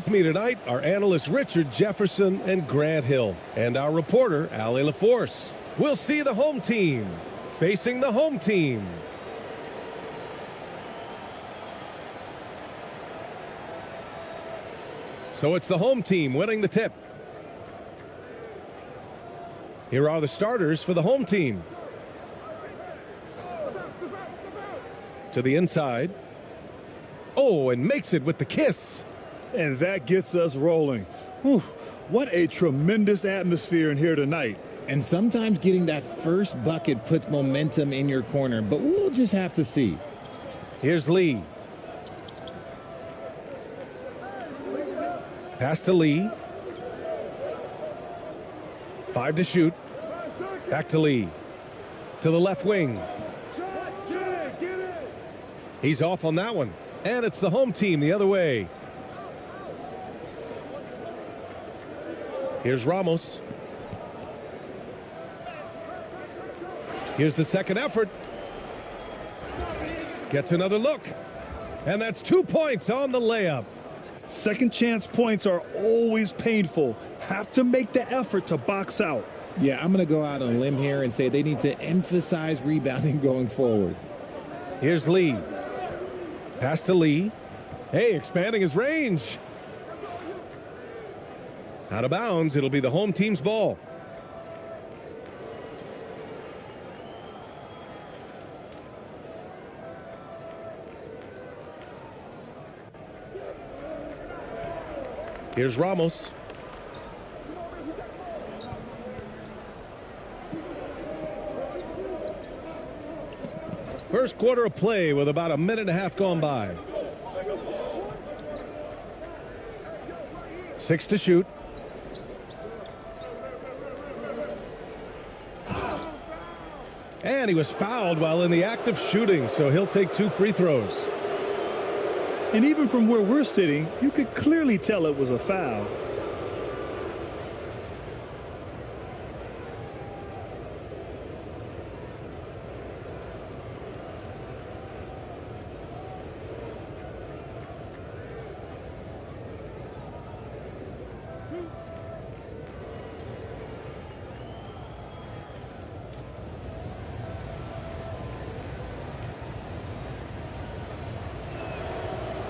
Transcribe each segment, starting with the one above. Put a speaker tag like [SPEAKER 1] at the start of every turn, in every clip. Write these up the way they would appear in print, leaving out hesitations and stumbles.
[SPEAKER 1] With me tonight are analysts Richard Jefferson and Grant Hill, and our reporter, Allie LaForce. We'll see the home team facing the home team. So it's the home team winning the tip. Here are the starters for the home team. To the inside. Oh, and makes it with the kiss.
[SPEAKER 2] And that gets us rolling. Whew, what a tremendous atmosphere in here tonight.
[SPEAKER 3] And sometimes getting that first bucket puts momentum in your corner, but we'll just have to see.
[SPEAKER 1] Here's Lee. Pass to Lee. 5 to shoot. Back to Lee. To the left wing. He's off on that one. And it's the home team the other way. Here's Ramos. Here's the second effort. Gets another look. And that's 2 points on the layup.
[SPEAKER 2] Second chance points are always painful. Have to make the effort to box out.
[SPEAKER 3] Yeah, I'm going to go out on a limb here and say they need to emphasize rebounding going forward.
[SPEAKER 1] Here's Lee. Pass to Lee. Hey, expanding his range. Out of bounds, it'll be the home team's ball. Here's Ramos. First quarter of play with about a minute and a half gone by. 6 to shoot. And he was fouled while in the act of shooting, so he'll take 2 free throws.
[SPEAKER 2] And even from where we're sitting, you could clearly tell it was a foul.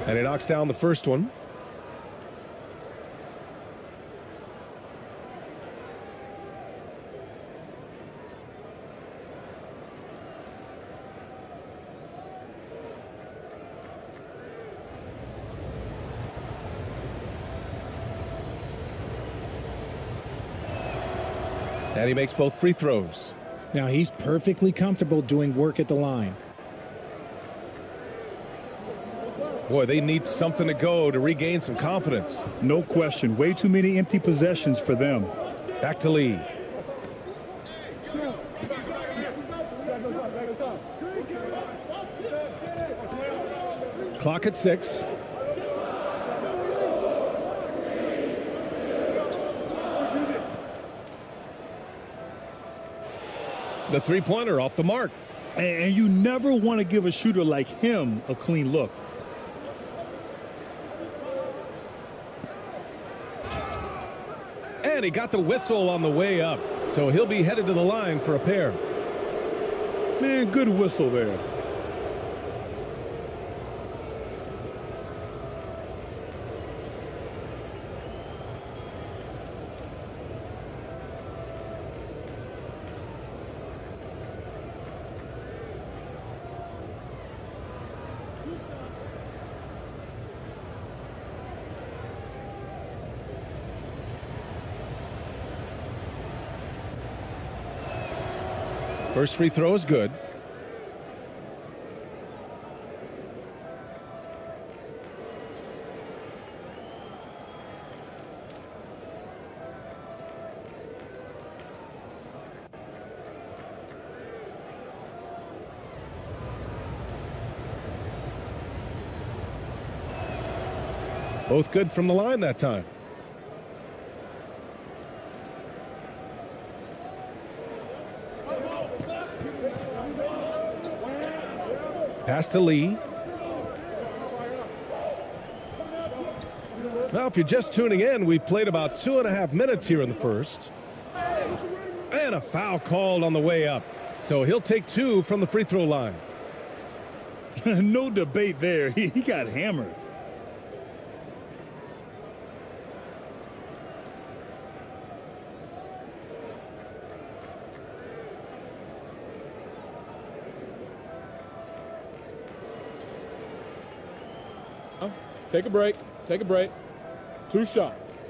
[SPEAKER 1] And he knocks down the first one. And he makes both free throws.
[SPEAKER 3] Now he's perfectly comfortable doing work at the line.
[SPEAKER 1] Boy, they need something to go to regain some confidence.
[SPEAKER 2] No question. Way too many empty possessions for them.
[SPEAKER 1] Back to Lee. Clock at 6. The three-pointer off the mark.
[SPEAKER 2] And you never want to give a shooter like him a clean look.
[SPEAKER 1] And he got the whistle on the way up, so he'll be headed to the line for a pair.
[SPEAKER 2] Man, good whistle there.
[SPEAKER 1] First free throw is good. Both good from the line that time. Pass to Lee. Now, if you're just tuning in, we've played about 2.5 minutes here in the first. And a foul called on the way up. So he'll take 2 from the free throw line.
[SPEAKER 2] No debate there. He got hammered.
[SPEAKER 4] Take a break. Take a break. 2 shots.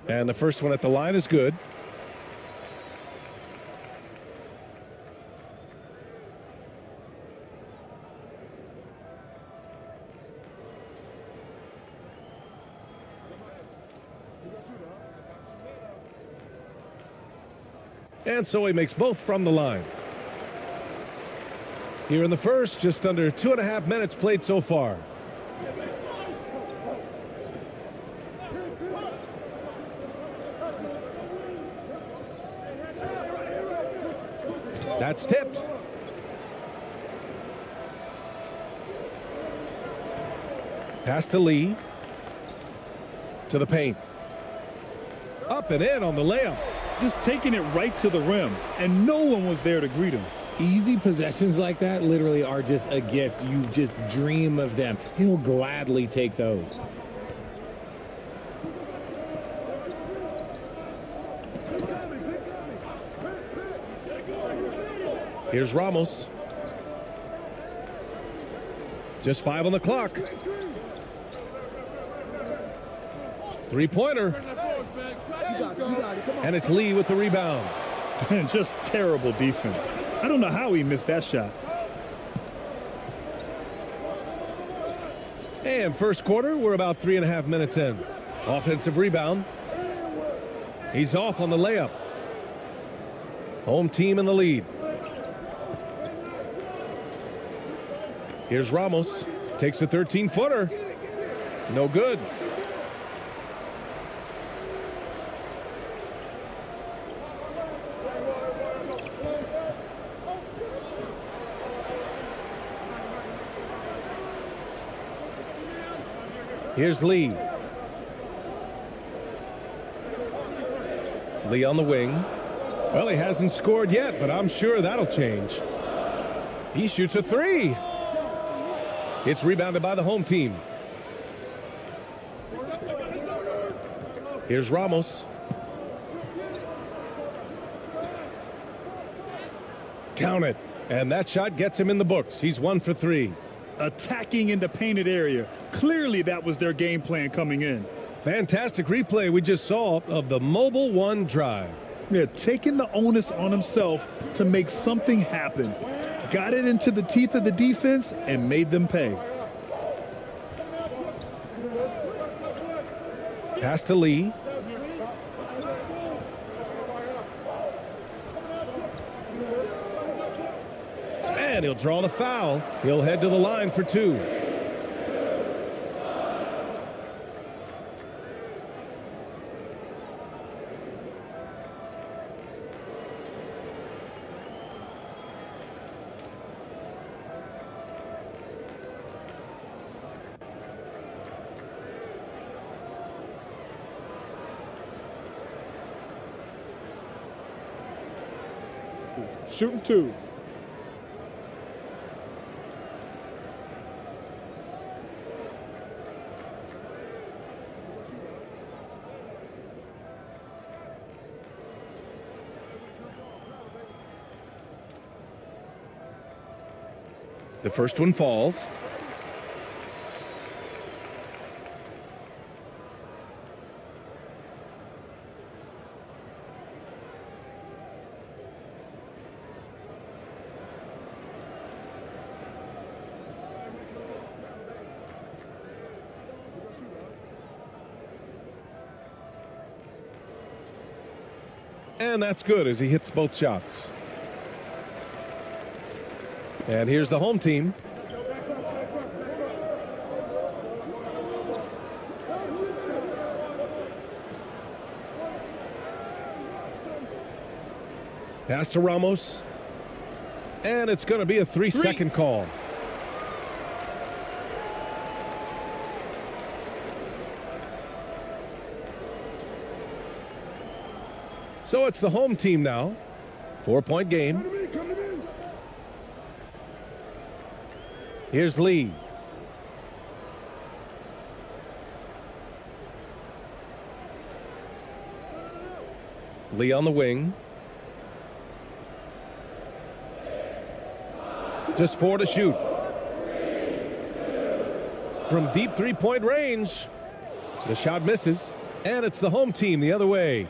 [SPEAKER 1] And the first one at the line is good. And so he makes both from the line. Here in the first, just under 2.5 minutes played so far. That's tipped. Pass to Lee. To the paint. Up and in on the layup.
[SPEAKER 2] Just taking it right to the rim, and no one was there to greet him.
[SPEAKER 3] Easy possessions like that literally are just a gift. You just dream of them. He'll gladly take those.
[SPEAKER 1] Here's Ramos. Just 5 on the clock. Three-pointer. And it's Lee with the rebound.
[SPEAKER 2] Just terrible defense. I don't know how he missed that shot.
[SPEAKER 1] And first quarter, we're about 3.5 minutes in. Offensive rebound. He's off on the layup. Home team in the lead. Here's Ramos. Takes a 13-footer. No good. Here's Lee. Lee on the wing. Well, he hasn't scored yet, but I'm sure that'll change. He shoots a 3. It's rebounded by the home team. Here's Ramos. Count it. And that shot gets him in the books. He's 1 for 3.
[SPEAKER 2] Attacking in the painted area. Clearly that was their game plan coming in.
[SPEAKER 1] Fantastic replay we just saw of the Mobile One drive.
[SPEAKER 2] Yeah, taking the onus on himself to make something happen. Got it into the teeth of the defense and made them pay.
[SPEAKER 1] Pass to Lee. And he'll draw the foul. He'll head to the line for 2.
[SPEAKER 4] Shooting 2.
[SPEAKER 1] The first one falls. And that's good as he hits both shots. And here's the home team. Pass to Ramos. And it's going to be a 3-second call. So it's the home team now. 4-point game. Here's Lee. Lee on the wing. Just 4 to shoot. From deep 3-point range. The shot misses. And it's the home team the other way.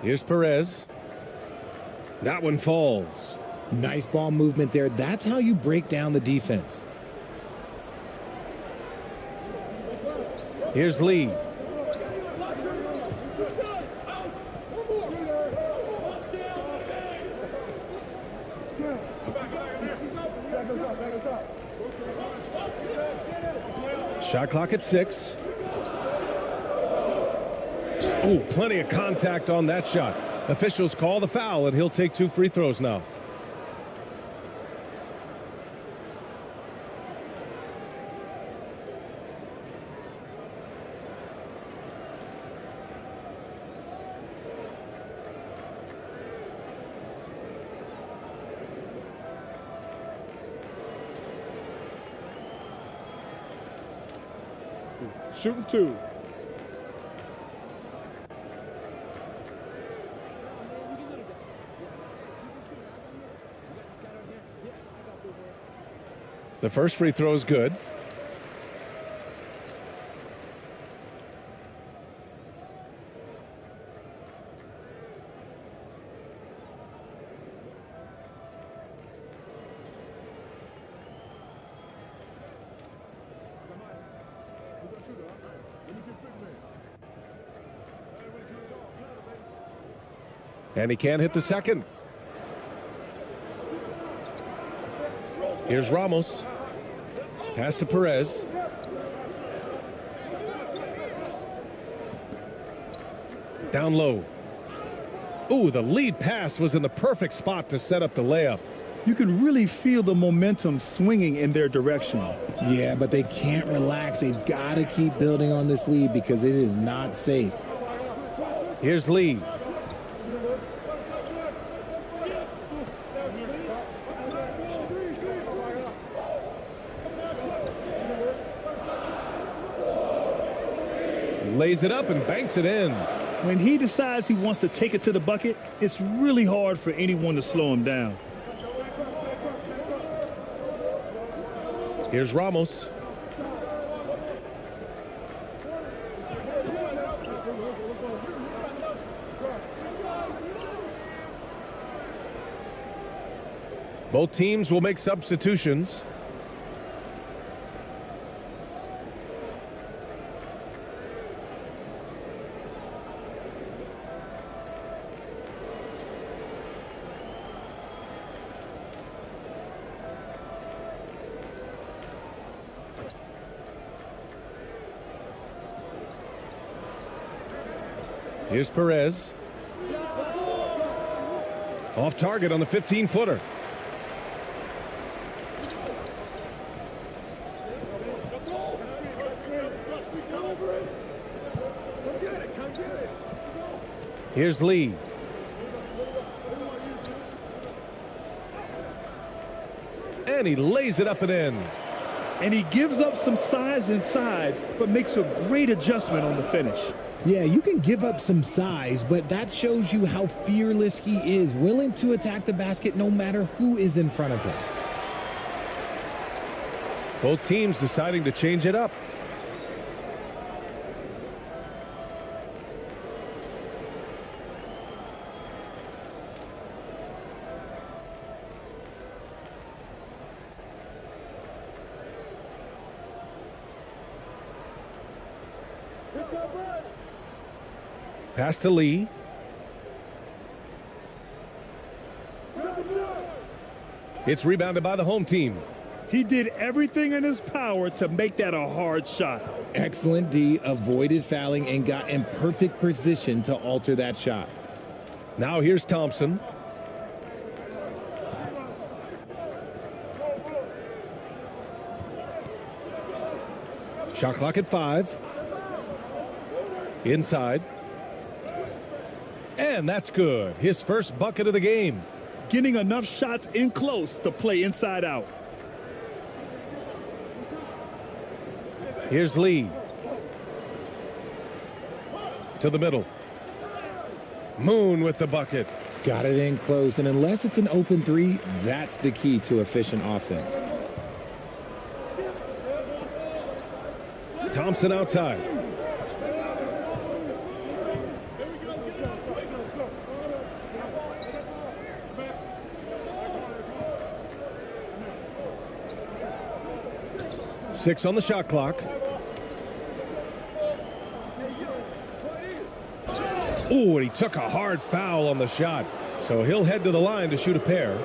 [SPEAKER 1] Here's Perez. That one falls.
[SPEAKER 3] Nice ball movement there. That's how you break down the defense.
[SPEAKER 1] Here's Lee. Shot clock at 6. Oh, plenty of contact on that shot. Officials call the foul, and he'll take 2 free throws now.
[SPEAKER 4] Shooting 2.
[SPEAKER 1] The first free throw is good. And he can't hit the second. Here's Ramos. Pass to Perez. Down low. Ooh, the lead pass was in the perfect spot to set up the layup.
[SPEAKER 2] You can really feel the momentum swinging in their direction.
[SPEAKER 3] Yeah, but they can't relax. They've got to keep building on this lead because it is not safe.
[SPEAKER 1] Here's Lee. Lays it up and banks it in.
[SPEAKER 2] When he decides he wants to take it to the bucket, it's really hard for anyone to slow him down.
[SPEAKER 1] Here's Ramos. Both teams will make substitutions. Here's Perez. Off target on the 15-footer. Here's Lee. And he lays it up and in.
[SPEAKER 2] And he gives up some size inside, but makes a great adjustment on the finish.
[SPEAKER 3] Yeah, you can give up some size, but that shows you how fearless he is, willing to attack the basket no matter who is in front of him.
[SPEAKER 1] Both teams deciding to change it up. Pass to Lee. It's rebounded by the home team.
[SPEAKER 2] He did everything in his power to make that a hard shot.
[SPEAKER 3] Excellent D, avoided fouling and got in perfect position to alter that shot.
[SPEAKER 1] Now here's Thompson. Shot clock at 5. Inside. And that's good. His first bucket of the game.
[SPEAKER 2] Getting enough shots in close to play inside out.
[SPEAKER 1] Here's Lee. To the middle. Moon with the bucket.
[SPEAKER 3] Got it in close, and unless it's an open three, that's the key to efficient offense.
[SPEAKER 1] Thompson outside. Six on the shot clock. Ooh, and he took a hard foul on the shot. So he'll head to the line to shoot a pair.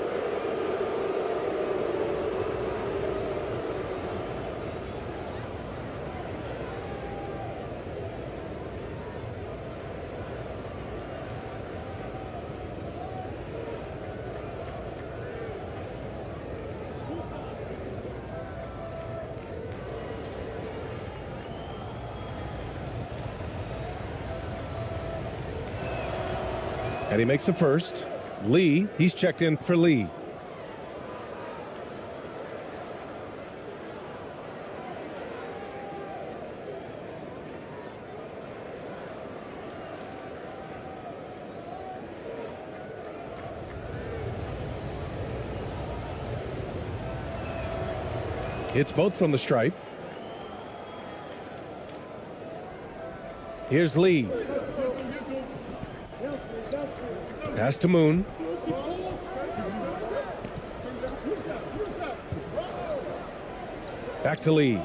[SPEAKER 1] And he makes the first. Lee, he's checked in for Lee. It's both from the stripe. Here's Lee. Pass to Moon. Back to Lee.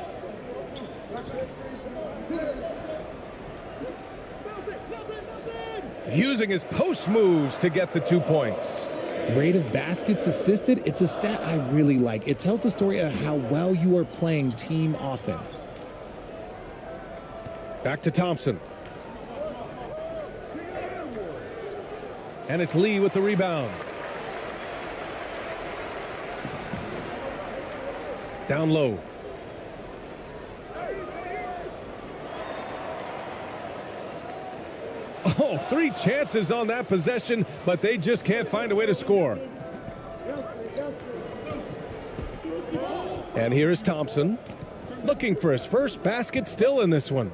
[SPEAKER 1] Using his post moves to get the 2 points.
[SPEAKER 3] Rate of baskets assisted, it's a stat I really like. It tells the story of how well you are playing team offense.
[SPEAKER 1] Back to Thompson. And it's Lee with the rebound. Down low. Oh, 3 chances on that possession, but they just can't find a way to score. And here is Thompson, looking for his first basket, still in this one.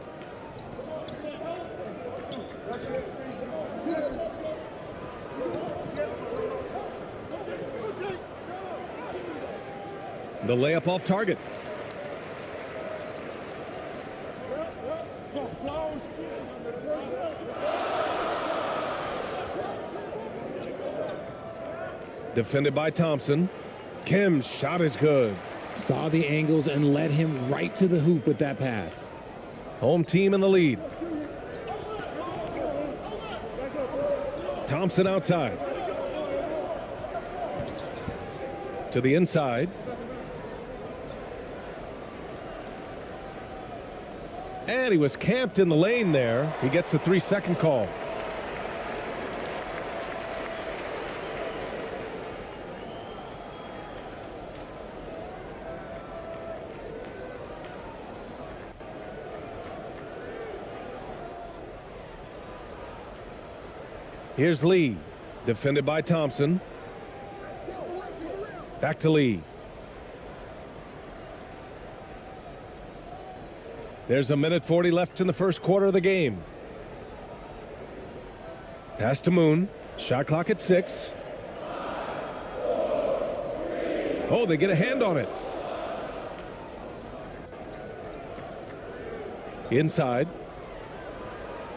[SPEAKER 1] The layup off target. Defended by Thompson. Kim's shot is good.
[SPEAKER 3] Saw the angles and led him right to the hoop with that pass.
[SPEAKER 1] Home team in the lead. Thompson outside. To the inside. And he was camped in the lane there. He gets a 3-second call. Here's Lee, defended by Thompson. Back to Lee. There's 1:40 left in the first quarter of the game. Pass to Moon. Shot clock at 6. Oh, they get a hand on it. Inside.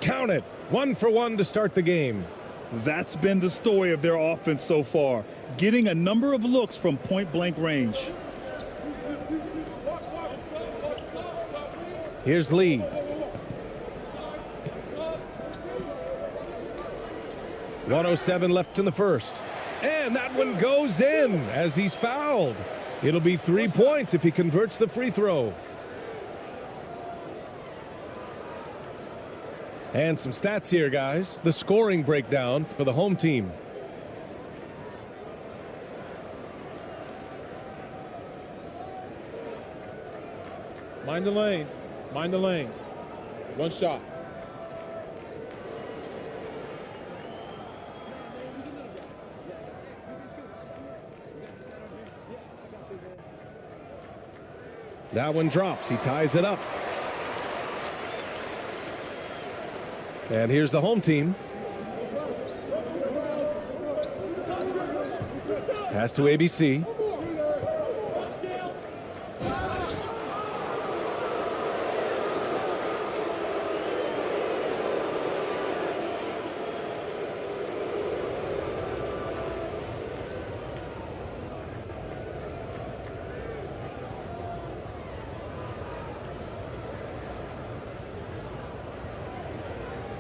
[SPEAKER 1] Count it. 1 for 1 to start the game.
[SPEAKER 2] That's been the story of their offense so far, getting a number of looks from point-blank range.
[SPEAKER 1] Here's Lee. .107 left in the first. And that one goes in as he's fouled. It'll be 3 points if he converts the free throw. And some stats here, guys. The scoring breakdown for the home team.
[SPEAKER 4] Mind the lanes. Mind the lanes. One shot.
[SPEAKER 1] That one drops. He ties it up. And here's the home team. Pass to ABC.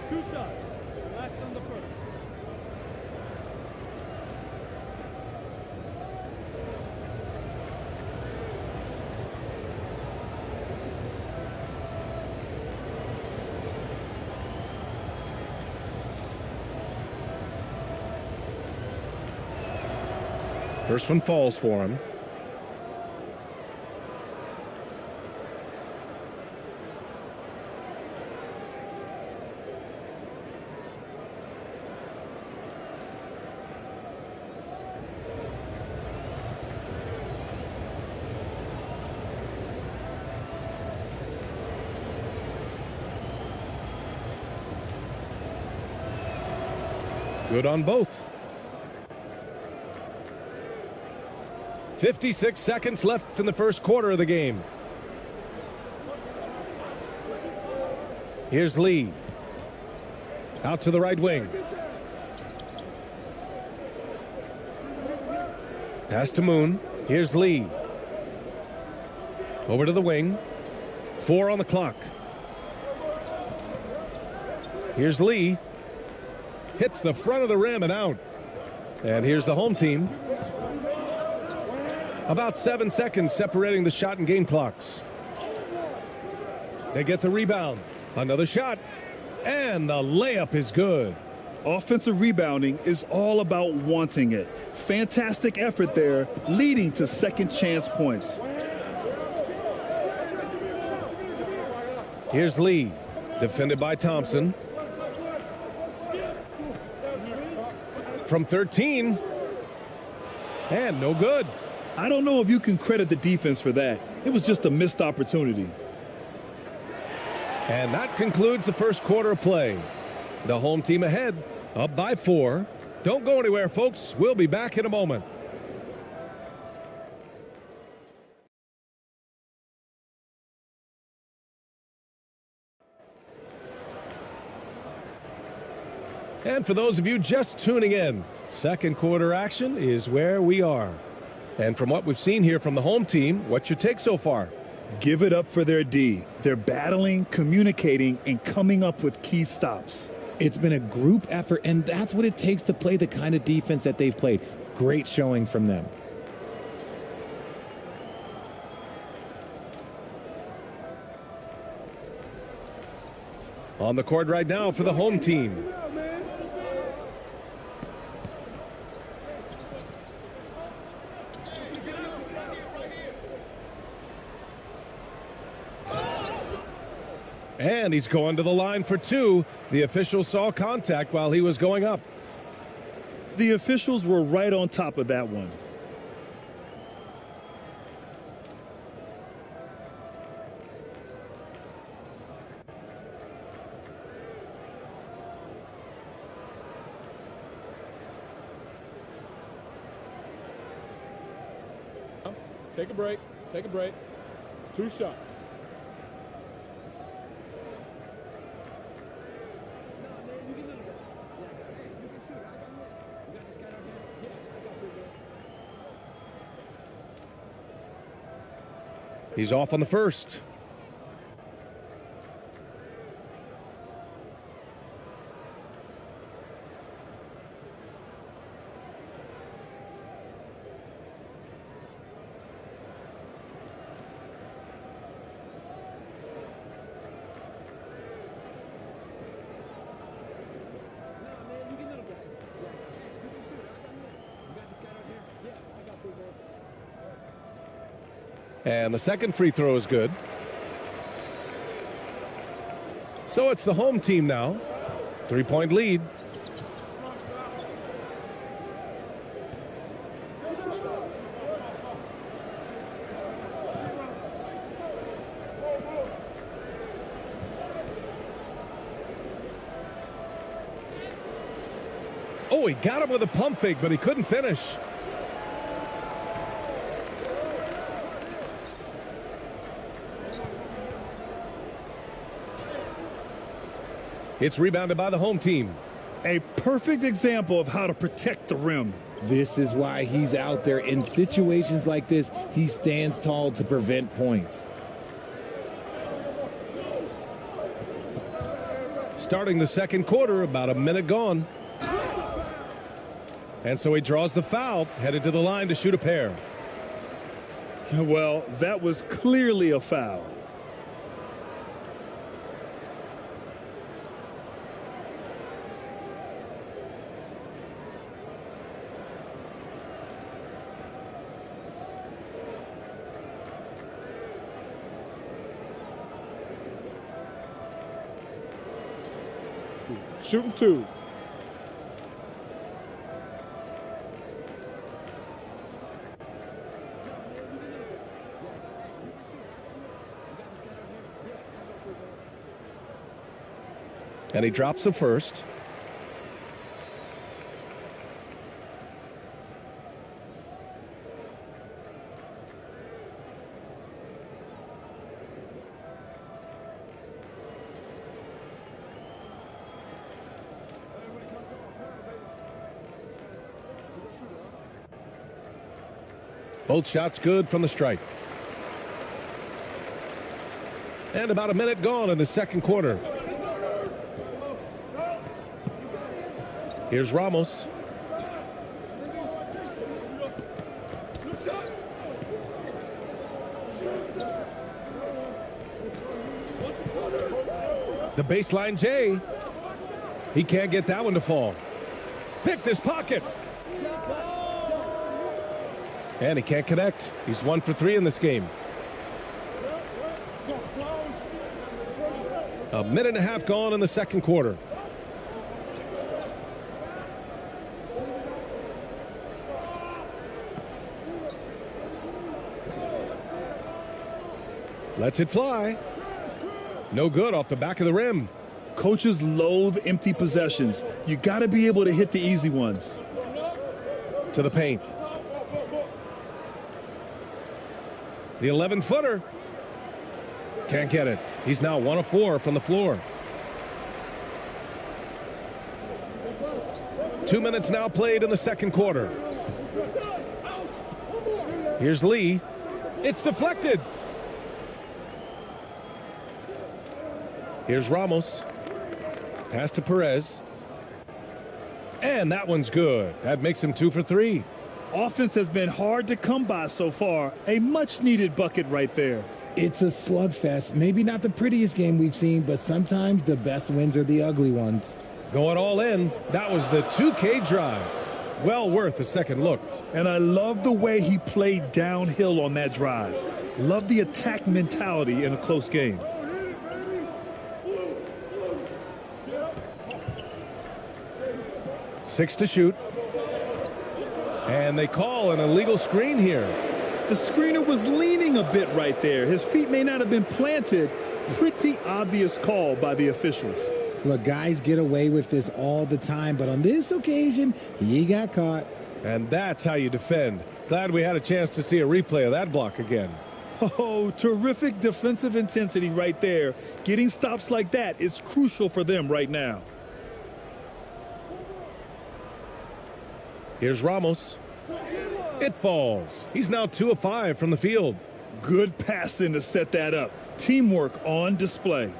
[SPEAKER 5] Two shots. Relax on the first.
[SPEAKER 1] First one falls for him. Good on both. 56 seconds left in the first quarter of the game. Here's Lee. Out to the right wing. Pass to Moon. Here's Lee. Over to the wing. 4 on the clock. Here's Lee. Hits the front of the rim and out. And here's the home team. About 7 seconds separating the shot and game clocks. They get the rebound. Another shot. And the layup is good.
[SPEAKER 2] Offensive rebounding is all about wanting it. Fantastic effort there, leading to second chance points.
[SPEAKER 1] Here's Lee. Defended by Thompson. From 13. And no good.
[SPEAKER 2] I don't know if you can credit the defense for that. It was just a missed opportunity.
[SPEAKER 1] And that concludes the first quarter of play. The home team ahead, up by 4. Don't go anywhere, folks. We'll be back in a moment. And for those of you just tuning in, second quarter action is where we are. And from what we've seen here from the home team, what's your take so far?
[SPEAKER 2] Give it up for their D. They're battling, communicating, and coming up with key stops.
[SPEAKER 3] It's been a group effort, and that's what it takes to play the kind of defense that they've played. Great showing from them.
[SPEAKER 1] On the court right now for the home team. And he's going to the line for 2. The official saw contact while he was going up.
[SPEAKER 2] The officials were right on top of that one.
[SPEAKER 4] Take a break. Take a break. 2 shots.
[SPEAKER 1] He's off on the first. And the second free throw is good. So it's the home team now. 3-point lead. Oh, he got him with a pump fake, but he couldn't finish. It's rebounded by the home team.
[SPEAKER 2] A perfect example of how to protect the rim.
[SPEAKER 3] This is why he's out there. In situations like this, he stands tall to prevent points.
[SPEAKER 1] Starting the second quarter, about a minute gone. And so he draws the foul, headed to the line to shoot a pair.
[SPEAKER 2] Well, that was clearly a foul.
[SPEAKER 4] Shooting two.
[SPEAKER 1] And he drops the first. Both shots good from the stripe. And about a minute gone in the second quarter. Here's Ramos. The baseline J. He can't get that one to fall. Picked his pocket. And he can't connect. He's 1 for 3 in this game. A minute and a half gone in the second quarter. Lets it fly. No good off the back of the rim.
[SPEAKER 2] Coaches loathe empty possessions. You got to be able to hit the easy ones.
[SPEAKER 1] To the paint. The 11-footer. Can't get it. He's now 1 of 4 from the floor. 2 minutes now played in the second quarter. Here's Lee. It's deflected. Here's Ramos. Pass to Perez. And that one's good. That makes him 2 for 3.
[SPEAKER 2] Offense has been hard to come by so far. A much-needed bucket right there.
[SPEAKER 3] It's a slugfest. Maybe not the prettiest game we've seen, but sometimes the best wins are the ugly ones.
[SPEAKER 1] Going all in. That was the 2K drive. Well worth a second look.
[SPEAKER 2] And I love the way he played downhill on that drive. Love the attack mentality in a close game.
[SPEAKER 1] Six to shoot. And they call an illegal screen here.
[SPEAKER 2] The screener was leaning a bit right there. His feet may not have been planted. Pretty obvious call by the officials.
[SPEAKER 3] Look, guys get away with this all the time, but on this occasion, he got caught.
[SPEAKER 1] And that's how you defend. Glad we had a chance to see a replay of that block again.
[SPEAKER 2] Oh, terrific defensive intensity right there. Getting stops like that is crucial for them right now.
[SPEAKER 1] Here's Ramos. It falls. He's now 2 of 5 from the field.
[SPEAKER 2] Good passing to set that up. Teamwork on display.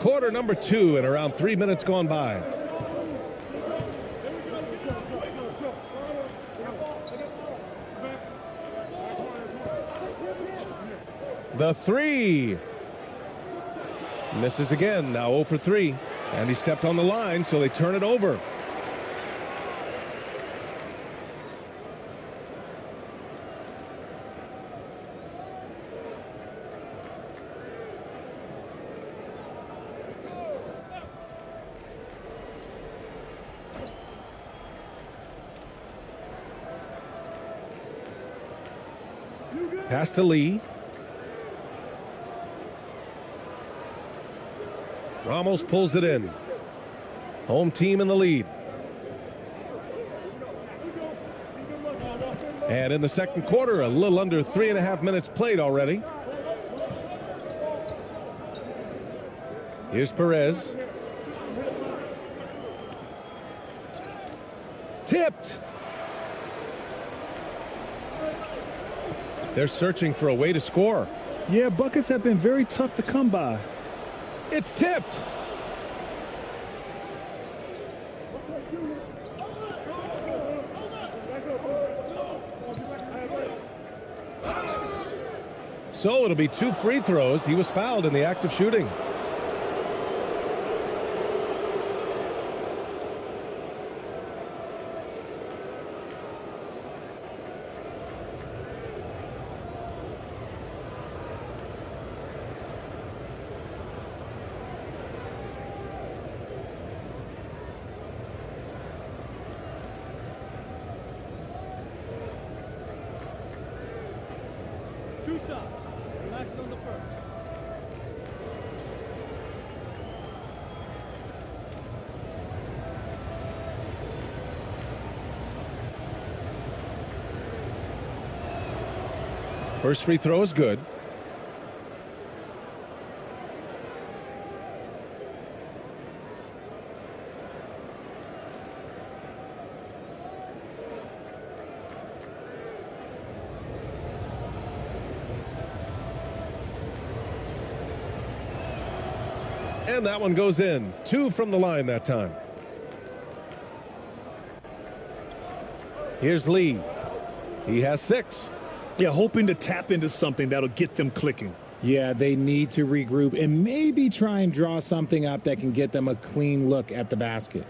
[SPEAKER 1] Quarter number 2 and around 3 minutes gone by. The 3. Misses again, now 0 for 3. And he stepped on the line, so they turn it over. Pass to Lee. Ramos pulls it in. Home team in the lead. And in the second quarter, a little under 3.5 minutes played already. Here's Perez. Tipped. They're searching for a way to score.
[SPEAKER 2] Yeah, buckets have been very tough to come by.
[SPEAKER 1] It's tipped. So it'll be 2 free throws. He was fouled in the act of shooting.
[SPEAKER 5] Two shots. Relax on the first.
[SPEAKER 1] First free throw is good. And that one goes in. 2 from the line that time. Here's Lee. He has 6.
[SPEAKER 2] Yeah, hoping to tap into something that'll get them clicking.
[SPEAKER 3] Yeah, they need to regroup and maybe try and draw something up that can get them a clean look at the basket.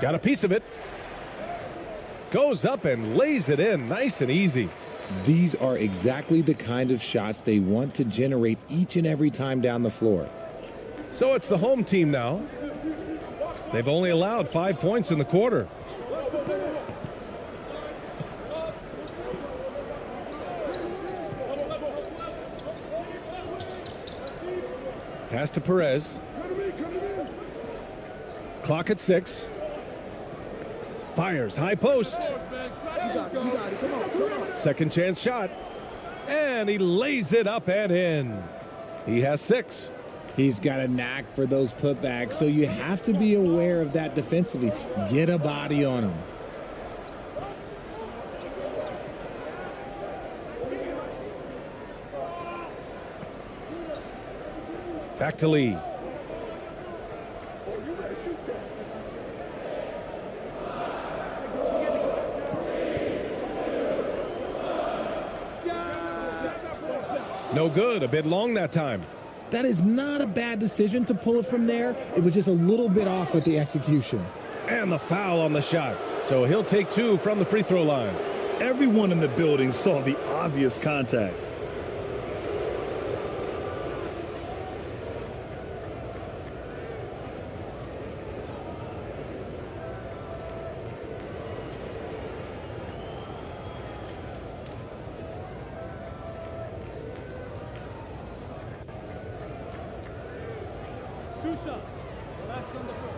[SPEAKER 1] Got a piece of it. Goes up and lays it in nice and easy.
[SPEAKER 3] These are exactly the kind of shots they want to generate each and every time down the floor.
[SPEAKER 1] So it's the home team now. They've only allowed 5 points in the quarter. Pass to Perez. Clock at 6. Fires high post. Second chance shot. And he lays it up and in. He has 6.
[SPEAKER 3] He's got a knack for those putbacks, so you have to be aware of that defensively. Get a body on him.
[SPEAKER 1] Back to Lee. No good. A bit long that time.
[SPEAKER 3] That is not a bad decision to pull it from there. It was just a little bit off with the execution.
[SPEAKER 1] And the foul on the shot. So he'll take 2 from the free throw line.
[SPEAKER 2] Everyone in the building saw the obvious contact.
[SPEAKER 5] 2 shots. Relax on the first.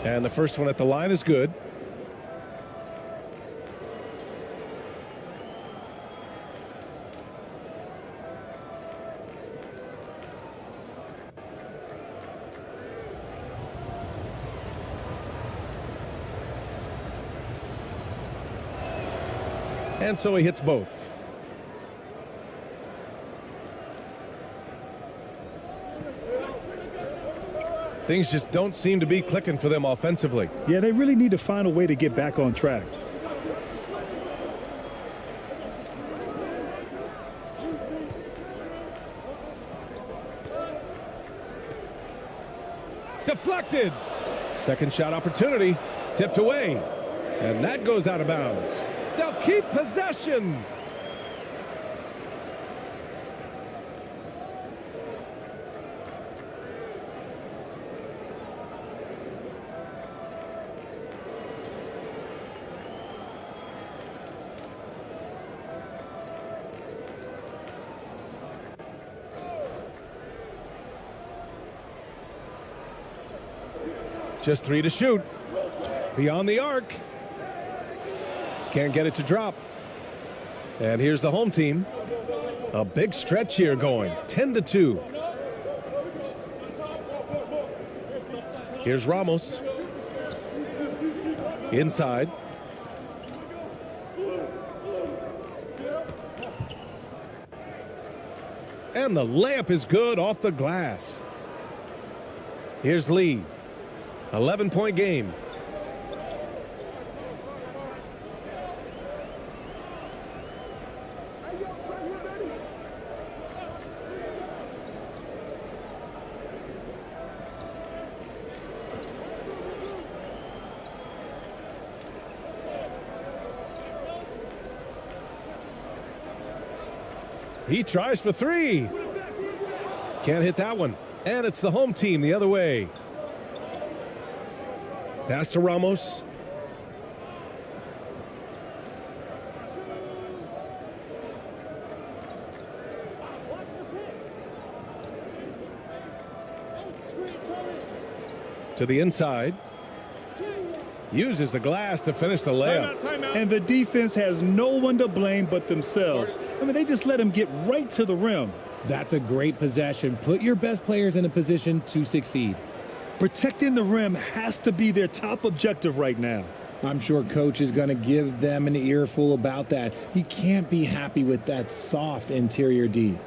[SPEAKER 1] And the first one at the line is good. And so he hits both. Things just don't seem to be clicking for them offensively.
[SPEAKER 2] Yeah, they really need to find a way to get back on track.
[SPEAKER 1] Deflected. Second shot opportunity. Tipped away. And that goes out of bounds. They'll keep possession. Just 3 to shoot. Beyond the arc. Can't get it to drop. And here's the home team. A big stretch here going. 10-2. Here's Ramos. Inside. And the layup is good off the glass. Here's Lee. 11-point game. He tries for 3. Can't hit that one. And it's the home team the other way. Pass to Ramos. To the inside. Uses the glass to finish the layup.
[SPEAKER 4] Timeout.
[SPEAKER 2] And the defense has no one to blame but themselves. I mean, they just let him get right to the rim.
[SPEAKER 3] That's a great possession. Put your best players in a position to succeed.
[SPEAKER 2] Protecting the rim has to be their top objective right now.
[SPEAKER 3] I'm sure coach is going to give them an earful about that. He can't be happy with that soft interior D.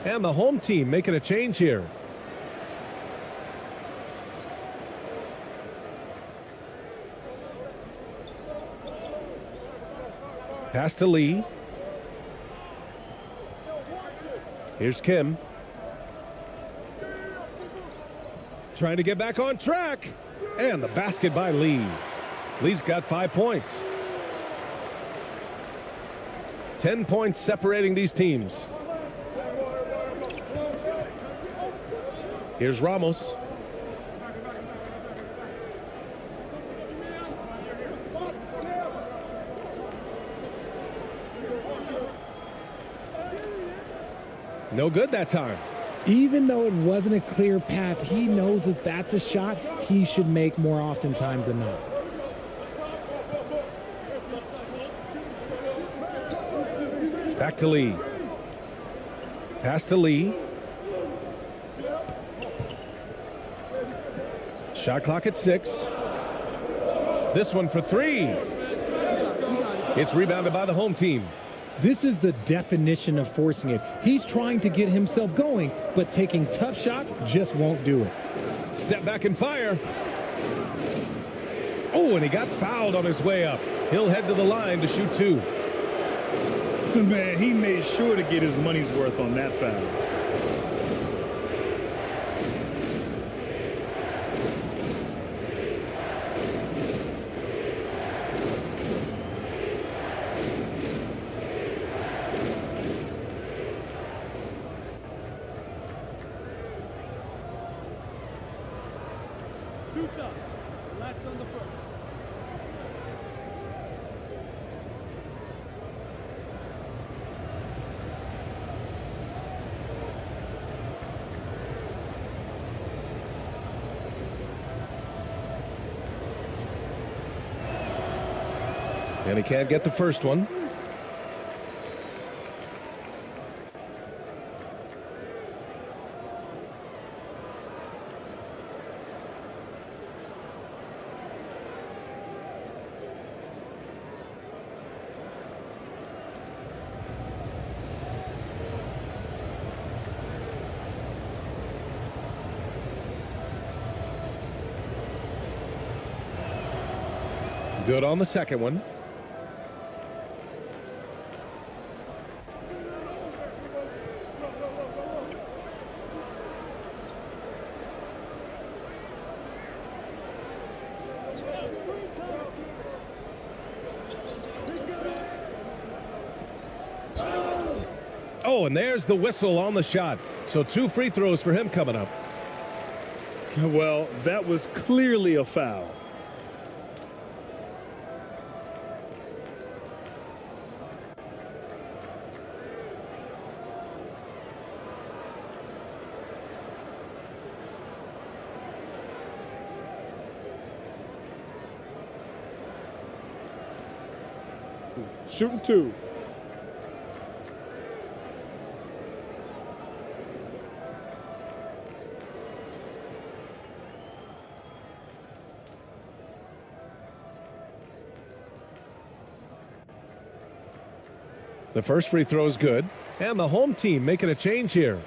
[SPEAKER 1] And the home team making a change here. Pass to Lee. Here's Kim. Trying to get back on track. And the basket by Lee. Lee's got 5 points. 10 points separating these teams. Here's Ramos. No good that time.
[SPEAKER 3] Even though it wasn't a clear path, he knows that that's a shot he should make more oftentimes than not.
[SPEAKER 1] Back to Lee. Pass to Lee. Shot clock at 6. This one for 3. It's rebounded by the home team.
[SPEAKER 3] This is the definition of forcing it. He's trying to get himself going, but taking tough shots just won't do it.
[SPEAKER 1] Step back and fire. Oh, and he got fouled on his way up. He'll head to the line to shoot 2.
[SPEAKER 2] Man, he made sure to get his money's worth on that foul.
[SPEAKER 5] Two shots. Relax on the first.
[SPEAKER 1] And he can't get the first one. Good on the second one. Oh, and there's the whistle on the shot. So 2 free throws for him coming up.
[SPEAKER 2] Well, that was clearly a foul.
[SPEAKER 4] Shooting 2.
[SPEAKER 1] The first free throw is good. And the home team making a change here.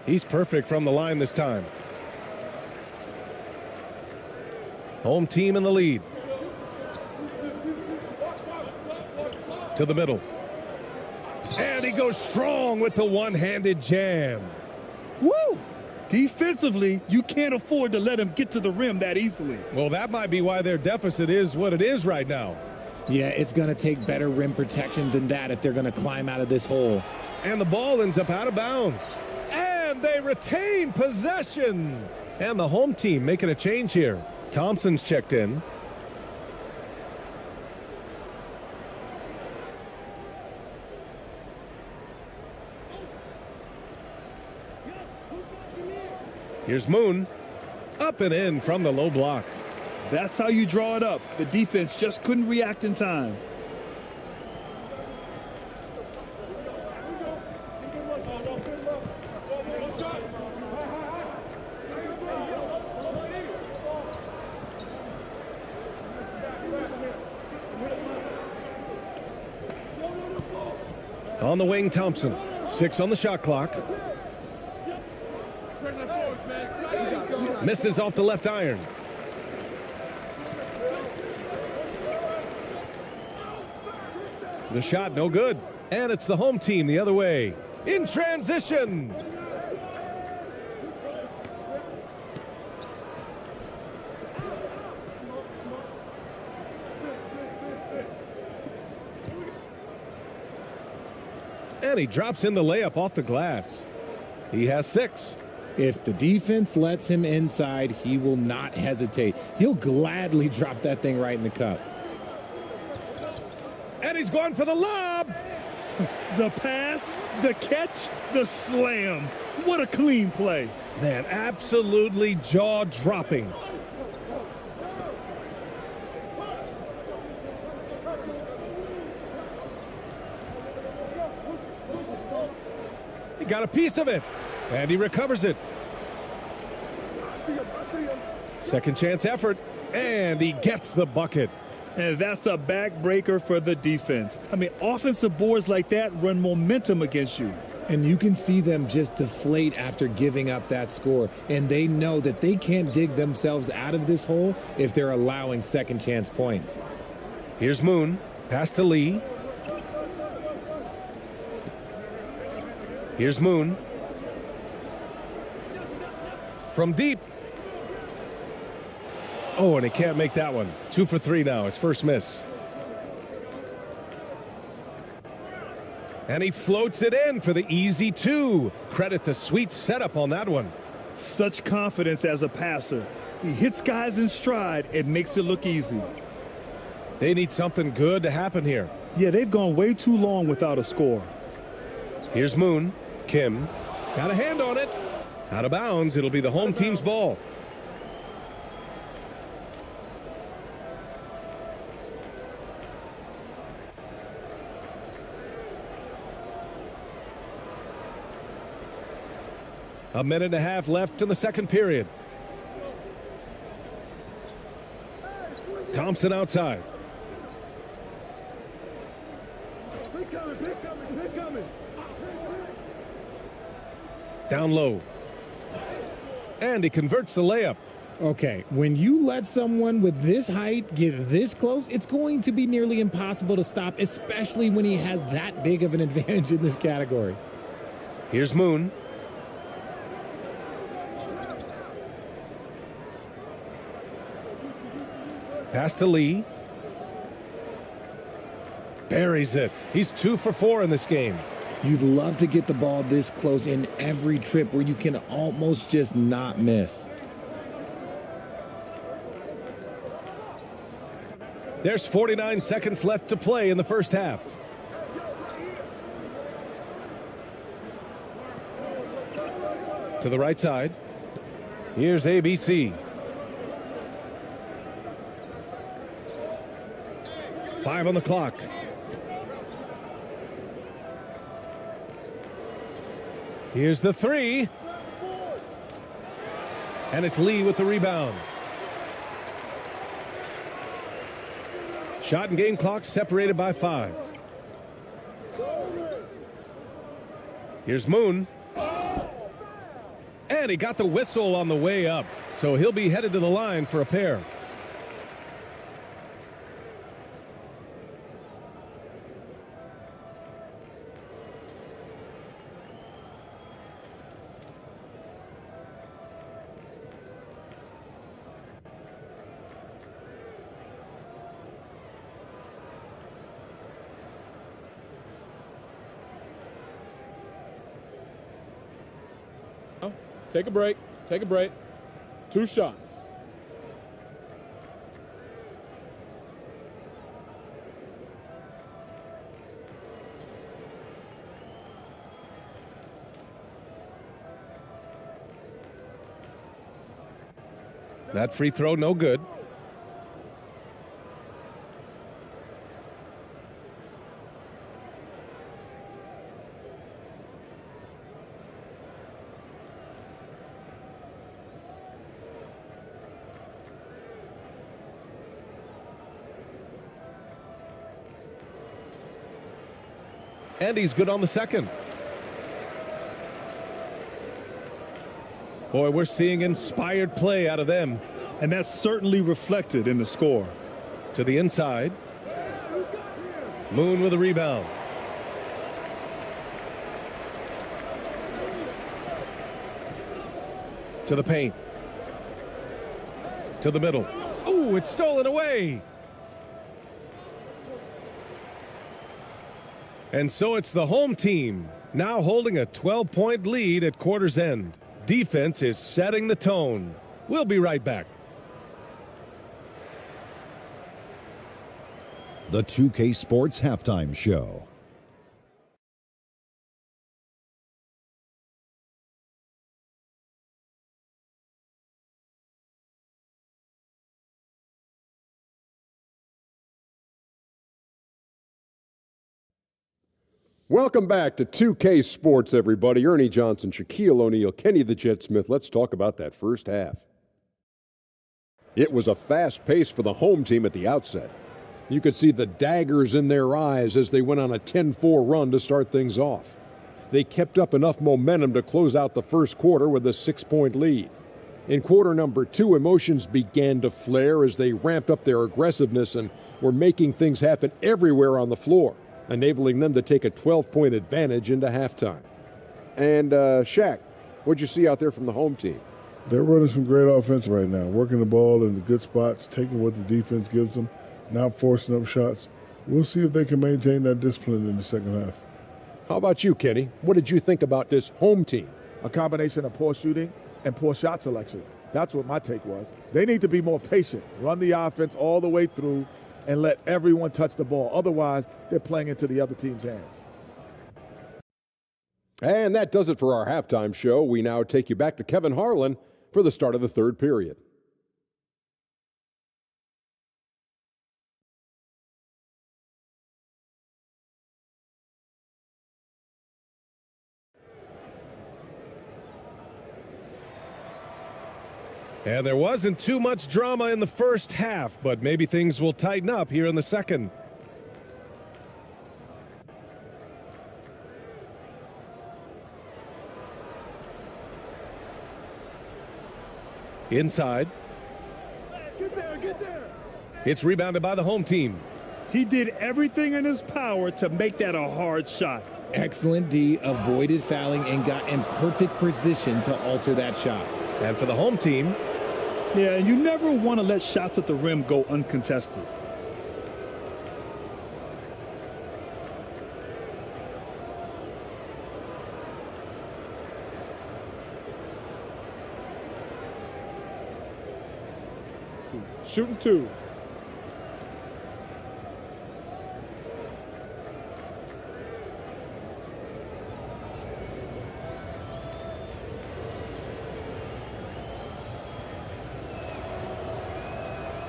[SPEAKER 1] He's perfect from the line this time. Home team in the lead. To the middle. And he goes strong with the one-handed jam.
[SPEAKER 2] Woo! Defensively, you can't afford to let him get to the rim that easily.
[SPEAKER 1] Well, that might be why their deficit is what it is right now.
[SPEAKER 3] Yeah, it's going to take better rim protection than that if they're going to climb out of this hole.
[SPEAKER 1] And the ball ends up out of bounds. And they retain possession. And the home team making a change here. Thompson's checked in. Here's Moon. Up and in from the low block.
[SPEAKER 2] That's how you draw it up. The defense just couldn't react in time.
[SPEAKER 1] On the wing, Thompson. 6 on the shot clock. Misses off the left iron. The shot no good. And it's the home team the other way. In transition. And he drops in the layup off the glass. He has 6.
[SPEAKER 3] If the defense lets him inside, he will not hesitate. He'll gladly drop that thing right in the cup.
[SPEAKER 1] And he's going for the lob.
[SPEAKER 2] The pass, the catch, the slam. What a clean play.
[SPEAKER 1] Man, absolutely jaw-dropping. He got a piece of it, and he recovers it. Second chance effort, and he gets the bucket.
[SPEAKER 2] And that's a backbreaker for the defense. I mean, offensive boards like that run momentum against you.
[SPEAKER 3] And you can see them just deflate after giving up that score. And they know that they can't dig themselves out of this hole if they're allowing second chance points.
[SPEAKER 1] Here's Moon. Pass to Lee. Here's Moon. From deep. Oh, and he can't make that one. 2 for 3 now. His first miss. And he floats it in for the easy 2. Credit the sweet setup on that one.
[SPEAKER 2] Such confidence as a passer. He hits guys in stride and makes it look easy.
[SPEAKER 1] They need something good to happen here.
[SPEAKER 2] Yeah, they've gone way too long without a score.
[SPEAKER 1] Here's Moon. Kim. Got a hand on it. Out of bounds. It'll be the home team's ball. A minute and a half left in the second period. Thompson outside. Down low. And he converts the layup.
[SPEAKER 3] Okay, when you let someone with this height get this close, it's going to be nearly impossible to stop, especially when he has that big of an advantage in this category.
[SPEAKER 1] Here's Moon. Pass to Lee. Buries it. He's 2 for 4 in this game.
[SPEAKER 3] You'd love to get the ball this close in every trip where you can almost just not miss.
[SPEAKER 1] There's 49 seconds left to play in the first half. To the right side. Here's ABC. 5 on the clock. Here's the 3. And it's Lee with the rebound. Shot and game clock separated by 5. Here's Moon. And he got the whistle on the way up. So he'll be headed to the line for a pair.
[SPEAKER 4] Take a break. Take a break. 2 shots.
[SPEAKER 1] That free throw, no good. And he's good on the second. Boy, we're seeing inspired play out of them.
[SPEAKER 2] And that's certainly reflected in the score.
[SPEAKER 1] To the inside. Moon with a rebound. To the paint. To the middle. Oh, it's stolen away. And so it's the home team now holding a 12-point lead at quarter's end. Defense is setting the tone. We'll be right back.
[SPEAKER 6] The 2K Sports Halftime Show.
[SPEAKER 7] Welcome back to 2K Sports, everybody. Ernie Johnson, Shaquille O'Neal, Kenny the Jet Smith. Let's talk about that first half. It was a fast pace for the home team at the outset. You could see the daggers in their eyes as they went on a 10-4 run to start things off. They kept up enough momentum to close out the first quarter with a 6-point lead. In quarter number 2, emotions began to flare as they ramped up their aggressiveness and were making things happen everywhere on the floor, enabling them to take a 12-point advantage into halftime. And Shaq, what'd you see out there from the home team?
[SPEAKER 8] They're running some great offense right now, working the ball in the good spots, taking what the defense gives them, not forcing up shots. We'll see if they can maintain that discipline in the second half.
[SPEAKER 7] How about you, Kenny? What did you think about this home team?
[SPEAKER 9] A combination of poor shooting and poor shot selection. That's what my take was. They need to be more patient, run the offense all the way through, and let everyone touch the ball. Otherwise, they're playing into the other team's hands.
[SPEAKER 7] And that does it for our halftime show. We now take you back to Kevin Harlan for the start of the third period.
[SPEAKER 1] And there wasn't too much drama in the first half, but maybe things will tighten up here in the second. Inside.
[SPEAKER 5] Get there, get there.
[SPEAKER 1] It's rebounded by the home team.
[SPEAKER 2] He did everything in his power to make that a hard shot.
[SPEAKER 3] Excellent D, avoided fouling and got in perfect position to alter that shot.
[SPEAKER 1] And for the home team,
[SPEAKER 2] Yeah, and you never want to let shots at the rim go uncontested.
[SPEAKER 4] Shooting 2.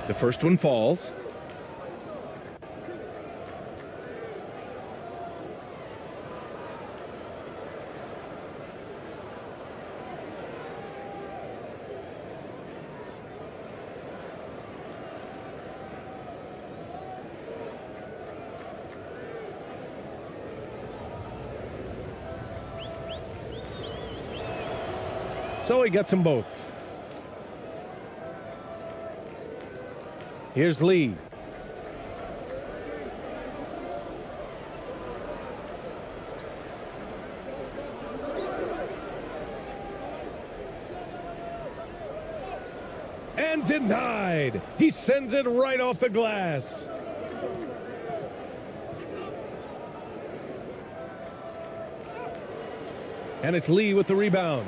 [SPEAKER 1] the first one falls. So he gets them both. Here's Lee. And denied. He sends it right off the glass. And it's Lee with the rebound.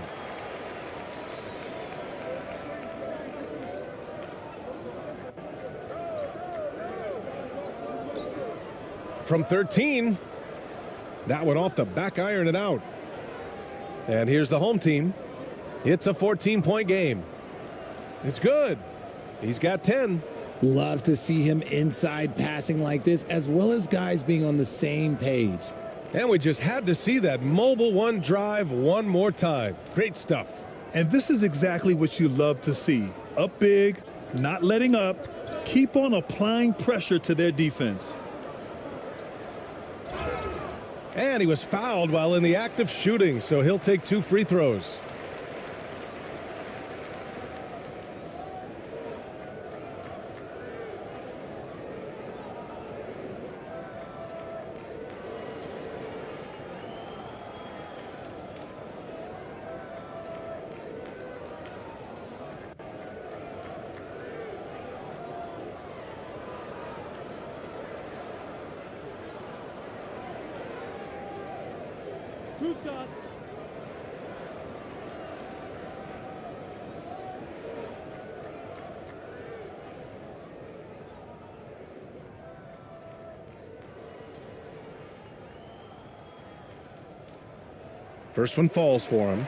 [SPEAKER 1] From 13, that one off the back iron and out. And here's the home team. It's a 14-point game. It's good. He's got 10.
[SPEAKER 3] Love to see him inside passing like this, as well as guys being on the same page.
[SPEAKER 1] And we just had to see that mobile one drive one more time. Great stuff.
[SPEAKER 2] And this is exactly what you love to see. Up big, not letting up, keep on applying pressure to their defense.
[SPEAKER 1] And he was fouled while in the act of shooting, so he'll take 2 free throws.
[SPEAKER 5] 2 shots.
[SPEAKER 1] First one falls for him.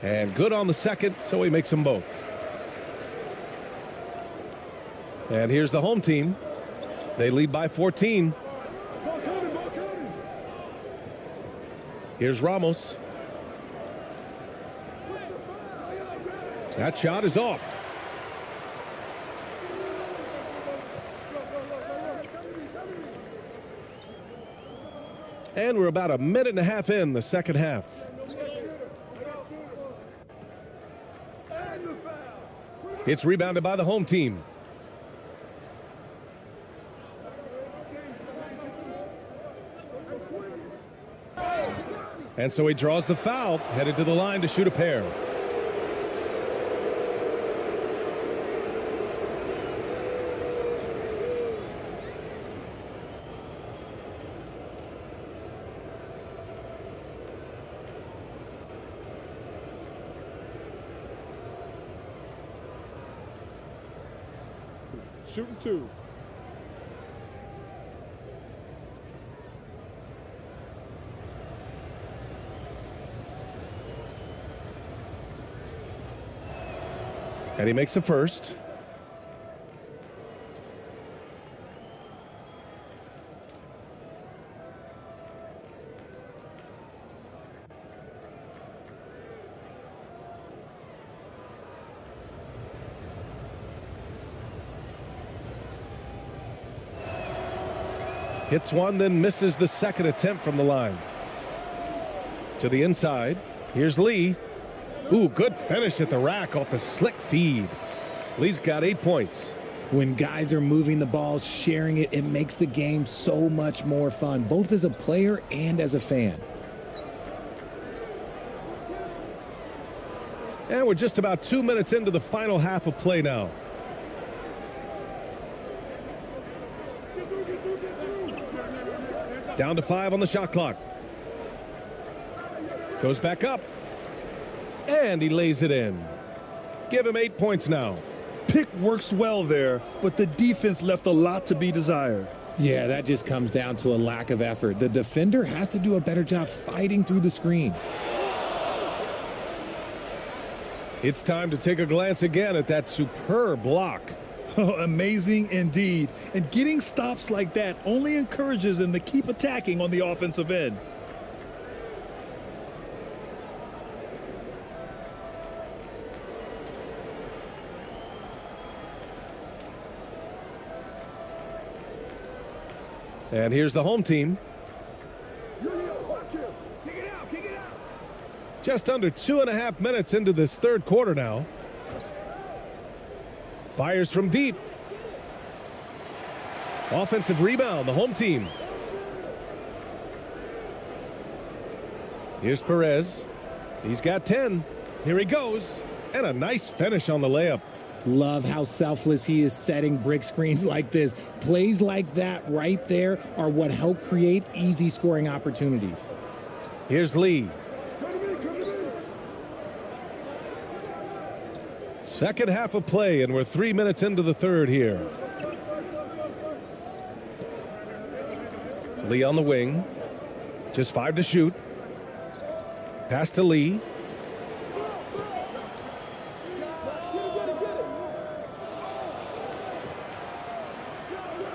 [SPEAKER 1] And good on the second, so he makes them both. And here's the home team. They lead by 14. Here's Ramos. That shot is off. And we're about a minute and a half in the second half. It's rebounded by the home team. And so he draws the foul, headed to the line to shoot a pair.
[SPEAKER 9] Shooting 2.
[SPEAKER 1] And he makes a first. Hits one, then misses the second attempt from the line. To the inside. Here's Lee. Ooh, good finish at the rack off the slick feed. Lee's got 8 points.
[SPEAKER 3] When guys are moving the ball, sharing it, it makes the game so much more fun, both as a player and as a fan.
[SPEAKER 1] And we're just about 2 minutes into the final half of play now. Down to 5 on the shot clock. Goes back up. And he lays it in. Give him 8 points now.
[SPEAKER 2] Pick works well there, but the defense left a lot to be desired.
[SPEAKER 3] Yeah, that just comes down to a lack of effort. The defender has to do a better job fighting through the screen.
[SPEAKER 1] It's time to take a glance again at that superb block.
[SPEAKER 2] Amazing indeed. And getting stops like that only encourages them to keep attacking on the offensive end.
[SPEAKER 1] And here's the home team. Just under 2.5 minutes into this third quarter now. Fires from deep. Offensive rebound, the home team. Here's Perez. He's got 10. Here he goes. And a nice finish on the layup.
[SPEAKER 3] Love how selfless he is setting brick screens like this. Plays like that right there are what help create easy scoring opportunities.
[SPEAKER 1] Here's Lee. Second half of play, and we're 3 minutes into the third here. Lee on the wing. Just 5 to shoot. Pass to Lee.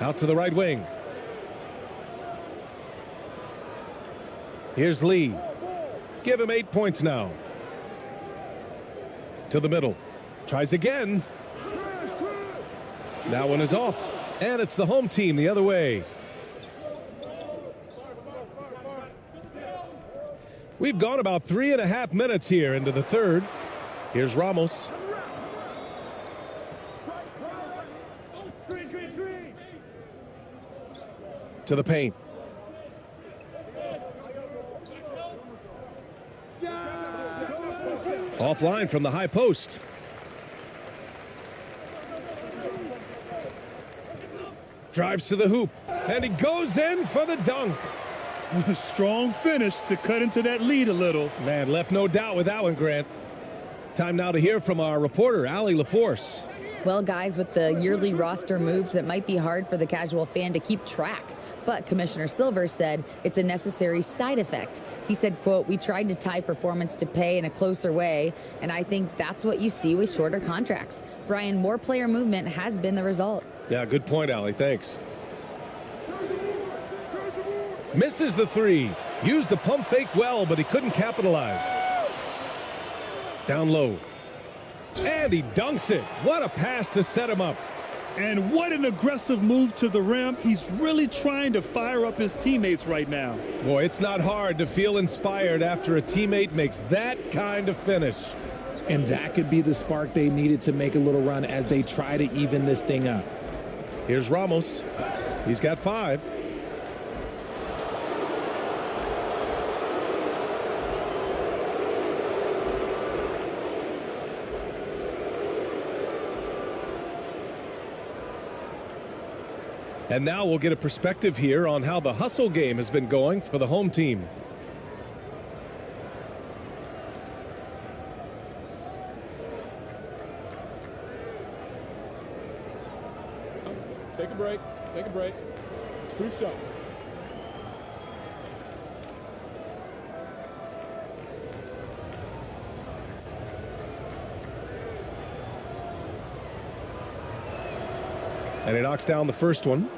[SPEAKER 1] Out to the right wing. Here's Lee. Give him 8 points now. To the middle. Tries again. That one is off. And it's the home team the other way. We've gone about 3.5 minutes here into the third. Here's Ramos. To the paint. Offline from the high post. Drives to the hoop, and he goes in for the dunk.
[SPEAKER 2] Strong finish to cut into that lead a little.
[SPEAKER 1] Man, left no doubt with that one, Grant. Time now to hear from our reporter, Allie LaForce.
[SPEAKER 10] Well, guys, with the yearly roster moves, it might be hard for the casual fan to keep track. But Commissioner Silver said it's a necessary side effect. He said, quote, "We tried to tie performance to pay in a closer way, and I think that's what you see with shorter contracts." Brian, more player movement has been the result.
[SPEAKER 1] Yeah, good point, Allie. Thanks. Misses the three. Used the pump fake well, but he couldn't capitalize. Down low. And he dunks it. What a pass to set him up.
[SPEAKER 2] And what an aggressive move to the rim. He's really trying to fire up his teammates right now.
[SPEAKER 1] Boy, it's not hard to feel inspired after a teammate makes that kind of finish.
[SPEAKER 3] And that could be the spark they needed to make a little run as they try to even this thing up.
[SPEAKER 1] Here's Ramos. He's got 5. And now we'll get a perspective here on how the hustle game has been going for the home team.
[SPEAKER 4] Take a break. Take a break. 2 shots.
[SPEAKER 1] And he knocks down the first one.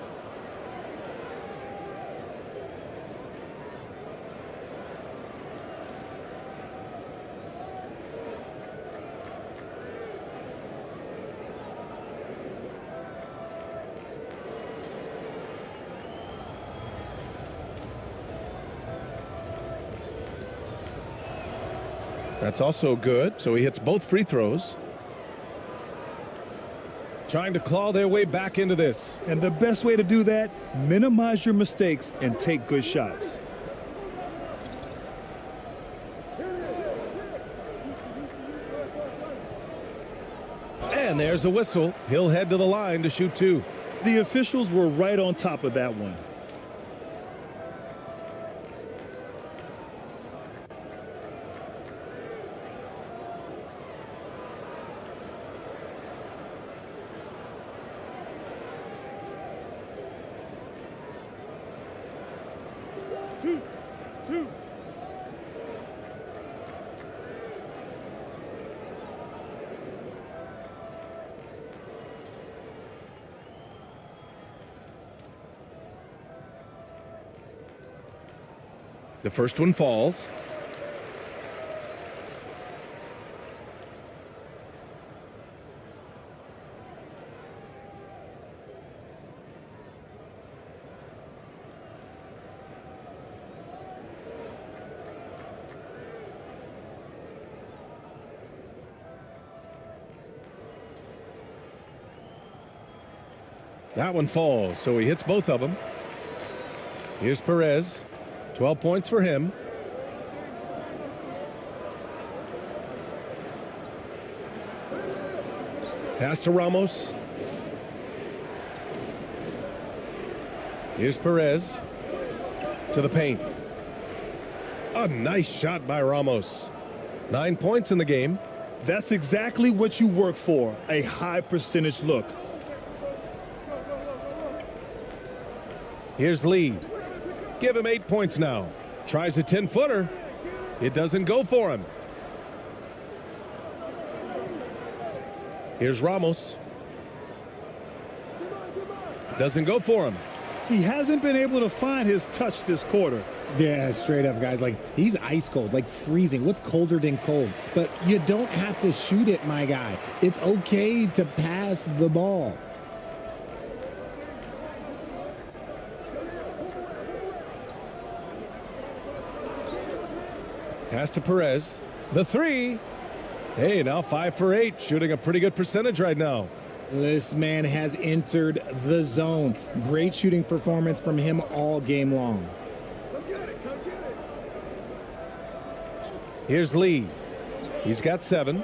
[SPEAKER 1] That's also good, so he hits both free throws. Trying to claw their way back into this.
[SPEAKER 2] And the best way to do that, minimize your mistakes and take good shots.
[SPEAKER 1] And there's a whistle. He'll head to the line to shoot 2.
[SPEAKER 2] The officials were right on top of that one.
[SPEAKER 5] Two.
[SPEAKER 1] The first one falls. That one falls, so he hits both of them. Here's Perez. 12 points for him. Pass to Ramos. Here's Perez. To the paint. A nice shot by Ramos. 9 points in the game.
[SPEAKER 2] That's exactly what you work for, a high percentage look.
[SPEAKER 1] Here's Lee. Give him 8 points now. Tries a 10-footer. It doesn't go for him. Here's Ramos. Doesn't go for him.
[SPEAKER 2] He hasn't been able to find his touch this quarter.
[SPEAKER 3] Yeah, straight up, guys. Like, he's ice cold, like freezing. What's colder than cold? But you don't have to shoot it, my guy. It's okay to pass the ball.
[SPEAKER 1] Pass to Perez. The three. Hey, now 5 for 8, shooting a pretty good percentage right now.
[SPEAKER 3] This man has entered the zone. Great shooting performance from him all game long.
[SPEAKER 1] Here's Lee. He's got 7.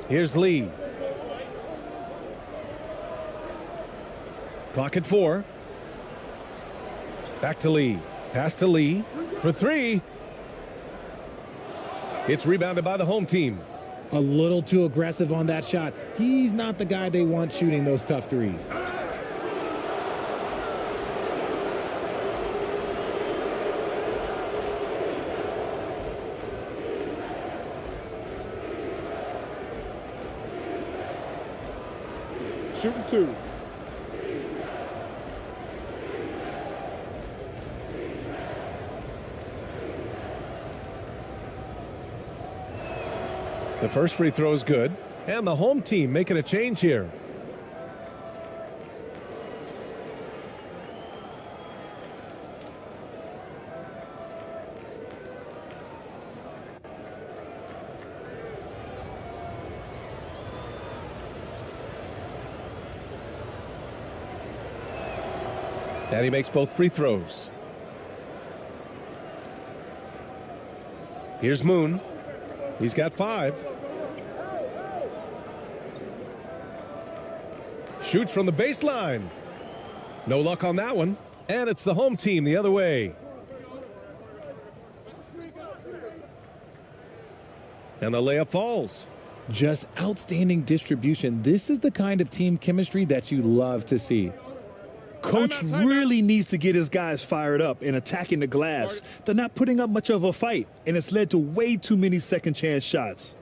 [SPEAKER 1] Here's Lee. Clock at 4. Back to Lee. Pass to Lee for 3. It's rebounded by the home team.
[SPEAKER 3] A little too aggressive on that shot. He's not the guy they want shooting those tough threes.
[SPEAKER 9] Shooting 2.
[SPEAKER 1] The first free throw is good, and the home team making a change here. And he makes both free throws. Here's Moon. He's got 5. Shoots from the baseline. No luck on that one. And it's the home team the other way. And the layup falls.
[SPEAKER 3] Just outstanding distribution. This is the kind of team chemistry that you love to see.
[SPEAKER 2] Coach really needs to get his guys fired up and attacking the glass. They're not putting up much of a fight, and it's led to way too many second chance shots.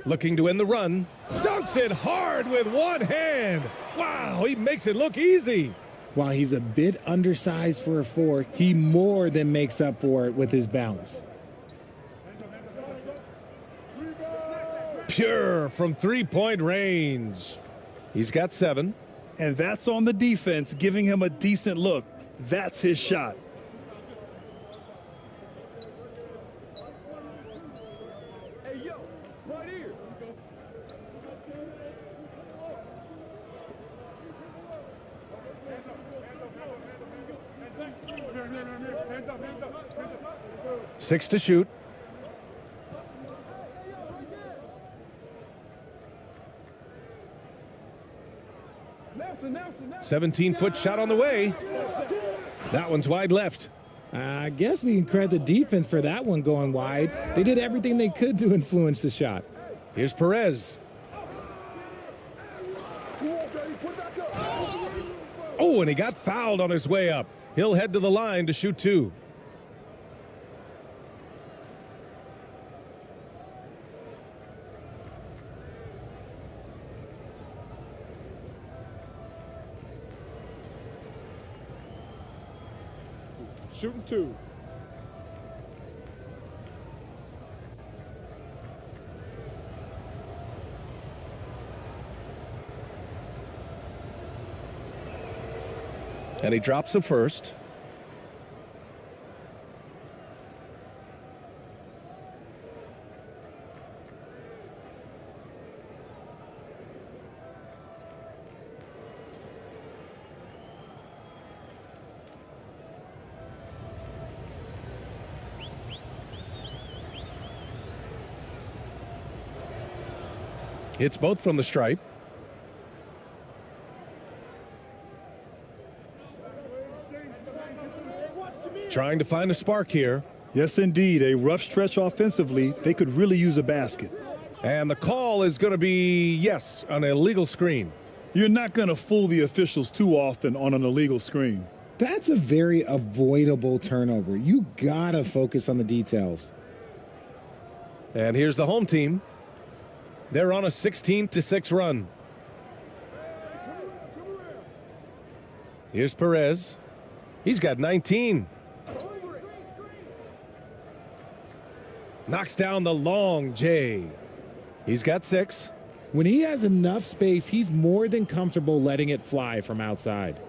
[SPEAKER 1] Looking to end the run. Dunks it hard with one hand. Wow, he makes it look easy.
[SPEAKER 3] While he's a bit undersized for a 4, he more than makes up for it with his bounce.
[SPEAKER 1] Pure from three-point range. He's got 7.
[SPEAKER 2] And that's on the defense, giving him a decent look. That's his shot.
[SPEAKER 1] Six to shoot.
[SPEAKER 5] Nelson.
[SPEAKER 1] 17-foot shot on the way. That one's wide left.
[SPEAKER 3] I guess we can credit the defense for that one going wide. They did everything they could to influence the shot.
[SPEAKER 1] Here's Perez. Oh, and he got fouled on his way up. He'll head to the line to shoot 2.
[SPEAKER 4] Shooting 2.
[SPEAKER 1] And he drops the first. Hits both from the stripe. Trying to find a spark here.
[SPEAKER 2] Yes, indeed. A rough stretch offensively. They could really use a basket.
[SPEAKER 1] And the call is going to be, yes, an illegal screen.
[SPEAKER 2] You're not going to fool the officials too often on an illegal screen.
[SPEAKER 3] That's a very avoidable turnover. You gotta focus on the details.
[SPEAKER 1] And here's the home team. They're on a 16-6 run. Here's Perez. He's got 19. Knocks down the long J. He's got 6.
[SPEAKER 3] When he has enough space, he's more than comfortable letting it fly from outside.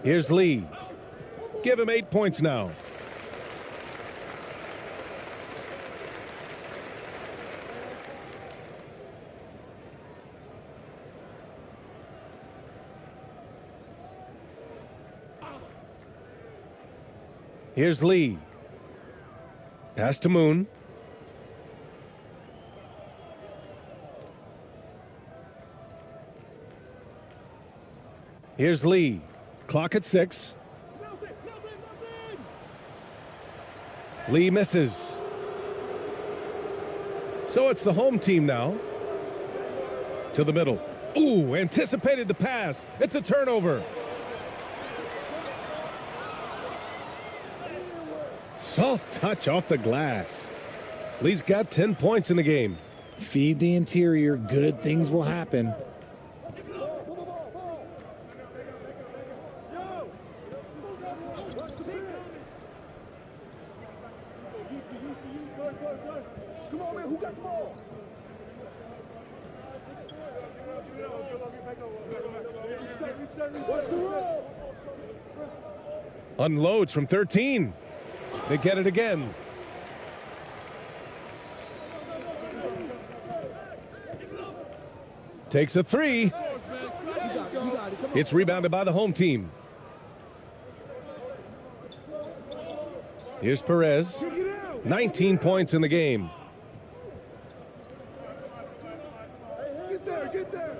[SPEAKER 1] Here's Lee. Give him 8 points now. Here's Lee. Pass to Moon. Here's Lee. Clock at 6. Lee misses. So it's the home team now. To the middle. Ooh, anticipated the pass. It's a turnover. Soft touch off the glass. Lee's got 10 points in the game.
[SPEAKER 3] Feed the interior, good things will happen.
[SPEAKER 5] Come on, man, who got the ball? What's the rule?
[SPEAKER 1] Unloads from 13. They get it again. Takes a 3. It's rebounded by the home team. Here's Perez. 19 points in the game.
[SPEAKER 5] Get there, get there.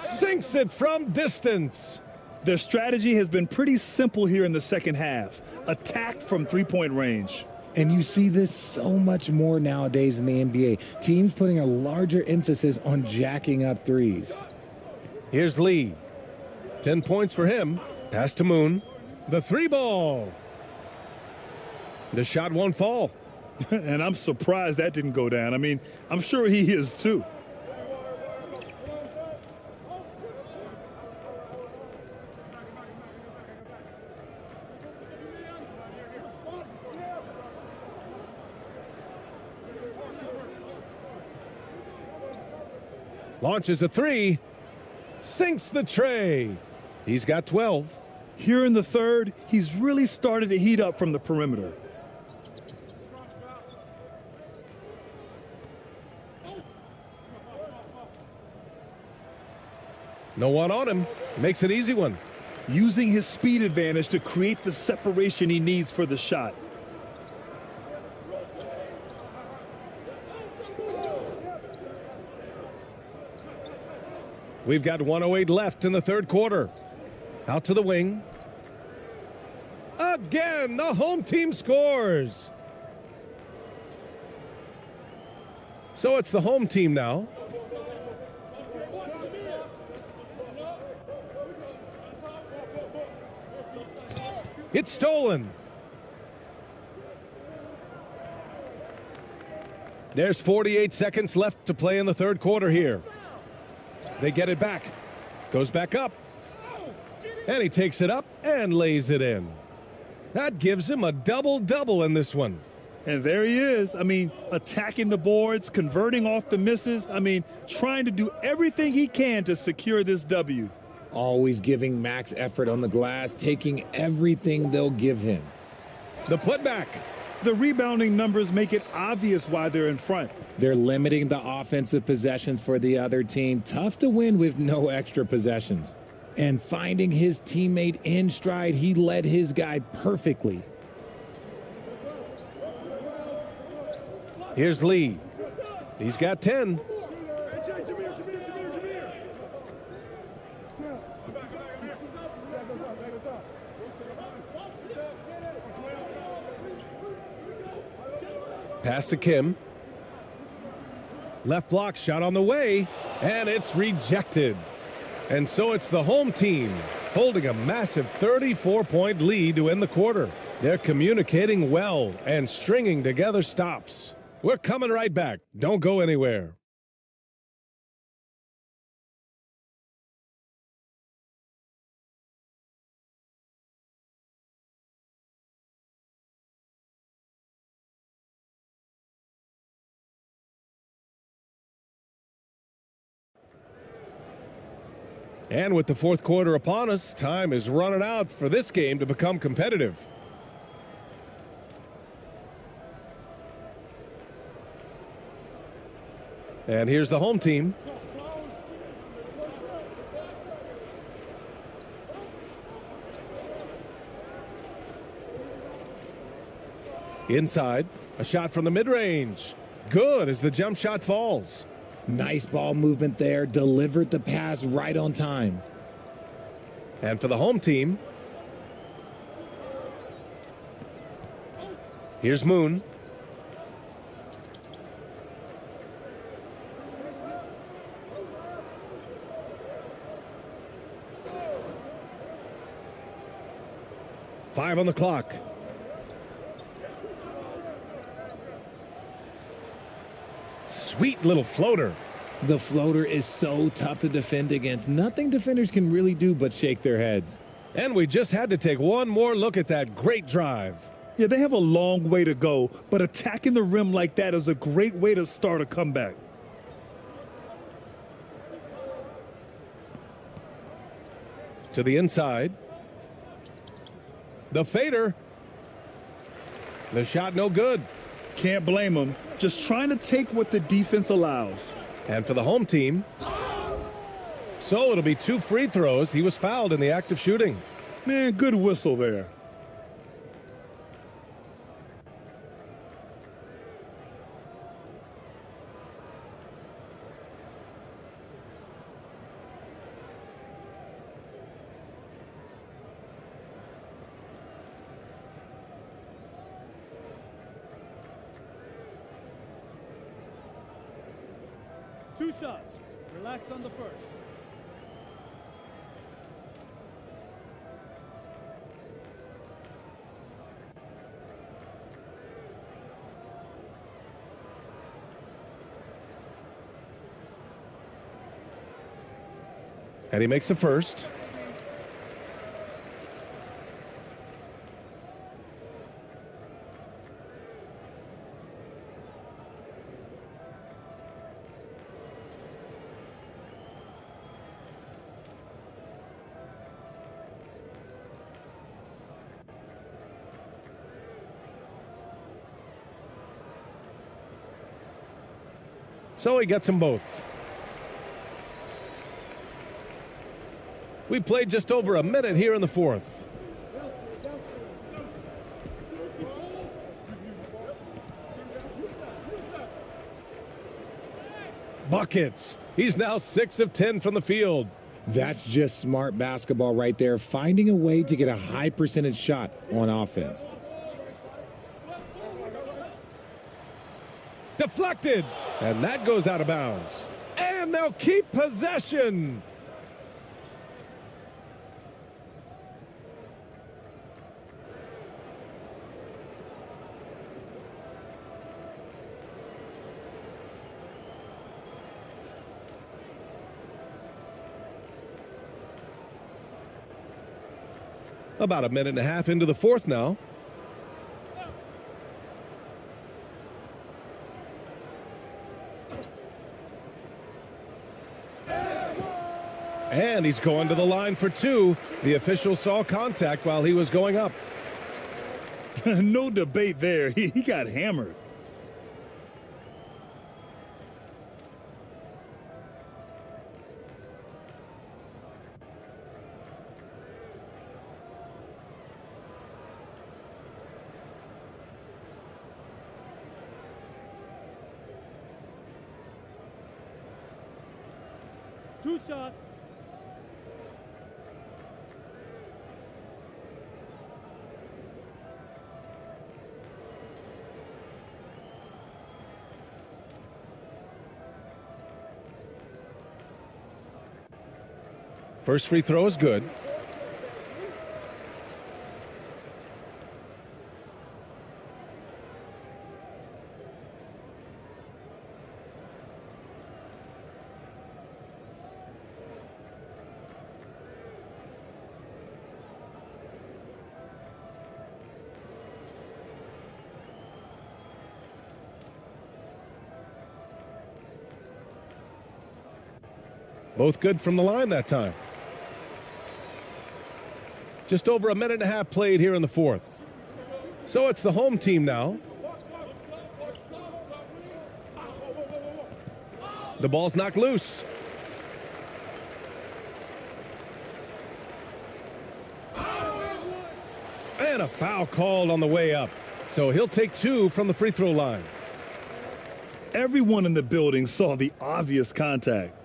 [SPEAKER 1] Sinks it from distance.
[SPEAKER 2] Their strategy has been pretty simple here in the second half. Attack from three-point range.
[SPEAKER 3] And you see this so much more nowadays in the NBA. Teams putting a larger emphasis on jacking up threes.
[SPEAKER 1] Here's Lee. 10 points for him. Pass to Moon. The 3 ball. The shot won't fall.
[SPEAKER 2] And I'm surprised that didn't go down. I mean, I'm sure he is too.
[SPEAKER 1] Launches a 3. Sinks the tray. He's got 12.
[SPEAKER 2] Here in the third, he's really started to heat up from the perimeter.
[SPEAKER 1] No one on him. Makes an easy one.
[SPEAKER 2] Using his speed advantage to create the separation he needs for the shot.
[SPEAKER 1] We've got 1:08 left in the third quarter. Out to the wing. Again, the home team scores. So it's the home team now. It's stolen. There's 48 seconds left to play in the third quarter here. They get it back. Goes back up. And he takes it up and lays it in. That gives him a double-double in this one.
[SPEAKER 2] And there he is. I mean, attacking the boards, converting off the misses. I mean, trying to do everything he can to secure this W.
[SPEAKER 3] Always giving max effort on the glass, taking everything they'll give him.
[SPEAKER 1] The putback.
[SPEAKER 2] The rebounding numbers make it obvious why they're in front.
[SPEAKER 3] They're limiting the offensive possessions for the other team. Tough to win with no extra possessions. And finding his teammate in stride, he led his guy perfectly.
[SPEAKER 1] Here's Lee. He's got 10. Pass to Kim. Left block shot on the way, and it's rejected. And so it's the home team holding a massive 34-point lead to end the quarter. They're communicating well and stringing together stops. We're coming right back. Don't go anywhere. And with the fourth quarter upon us, time is running out for this game to become competitive. And here's the home team. Inside, a shot from the mid-range. Good as the jump shot falls.
[SPEAKER 3] Nice ball movement there, delivered the pass right on time.
[SPEAKER 1] And for the home team, here's Moon. Five on the clock. Sweet little floater.
[SPEAKER 3] The floater is so tough to defend against. Nothing defenders can really do but shake their heads.
[SPEAKER 1] And we just had to take one more look at that great drive.
[SPEAKER 2] Yeah, they have a long way to go, but attacking the rim like that is a great way to start a comeback.
[SPEAKER 1] To the inside. The fader. The shot no good.
[SPEAKER 2] Can't blame them. Just trying to take what the defense allows.
[SPEAKER 1] And for the home team, so it'll be 2 free throws. He was fouled in the act of shooting.
[SPEAKER 2] Man, good whistle there.
[SPEAKER 5] Two shots. Relax on the first.
[SPEAKER 1] And he makes the first. So he gets them both. We played just over a minute here in the fourth. Buckets. He's now 6 of 10 from the field.
[SPEAKER 3] That's just smart basketball right there, finding a way to get a high percentage shot on offense.
[SPEAKER 1] Deflected. And that goes out of bounds. And they'll keep possession. About a minute and a half into the fourth now. And he's going to the line for two. The official saw contact while he was going up.
[SPEAKER 2] No debate there. He got hammered.
[SPEAKER 5] Two shots.
[SPEAKER 1] First free throw is good. Both good from the line that time. Just over a minute and a half played here in the fourth. So it's the home team now. The ball's knocked loose. And a foul called on the way up. So he'll take two from the free throw line.
[SPEAKER 2] Everyone in the building saw the obvious contact.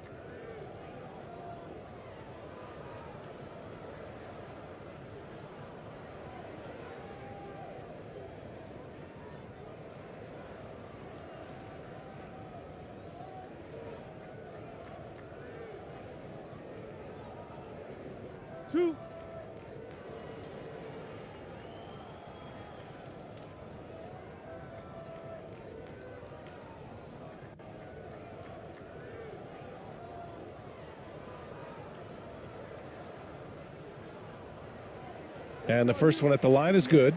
[SPEAKER 5] Two.
[SPEAKER 1] And the first one at the line is good.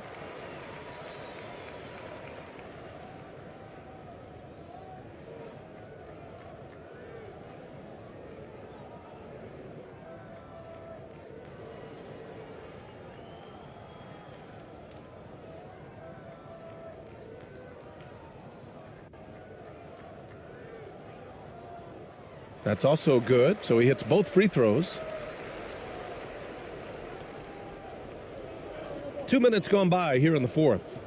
[SPEAKER 1] That's also good, so he hits both free throws. 2 minutes gone by here in the fourth.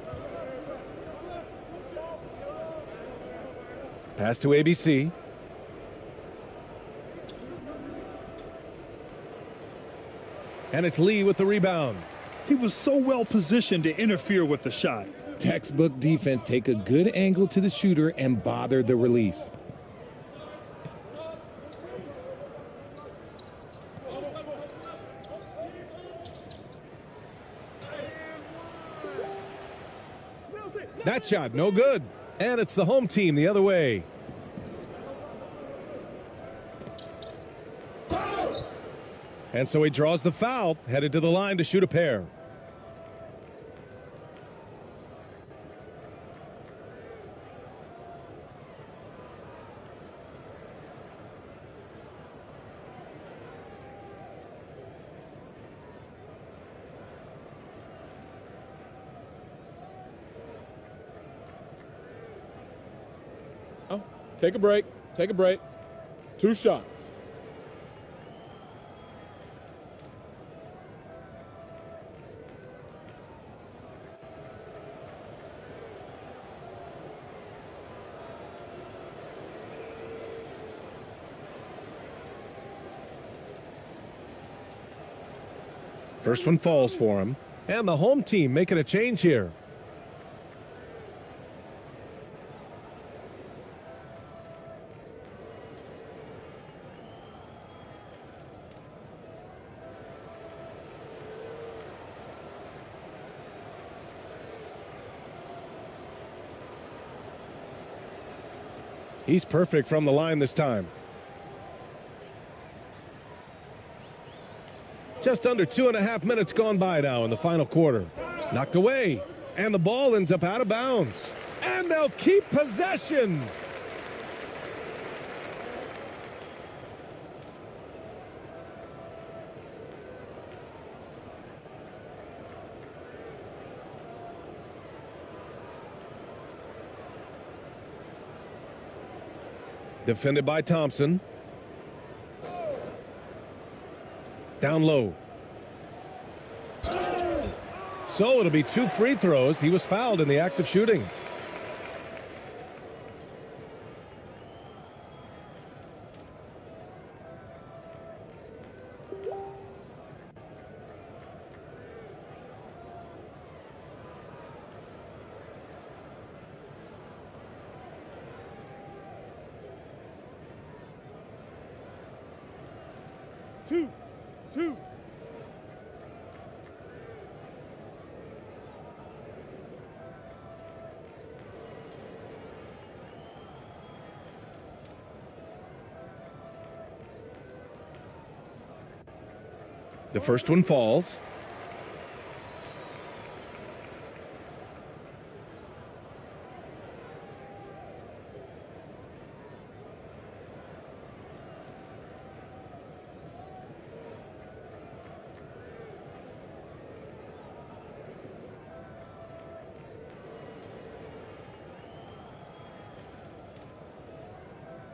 [SPEAKER 1] Pass to ABC. And it's Lee with the rebound.
[SPEAKER 2] He was so well positioned to interfere with the shot.
[SPEAKER 3] Textbook defense. Take a good angle to the shooter and bother the release.
[SPEAKER 1] That shot, no good. And it's the home team the other way. And so he draws the foul, headed to the line to shoot a pair.
[SPEAKER 4] Take a break. Take a break. Two shots.
[SPEAKER 1] First one falls for him. And the home team making a change here. He's perfect from the line this time. Just under 2.5 minutes gone by now in the final quarter. Knocked away, and the ball ends up out of bounds. And they'll keep possession. Defended by Thompson. Down low. So it'll be 2 free throws. He was fouled in the act of shooting.
[SPEAKER 5] Two.
[SPEAKER 1] The first one falls.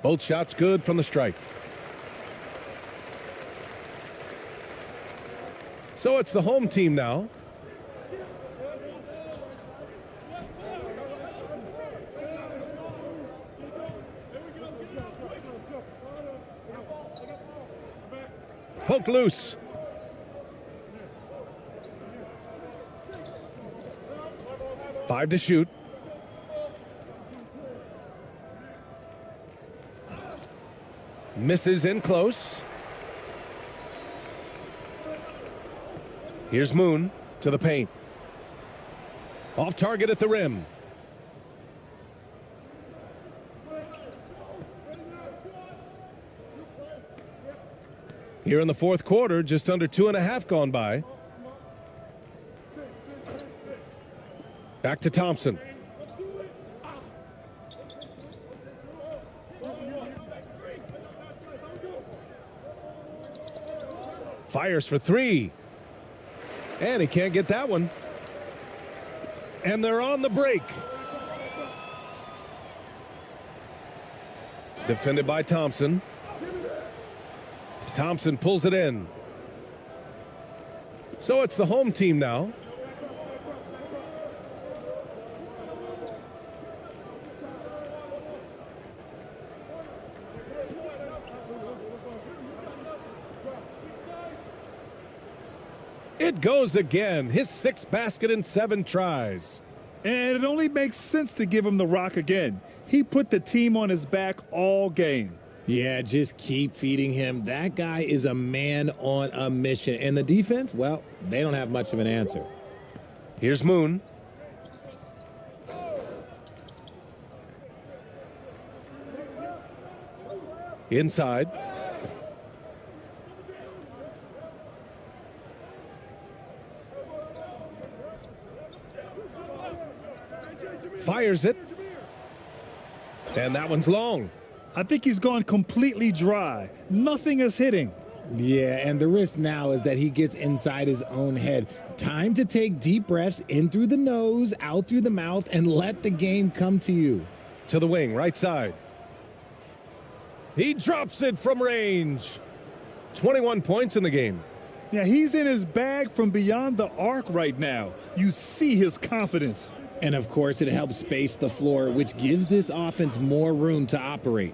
[SPEAKER 1] Both shots good from the strike. So it's the home team now. Poked loose. Five to shoot. Misses in close. Here's Moon to the paint. Off target at the rim. Here in the fourth quarter, just under 2.5 gone by. Back to Thompson. Fires for 3. And he can't get that one. And they're on the break. Defended by Thompson. Thompson pulls it in. So it's the home team now. It goes again. His 6th basket in 7 tries.
[SPEAKER 2] And it only makes sense to give him the rock again. He put the team on his back all game.
[SPEAKER 3] Yeah, just keep feeding him. That guy is a man on a mission. And the defense, well, they don't have much of an answer.
[SPEAKER 1] Here's Moon. Inside. Fires it. And that one's long.
[SPEAKER 2] I think he's gone completely dry. Nothing is hitting.
[SPEAKER 3] Yeah, and the risk now is that he gets inside his own head. Time to take deep breaths in through the nose, out through the mouth, and let the game come to you.
[SPEAKER 1] To the wing, right side. He drops it from range. 21 points in the game.
[SPEAKER 2] Yeah, he's in his bag from beyond the arc right now. You see his confidence.
[SPEAKER 3] And, of course, it helps space the floor, which gives this offense more room to operate.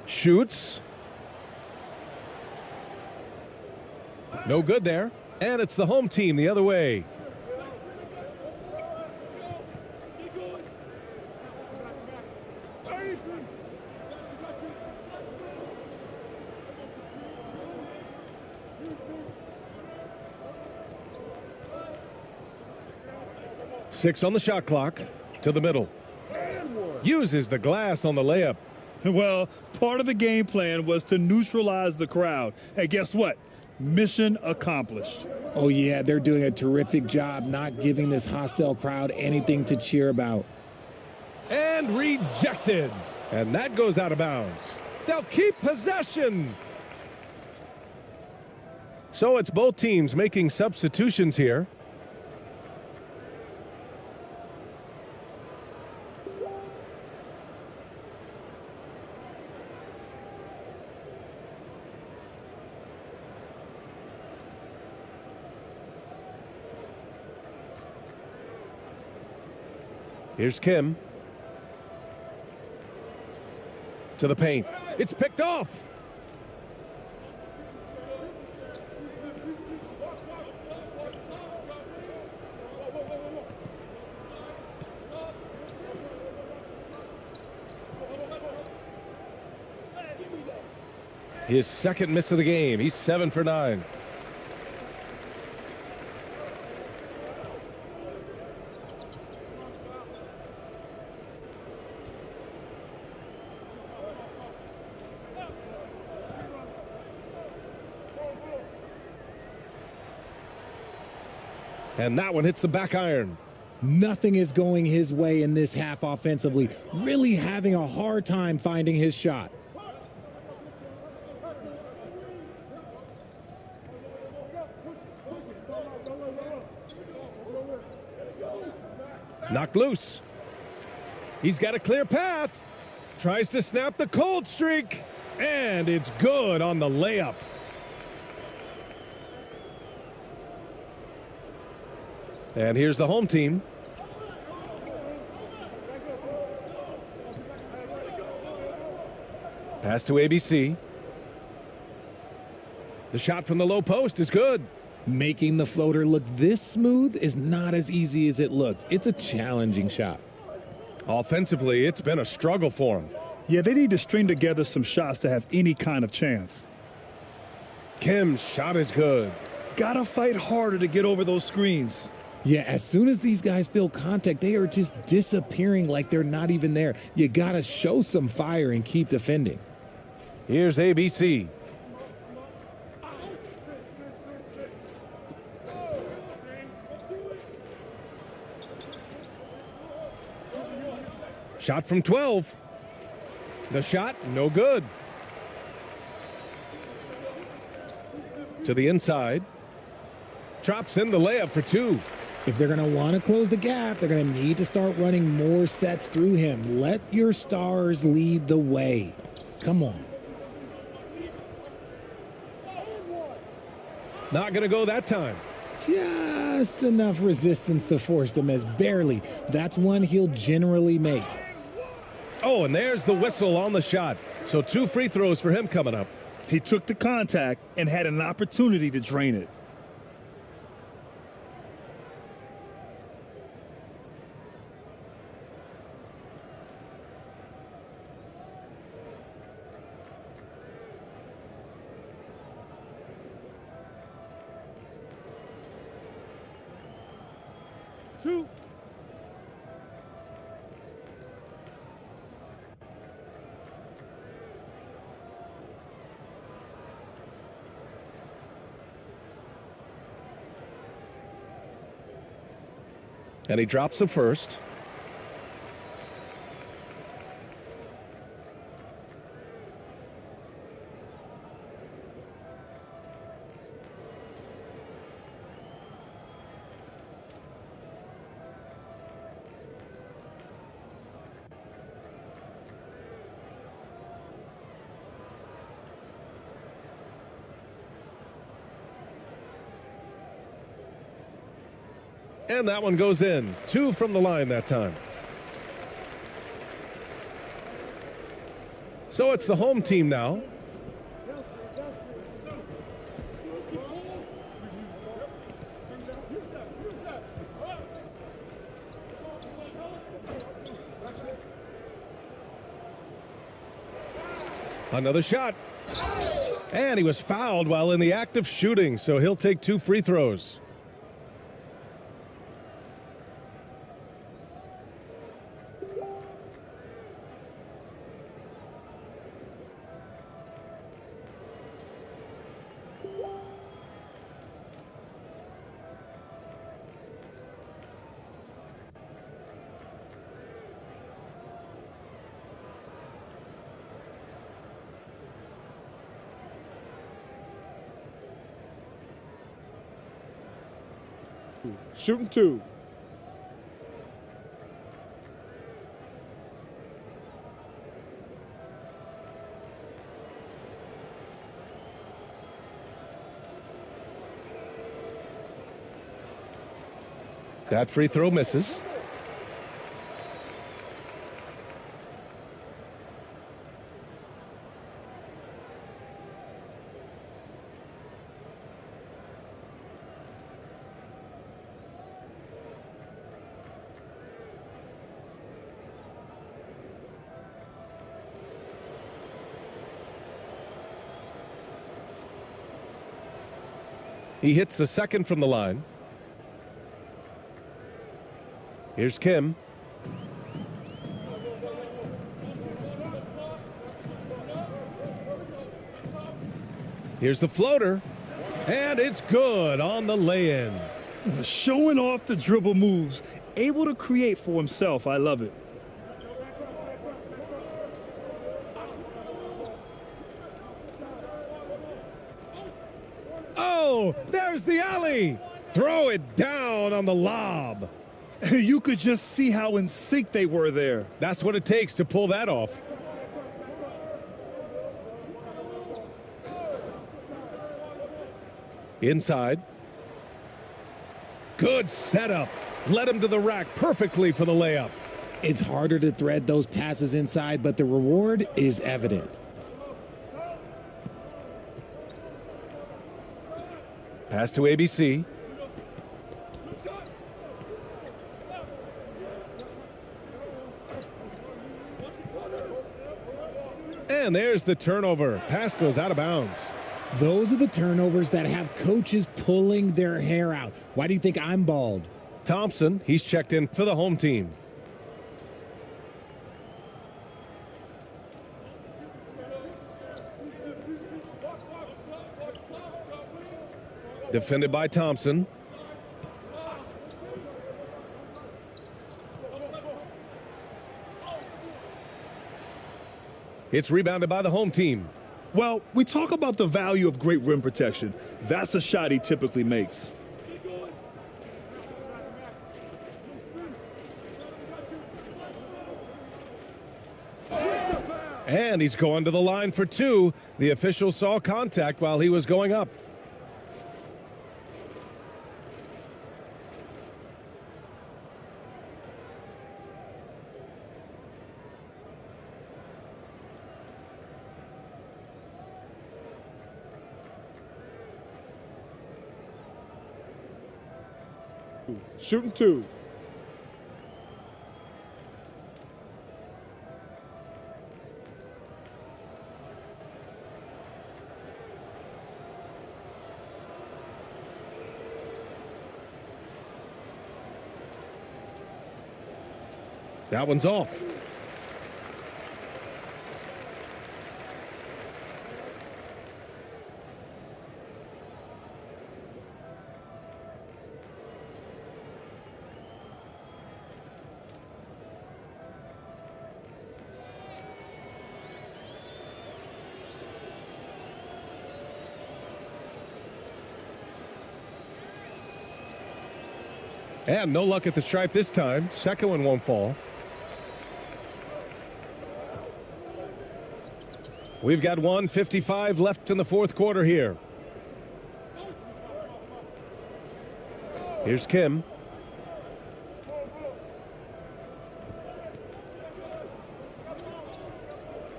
[SPEAKER 1] Shoots. No good there. And it's the home team the other way. 6 on the shot clock. To the middle. Uses the glass on the layup.
[SPEAKER 2] Well, part of the game plan was to neutralize the crowd. Hey, guess what? Mission accomplished.
[SPEAKER 3] Oh, yeah, they're doing a terrific job not giving this hostile crowd anything to cheer about.
[SPEAKER 1] And rejected. And that goes out of bounds. They'll keep possession. So it's both teams making substitutions here. Here's Kim. To the paint. It's picked off. His second miss of the game. He's 7 for 9. And that one hits the back iron.
[SPEAKER 3] Nothing is going his way in this half offensively. Really having a hard time finding his shot.
[SPEAKER 1] Knocked loose. He's got a clear path. Tries to snap the cold streak. And it's good on the layup. And here's the home team. Pass to ABC. The shot from the low post is good.
[SPEAKER 3] Making the floater look this smooth is not as easy as it looks. It's a challenging shot.
[SPEAKER 1] Offensively, it's been a struggle for him.
[SPEAKER 2] Yeah, they need to string together some shots to have any kind of chance.
[SPEAKER 1] Kim's shot is good.
[SPEAKER 2] Gotta fight harder to get over those screens.
[SPEAKER 3] Yeah, as soon as these guys feel contact, they are just disappearing like they're not even there. You gotta show some fire and keep defending.
[SPEAKER 1] Here's ABC. Shot from 12. The shot, no good. To the inside. Drops in the layup for 2.
[SPEAKER 3] If they're going to want to close the gap, they're going to need to start running more sets through him. Let your stars lead the way. Come on.
[SPEAKER 1] Not going to go that time.
[SPEAKER 3] Just enough resistance to force the miss. Barely. That's one he'll generally make.
[SPEAKER 1] Oh, and there's the whistle on the shot. So 2 free throws for him coming up.
[SPEAKER 2] He took the contact and had an opportunity to drain it.
[SPEAKER 1] And he drops the first. And that one goes in. 2 from the line that time. So it's the home team now. Another shot. And he was fouled while in the act of shooting, so he'll take 2 free throws.
[SPEAKER 9] you. Shooting 2.
[SPEAKER 1] That free throw misses. He hits the second from the line. Here's Kim. Here's the floater. And it's good on the lay-in.
[SPEAKER 2] Showing off the dribble moves, able to create for himself. I love it.
[SPEAKER 1] Oh, there's the alley. Throw it down on the lob.
[SPEAKER 2] You could just see how in sync they were there.
[SPEAKER 1] That's what it takes to pull that off. Inside. Good setup. Led him to the rack perfectly for the layup.
[SPEAKER 3] It's harder to thread those passes inside, but the reward is evident.
[SPEAKER 1] Pass to ABC. And there's the turnover. Pass goes out of bounds.
[SPEAKER 3] Those are the turnovers that have coaches pulling their hair out. Why do you think I'm bald?
[SPEAKER 1] Thompson, he's checked in for the home team. Defended by Thompson. It's rebounded by the home team.
[SPEAKER 2] Well, we talk about the value of great rim protection. That's a shot he typically makes.
[SPEAKER 1] And he's going to the line for 2. The official saw contact while he was going up.
[SPEAKER 9] Shooting 2.
[SPEAKER 1] That one's off. And no luck at the stripe this time. Second one won't fall. We've got 1:55 left in the fourth quarter here. Here's Kim.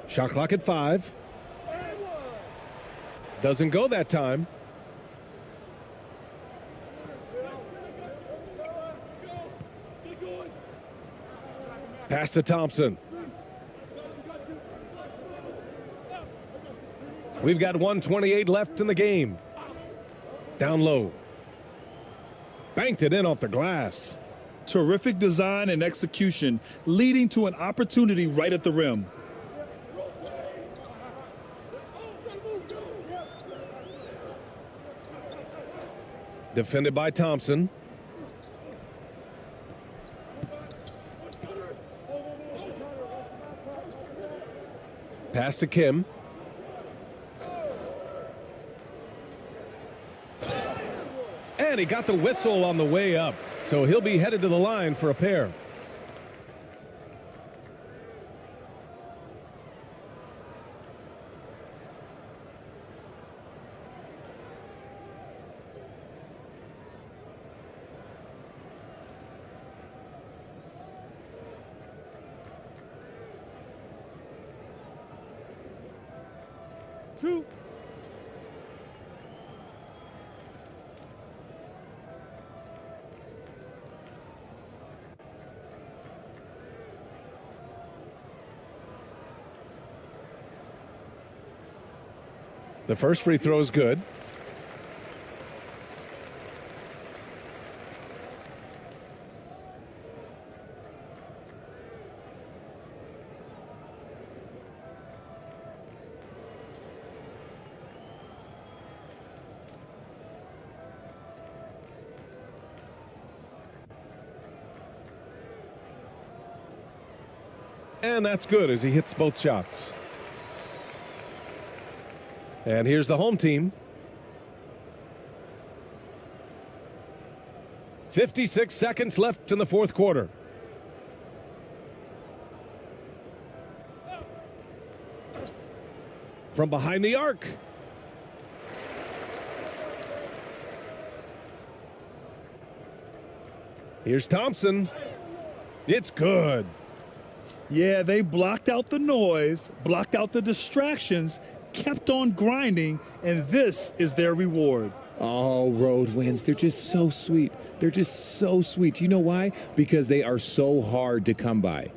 [SPEAKER 1] Shot clock at 5. Doesn't go that time. Pass to Thompson. We've got 1:28 left in the game. Down low. Banked it in off the glass.
[SPEAKER 2] Terrific design and execution, leading to an opportunity right at the rim.
[SPEAKER 1] Defended by Thompson. Pass to Kim. And he got the whistle on the way up. So he'll be headed to the line for a pair.
[SPEAKER 5] Two.
[SPEAKER 1] The first free throw is good. And that's good as he hits both shots. And here's the home team. 56 seconds left in the fourth quarter. From behind the arc. Here's Thompson. It's good.
[SPEAKER 2] Yeah, they blocked out the noise, blocked out the distractions, kept on grinding, and this is their reward.
[SPEAKER 3] Oh, road wins. They're just so sweet. They're just so sweet. You know why? Because they are so hard to come by.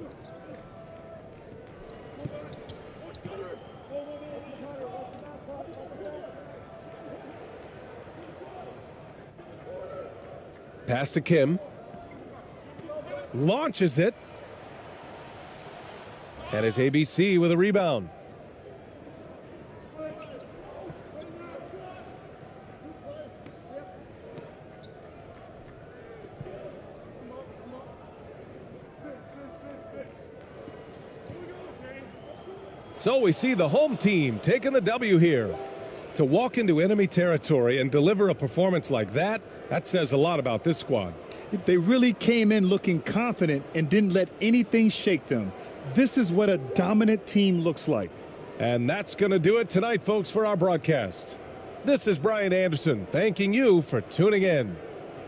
[SPEAKER 1] Pass to Kim. Launches it. And it's ABC with a rebound. So we see the home team taking the W here. To walk into enemy territory and deliver a performance like that, that says a lot about this squad.
[SPEAKER 2] They really came in looking confident and didn't let anything shake them. This is what a dominant team looks like.
[SPEAKER 1] And that's going to do it tonight, folks, for our broadcast. This is Brian Anderson thanking you for tuning in.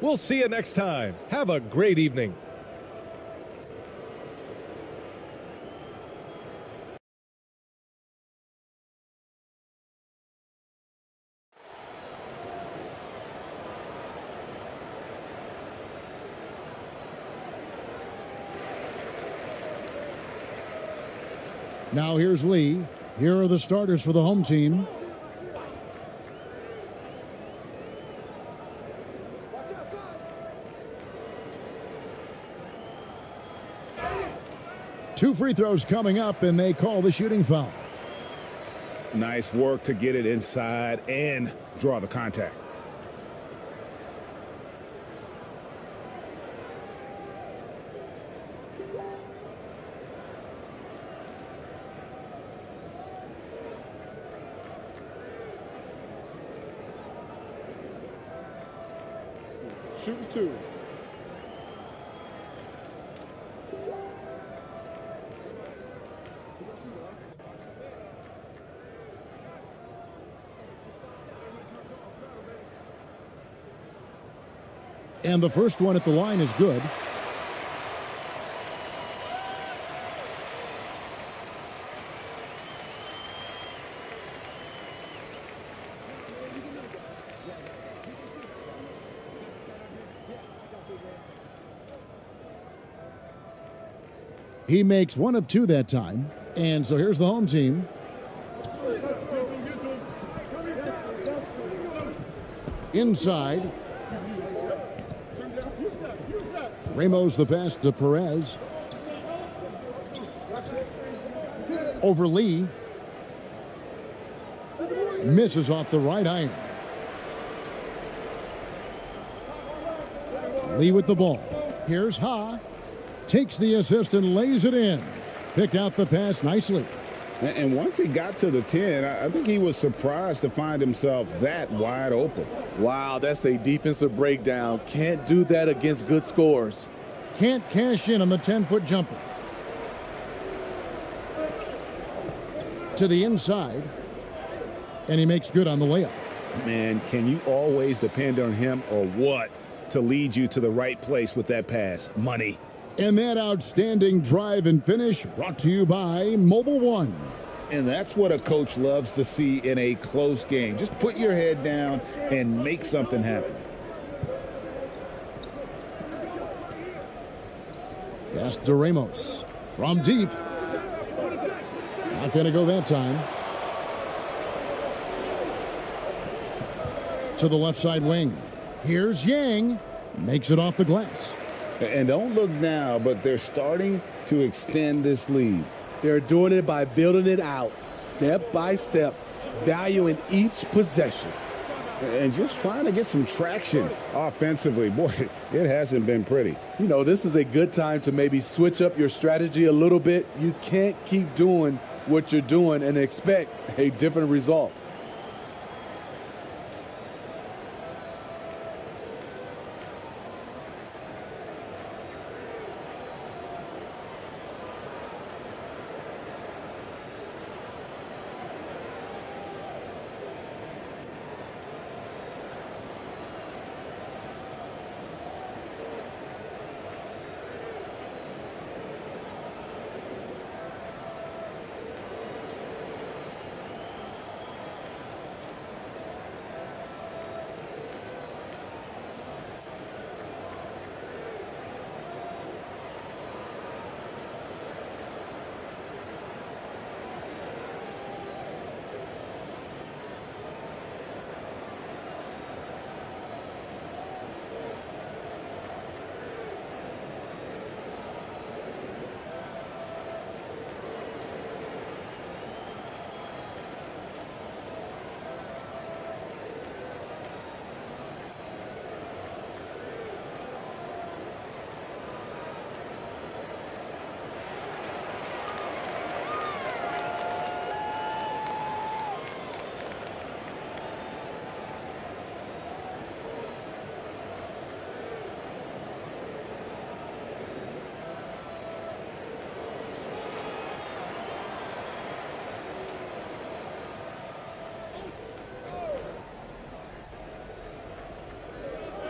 [SPEAKER 1] We'll see you next time. Have a great evening.
[SPEAKER 6] Now here's Lee. Here are the starters for the home team. Two free throws coming up, and they call the shooting foul.
[SPEAKER 11] Nice work to get it inside and draw the contact.
[SPEAKER 4] Shooting two.
[SPEAKER 6] And the first one at the line is good. He makes one of two that time. And so here's the home team. Inside. Ramos the pass to Perez. Over Lee. Misses off the right iron. Lee with the ball. Here's Ha. Takes the assist and lays it in. Picked out the pass nicely.
[SPEAKER 11] And once he got to the 10, I think he was surprised to find himself that wide open.
[SPEAKER 4] Wow, that's a defensive breakdown. Can't do that against good scores.
[SPEAKER 6] Can't cash in on the 10-foot jumper. To the inside. And he makes good on the layup.
[SPEAKER 11] Man, can you always depend on him or what to lead you to the right place with that pass? Money.
[SPEAKER 6] And that outstanding drive and finish brought to you by Mobile One.
[SPEAKER 11] And that's what a coach loves to see in a close game. Just put your head down and make something happen.
[SPEAKER 6] Pass to Ramos from deep. Not going to go that time. To the left side wing. Here's Yang. Makes it off the glass.
[SPEAKER 11] And don't look now, but they're starting to extend this lead.
[SPEAKER 4] They're doing it by building it out, step by step, valuing each possession.
[SPEAKER 11] And just trying to get some traction offensively. Boy, it hasn't been pretty.
[SPEAKER 4] You know, this is a good time to maybe switch up your strategy a little bit. You can't keep doing what you're doing and expect a different result.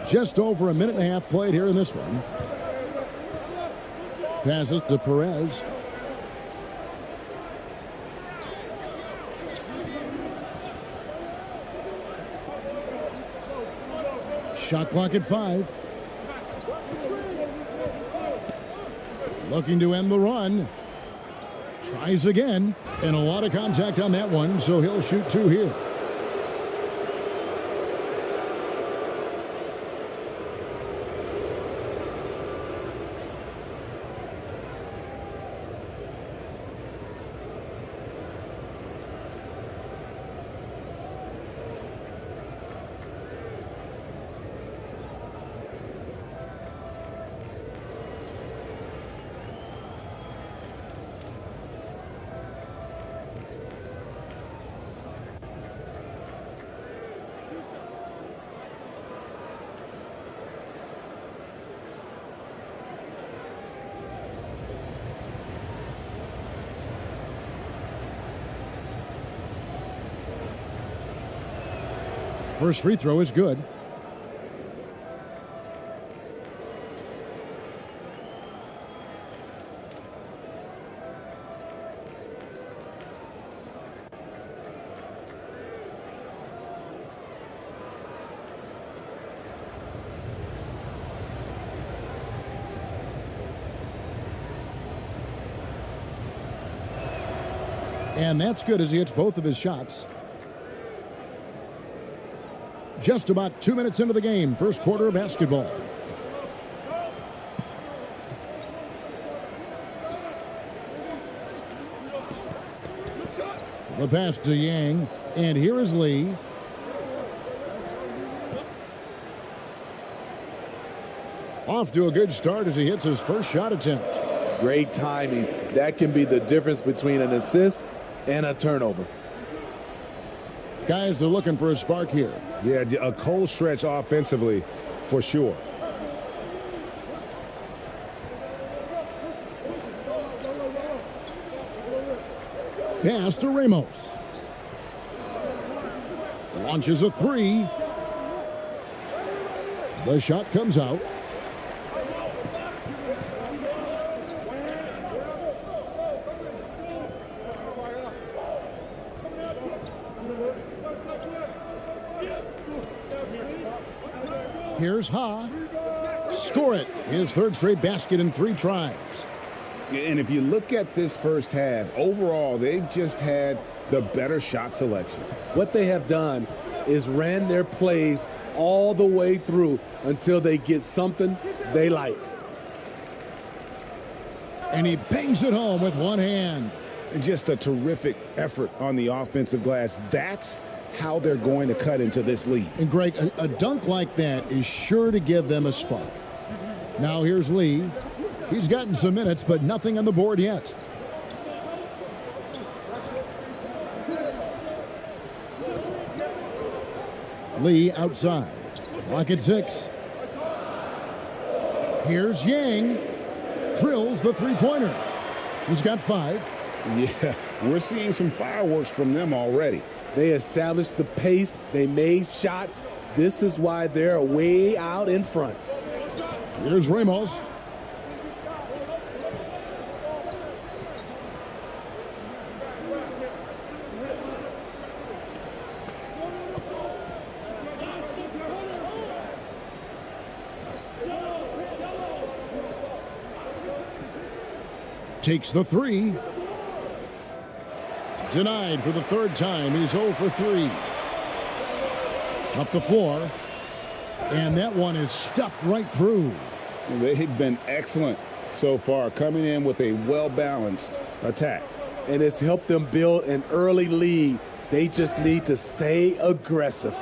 [SPEAKER 6] Just over a minute and a half played here in this one. Passes to Perez. Shot clock at 5. Looking to end the run. Tries again. And a lot of contact on that one, so he'll shoot 2 here. First free throw is good. And that's good as he hits both of his shots. Just about 2 minutes into the game, first quarter of basketball. The pass to Yang, and here is Lee. Off to a good start as he hits his first shot attempt.
[SPEAKER 4] Great timing. That can be the difference between an assist and a turnover.
[SPEAKER 6] Guys are looking for a spark here.
[SPEAKER 11] Yeah, a cold stretch offensively for sure.
[SPEAKER 6] Pass to Ramos. Launches a three. The shot comes out. Here's Ha. Score it. His third straight basket in 3 tries.
[SPEAKER 11] And if you look at this first half, overall, they've just had the better shot selection.
[SPEAKER 4] What they have done is ran their plays all the way through until they get something they like.
[SPEAKER 6] And he bangs it home with one hand.
[SPEAKER 11] And just a terrific effort on the offensive glass. That's how they're going to cut into this lead.
[SPEAKER 6] And Greg, a dunk like that is sure to give them a spark. Now here's Lee. He's gotten some minutes, but nothing on the board yet. Lee outside. Clock at 6. Here's Yang. Drills the three-pointer. He's got 5.
[SPEAKER 11] Yeah, we're seeing some fireworks from them already.
[SPEAKER 4] They established the pace. They made shots. This is why they're way out in front.
[SPEAKER 6] Here's Ramos. Takes the 3. Denied for the 3rd time. He's 0 for 3. Up the floor. And that one is stuffed right through.
[SPEAKER 11] They've been excellent so far, coming in with a well-balanced attack.
[SPEAKER 4] And it's helped them build an early lead. They just need to stay aggressive.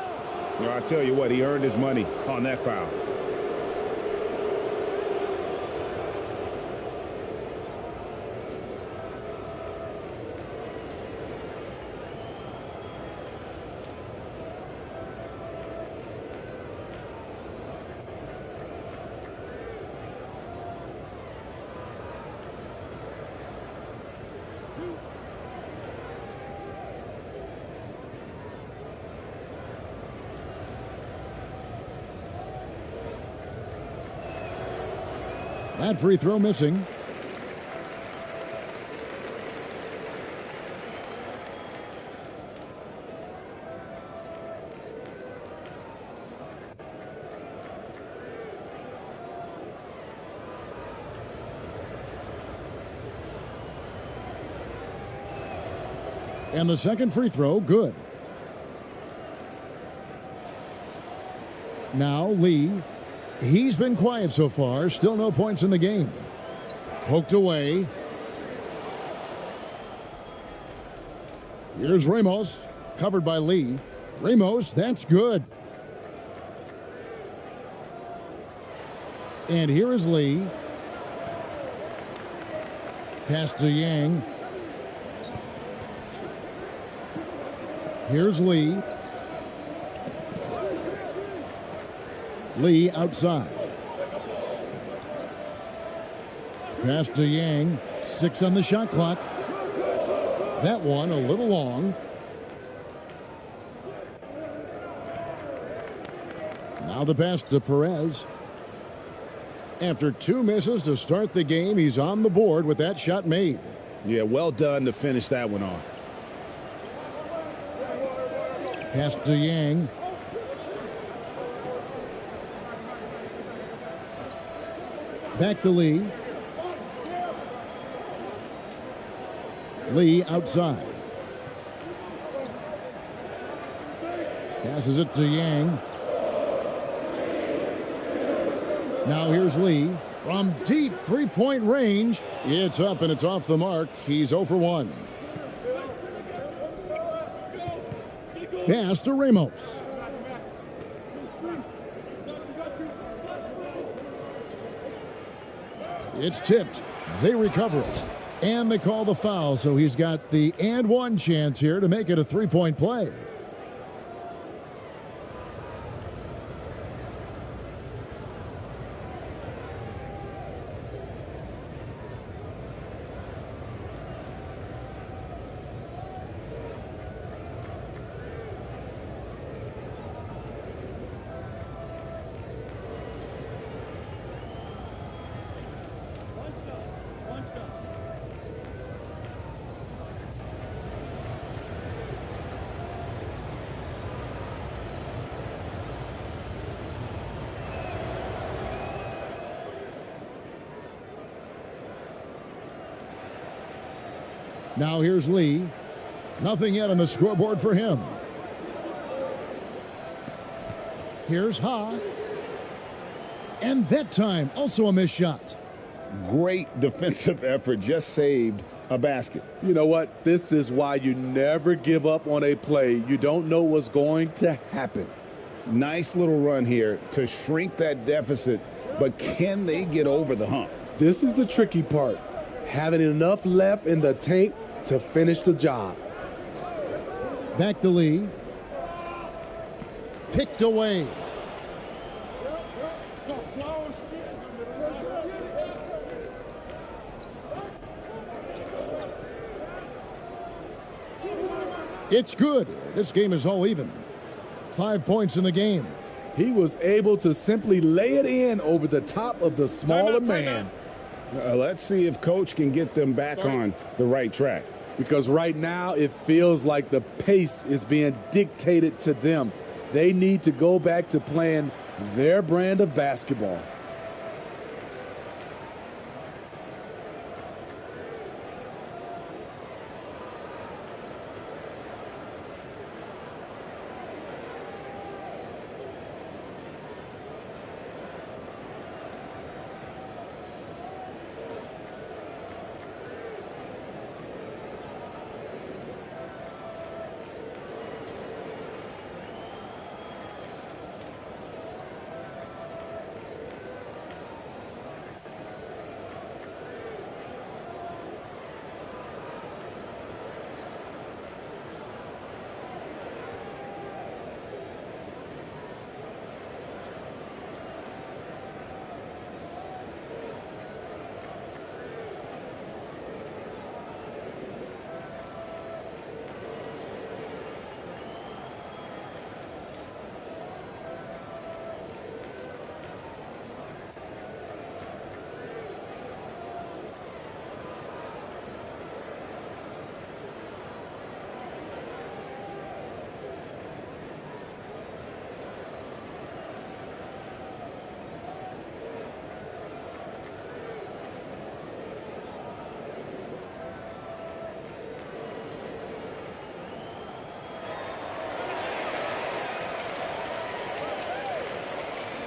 [SPEAKER 11] Well, I tell you what, he earned his money on that foul.
[SPEAKER 6] That free throw missing. And the second free throw, good. Now Lee. He's been quiet so far. Still no points in the game. Poked away. Here's Ramos. Covered by Lee. Ramos, that's good. And here is Lee. Pass to Yang. Here's Lee. Lee outside. Pass to Yang. 6 on the shot clock. That one a little long. Now the pass to Perez. After 2 misses to start the game, he's on the board with that shot made.
[SPEAKER 11] Yeah, well done to finish that one off.
[SPEAKER 6] Pass to Yang. Back to Lee. Lee outside. Passes it to Yang. Now here's Lee. From deep three-point range. It's up and it's off the mark. He's 0 for 1. Pass to Ramos. It's tipped. They recover it. And they call the foul, so he's got the and one chance here to make it a three-point play. Now here's Lee. Nothing yet on the scoreboard for him. Here's Ha. And that time, also a missed shot.
[SPEAKER 11] Great defensive effort, just saved a basket.
[SPEAKER 4] You know what? This is why you never give up on a play. You don't know what's going to happen.
[SPEAKER 11] Nice little run here to shrink that deficit, but can they get over the hump?
[SPEAKER 4] This is the tricky part. Having enough left in the tank to finish the job.
[SPEAKER 6] Back to Lee. Picked away. It's good. This game is all even. 5 points in the game.
[SPEAKER 4] He was able to simply lay it in over the top of the smaller man.
[SPEAKER 11] Let's see if Coach can get them back on the right track.
[SPEAKER 4] Because right now it feels like the pace is being dictated to them. They need to go back to playing their brand of basketball.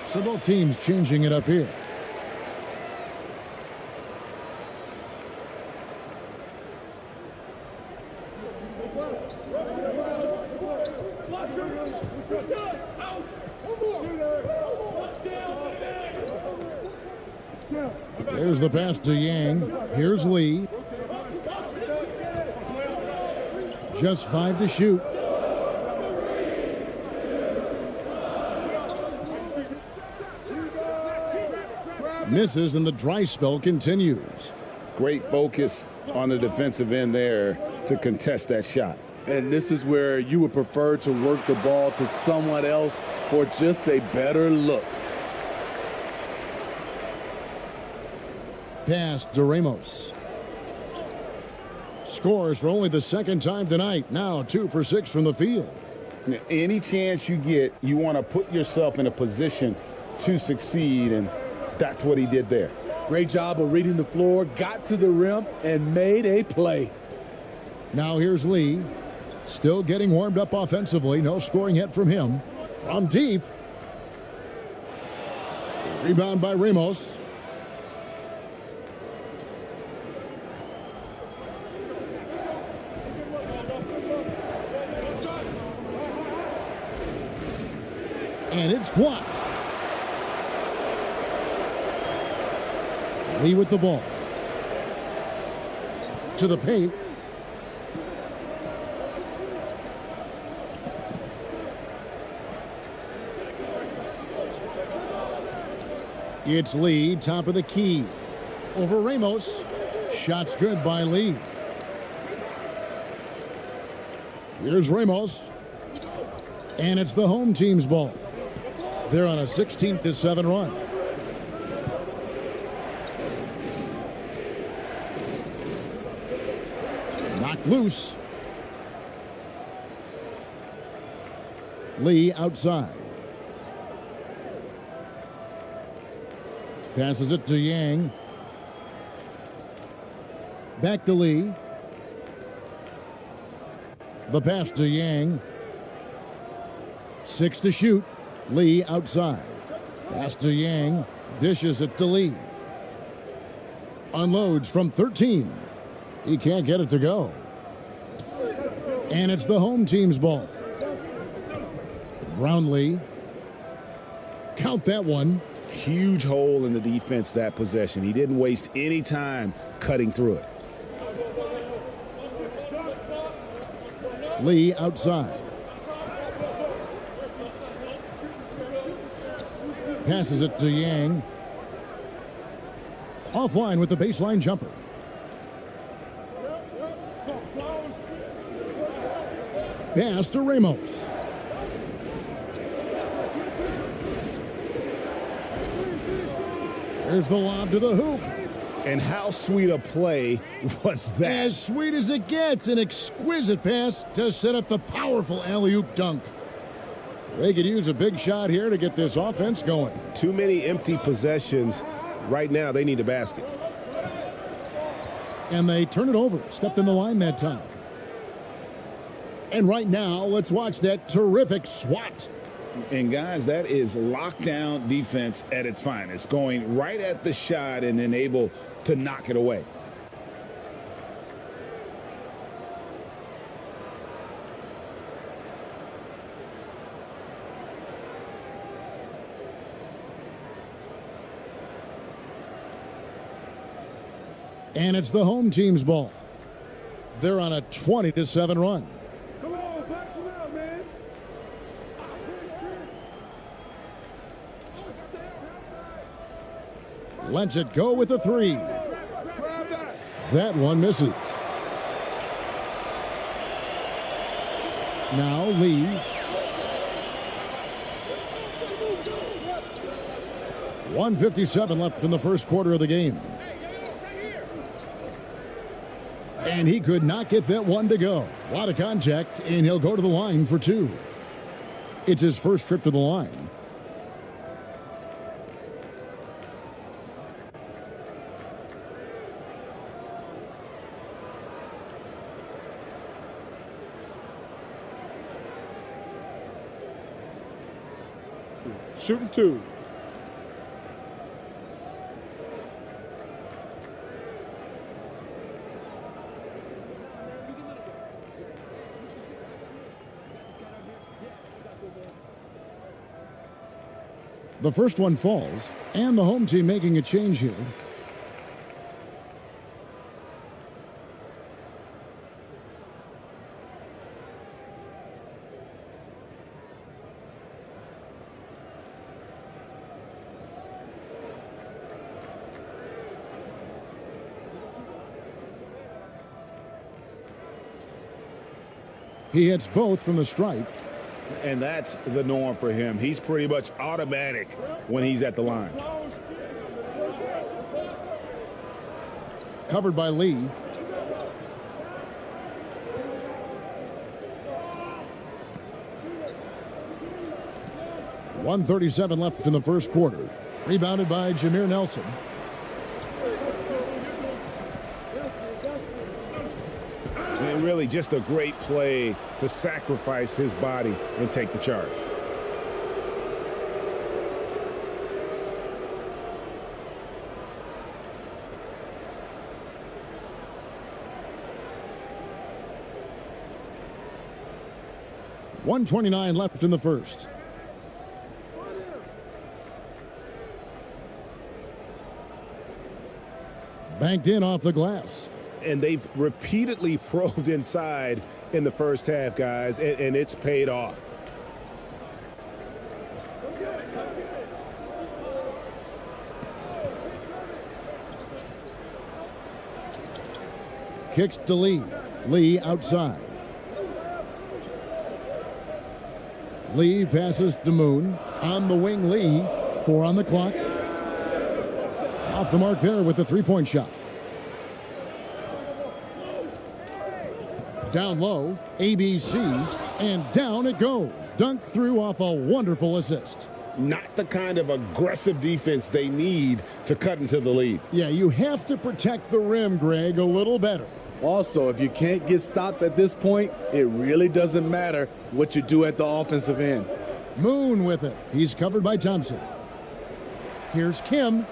[SPEAKER 6] So both teams changing it up here. There's the pass to Yang. Here's Lee. Just 5 to shoot. Misses and the dry spell continues.
[SPEAKER 11] Great focus on the defensive end there to contest that shot.
[SPEAKER 4] And this is where you would prefer to work the ball to someone else for just a better look.
[SPEAKER 6] Pass to Ramos. Scores for only the second time tonight. Now 2 for 6 from the field.
[SPEAKER 11] Any chance you get, you want to put yourself in a position to succeed, and that's what he did there.
[SPEAKER 4] Great job of reading the floor, got to the rim, and made a play.
[SPEAKER 6] Now here's Lee. Still getting warmed up offensively. No scoring yet from him. From deep. Rebound by Ramos. And it's blocked. Lee with the ball. to the paint. It's Lee, top of the key. Over Ramos. Shot's good by Lee. Here's Ramos. And it's the home team's ball. They're on a 16-7 run. Knocked loose. Lee outside. Passes it to Yang. Back to Lee. The pass to Yang. 6 to shoot. Lee outside. Pass to Yang. Dishes it to Lee. Unloads from 13. He can't get it to go. And it's the home team's ball. Brownlee. Count that one.
[SPEAKER 11] Huge hole in the defense that possession. He didn't waste any time cutting through it.
[SPEAKER 6] Lee outside. Passes it to Yang. Offline with the baseline jumper. Pass to Ramos. There's the lob to the hoop.
[SPEAKER 11] And how sweet a play was that?
[SPEAKER 6] As sweet as it gets, an exquisite pass to set up the powerful alley-oop dunk. They could use a big shot here to get this offense going.
[SPEAKER 11] Too many empty possessions. Right now, they need a basket.
[SPEAKER 6] And they turn it over. Stepped in the line that time. And right now, let's watch that terrific swat.
[SPEAKER 11] And guys, that is lockdown defense at its finest. Going right at the shot and then able to knock it away.
[SPEAKER 6] And it's the home team's ball. They're on a 20-7 run.
[SPEAKER 5] Come on, pass it out, man.
[SPEAKER 6] Lets it go with a three. That one misses. Now Lee. .157 left in the first quarter of the game. And he could not get that one to go. A lot of contact, and he'll go to the line for two. It's his first trip to the line.
[SPEAKER 9] Shooting two.
[SPEAKER 6] The first one falls, and the home team making a change here. He hits both from the stripe.
[SPEAKER 11] And that's the norm for him. He's pretty much automatic when he's at the line.
[SPEAKER 6] Covered by Lee. .137 left in the first quarter. Rebounded by Jameer Nelson.
[SPEAKER 11] And really just a great play to sacrifice his body and take the charge.
[SPEAKER 6] .129 left in the first. Banked in off the glass.
[SPEAKER 12] And they've repeatedly probed inside in the first half, guys, and it's paid off.
[SPEAKER 6] Kicks to Lee. Lee outside. Lee passes to Moon. On the wing, Lee. 4 on the clock. Off the mark there with the three-point shot. Down low, ABC, and down it goes. Dunked through off a wonderful assist.
[SPEAKER 11] Not the kind of aggressive defense they need to cut into the lead.
[SPEAKER 6] Yeah, you have to protect the rim, Greg, a little better.
[SPEAKER 4] Also, if you can't get stops at this point, it really doesn't matter what you do at the offensive end.
[SPEAKER 6] Moon with it. He's covered by Thompson. Here's Kim.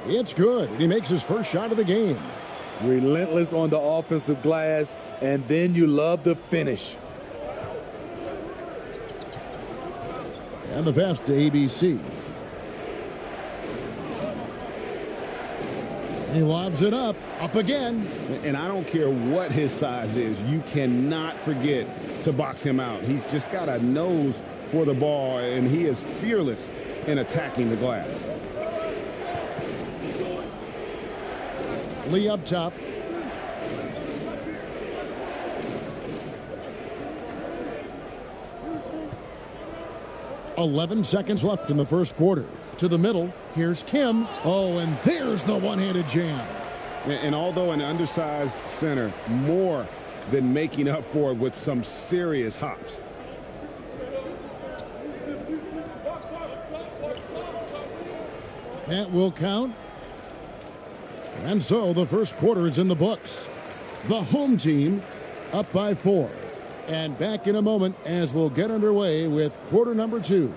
[SPEAKER 6] It's good. He makes his first shot of the game.
[SPEAKER 4] Relentless on the offensive glass, and then you love the finish.
[SPEAKER 6] And the pass to ABC. He lobs it up again.
[SPEAKER 11] And I don't care what his size is. You cannot forget to box him out. He's just got a nose for the ball, and he is fearless in attacking the glass.
[SPEAKER 6] Lee up top. "11 seconds left in the first quarter. To the middle. Here's Kim. Oh, and there's the one-handed jam.
[SPEAKER 11] And although an undersized center, more than making up for it with some serious hops.
[SPEAKER 6] That will count. And so the first quarter is in the books. The home team up by 4. And back in a moment as we'll get underway with quarter number 2.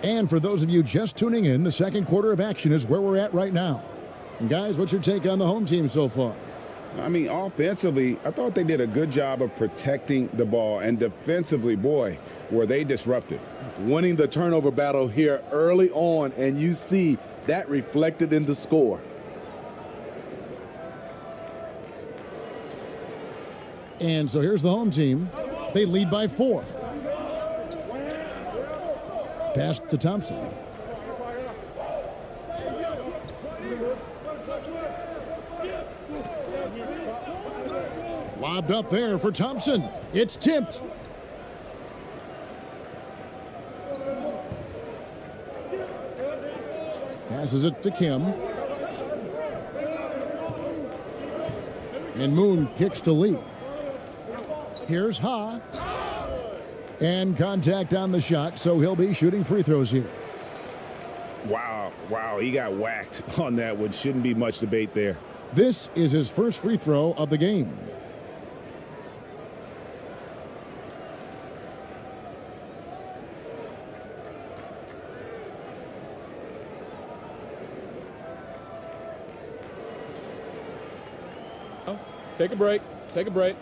[SPEAKER 6] And for those of you just tuning in, the second quarter of action is where we're at right now. And guys, what's your take on the home team so far?
[SPEAKER 11] I mean, offensively, I thought they did a good job of protecting the ball. And defensively, boy, were they disruptive.
[SPEAKER 4] Winning the turnover battle here early on, and you see that reflected in the score.
[SPEAKER 6] And so here's the home team. They lead by 4. Pass to Thompson. Lobbed up there for Thompson. It's tipped. Passes it to Kim. And Moon kicks to Lee. Here's Ha. And contact on the shot, so he'll be shooting free throws here.
[SPEAKER 12] Wow, he got whacked on that one. Shouldn't be much debate there.
[SPEAKER 6] This is his first free throw of the game.
[SPEAKER 9] Take a break. Take a break.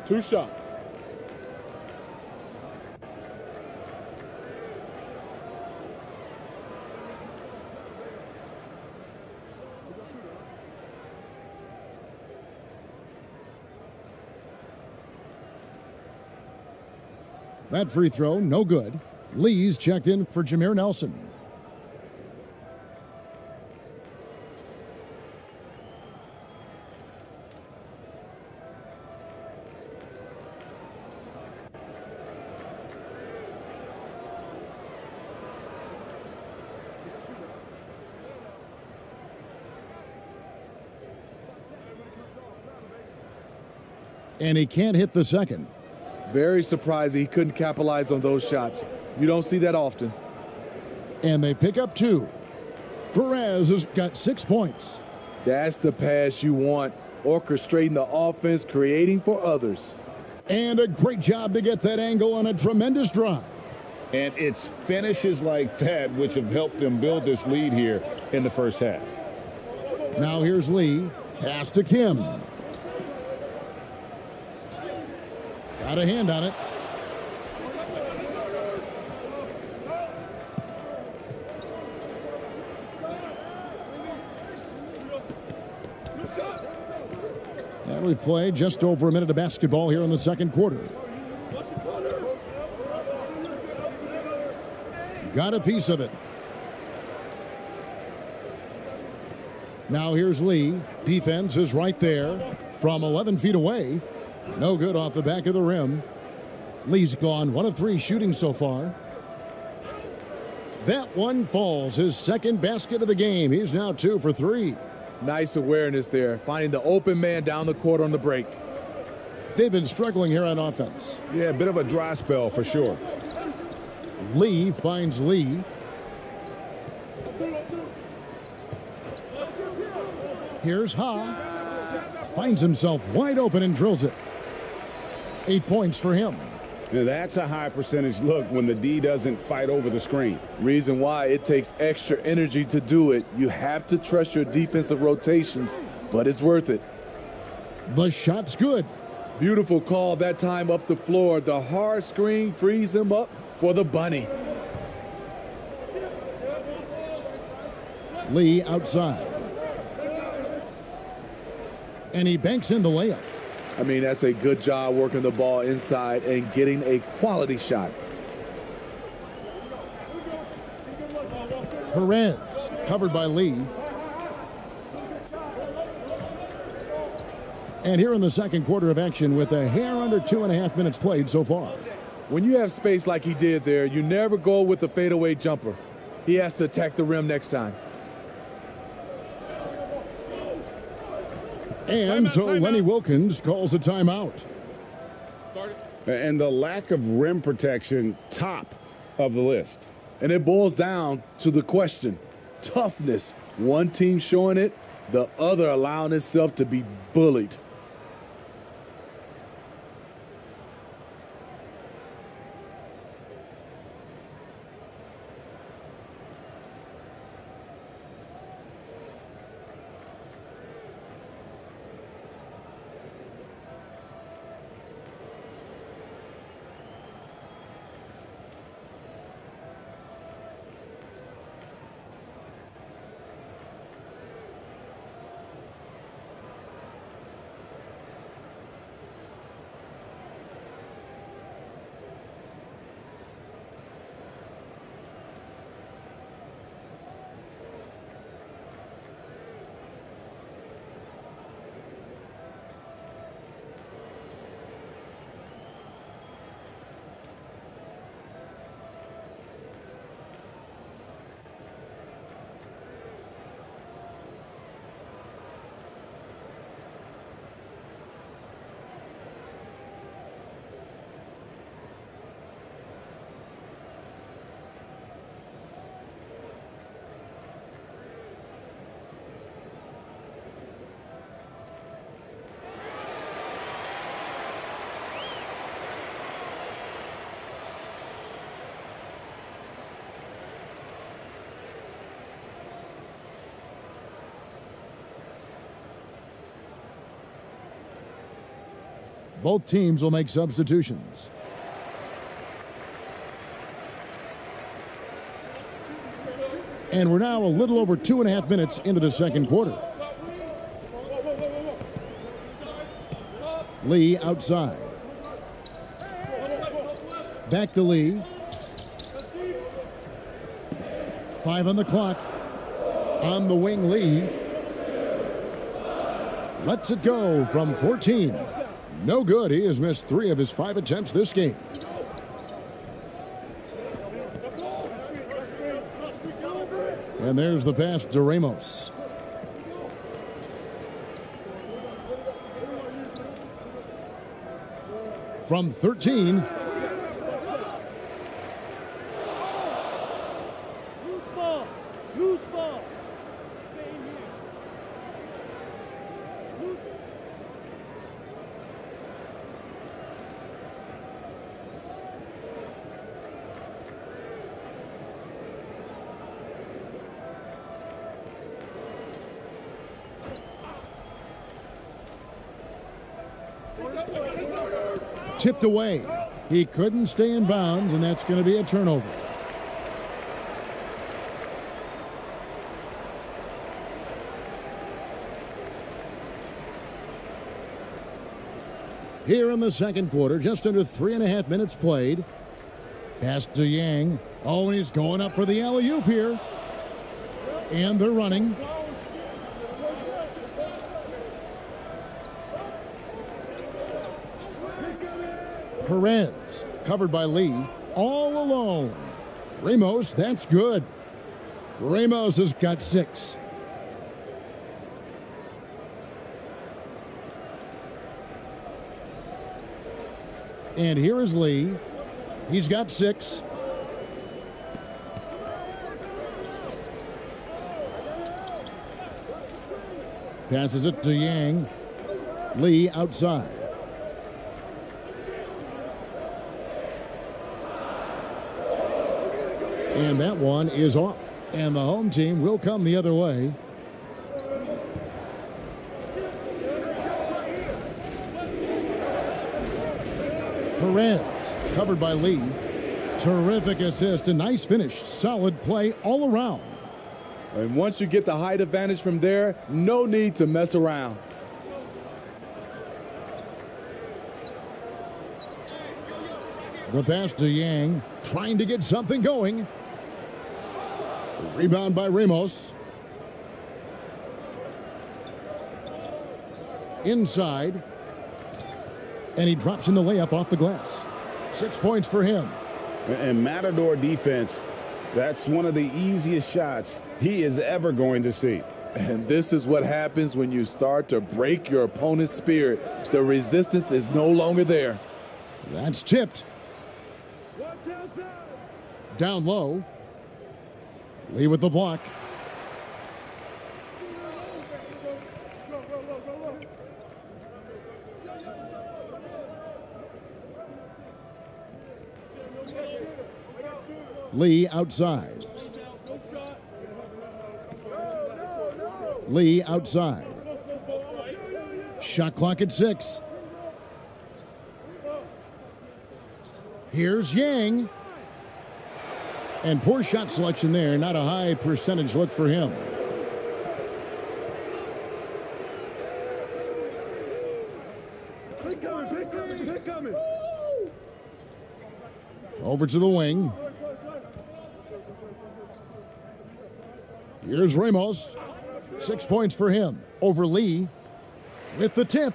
[SPEAKER 9] 2 shots.
[SPEAKER 6] That free throw, no good. Lee's checked in for Jameer Nelson. And he can't hit the second.
[SPEAKER 4] Very surprising he couldn't capitalize on those shots. You don't see that often.
[SPEAKER 6] And they pick up 2. Perez has got 6 points.
[SPEAKER 4] That's the pass you want. Orchestrating the offense, creating for others.
[SPEAKER 6] And a great job to get that angle on a tremendous drive.
[SPEAKER 11] And it's finishes like that which have helped them build this lead here in the first half.
[SPEAKER 6] Now here's Lee. Pass to Kim. Got a hand on it. And we've played just over a minute of basketball here in the second quarter. Got a piece of it. Now here's Lee. Defense is right there from 11 feet away. No good off the back of the rim. Lee's gone 1 of 3 shooting so far. That one falls. His second basket of the game. He's now 2 for 3.
[SPEAKER 4] Nice awareness there, finding the open man down the court on the break.
[SPEAKER 6] They've been struggling here on offense.
[SPEAKER 11] Yeah, a bit of a dry spell for sure.
[SPEAKER 6] Lee finds Lee. Here's Ha. Finds himself wide open and drills it. 8 points for him.
[SPEAKER 11] Now that's a high percentage look when the D doesn't fight over the screen.
[SPEAKER 4] Reason why it takes extra energy to do it. You have to trust your defensive rotations, but it's worth it.
[SPEAKER 6] The shot's good.
[SPEAKER 4] Beautiful call that time up the floor. The hard screen frees him up for the bunny.
[SPEAKER 6] Lee outside. And he banks in the layup.
[SPEAKER 4] I mean, that's a good job working the ball inside and getting a quality shot.
[SPEAKER 6] Perez covered by Lee. And here in the second quarter of action with a hair under 2.5 minutes played so far.
[SPEAKER 4] When you have space like he did there, you never go with the fadeaway jumper. He has to attack the rim next time.
[SPEAKER 6] And so Lenny Wilkins calls a timeout.
[SPEAKER 11] And the lack of rim protection, top of the list.
[SPEAKER 4] And it boils down to the question, toughness. One team showing it, the other allowing itself to be bullied.
[SPEAKER 6] Both teams will make substitutions. And we're now a little over 2.5 minutes into the second quarter. Lee outside. Back to Lee. 5 on the clock. On the wing, Lee. Lets it go from 14. No good. He has missed 3 of his 5 attempts this game. And there's the pass to Ramos. From 13.
[SPEAKER 5] Loose ball. Stay in here. Loose.
[SPEAKER 6] Tipped away. He couldn't stay in bounds, and that's going to be a turnover. Here in the second quarter, just under 3.5 minutes played. Pass to Yang. Oh, he's going up for the alley-oop here. And they're running. Perez, covered by Lee, all alone. Ramos, that's good. Ramos has got 6. And here is Lee. He's got 6. Passes it to Yang. Lee outside. And that one is off. And the home team will come the other way. Perez, covered by Lee. Terrific assist, a nice finish. Solid play all around.
[SPEAKER 4] And once you get the height advantage from there, no need to mess around.
[SPEAKER 6] The pass to Yang, trying to get something going. Rebound by Ramos. Inside. And he drops in the layup off the glass. 6 points for him.
[SPEAKER 11] And Matador defense, that's one of the easiest shots he is ever going to see.
[SPEAKER 4] And this is what happens when you start to break your opponent's spirit. The resistance is no longer there.
[SPEAKER 6] That's tipped. Down low. Lee with the block. Lee outside. Lee outside. Shot clock at 6. Here's Yang. And poor shot selection there. Not a high percentage look for him. Over to the wing. Here's Ramos. 6 points for him. Over Lee. With the tip.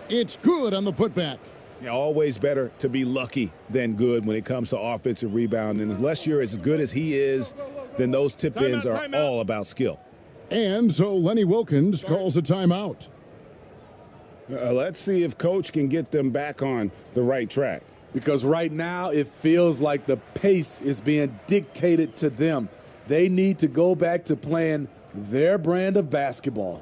[SPEAKER 6] It's good on the putback.
[SPEAKER 12] Yeah, always better to be lucky than good when it comes to offensive rebound. And unless you're as good as he is, then those tip-ins are all about skill.
[SPEAKER 6] And so Lenny Wilkins calls a timeout.
[SPEAKER 11] Let's see if Coach can get them back on the right track.
[SPEAKER 4] Because right now it feels like the pace is being dictated to them. They need to go back to playing their brand of basketball.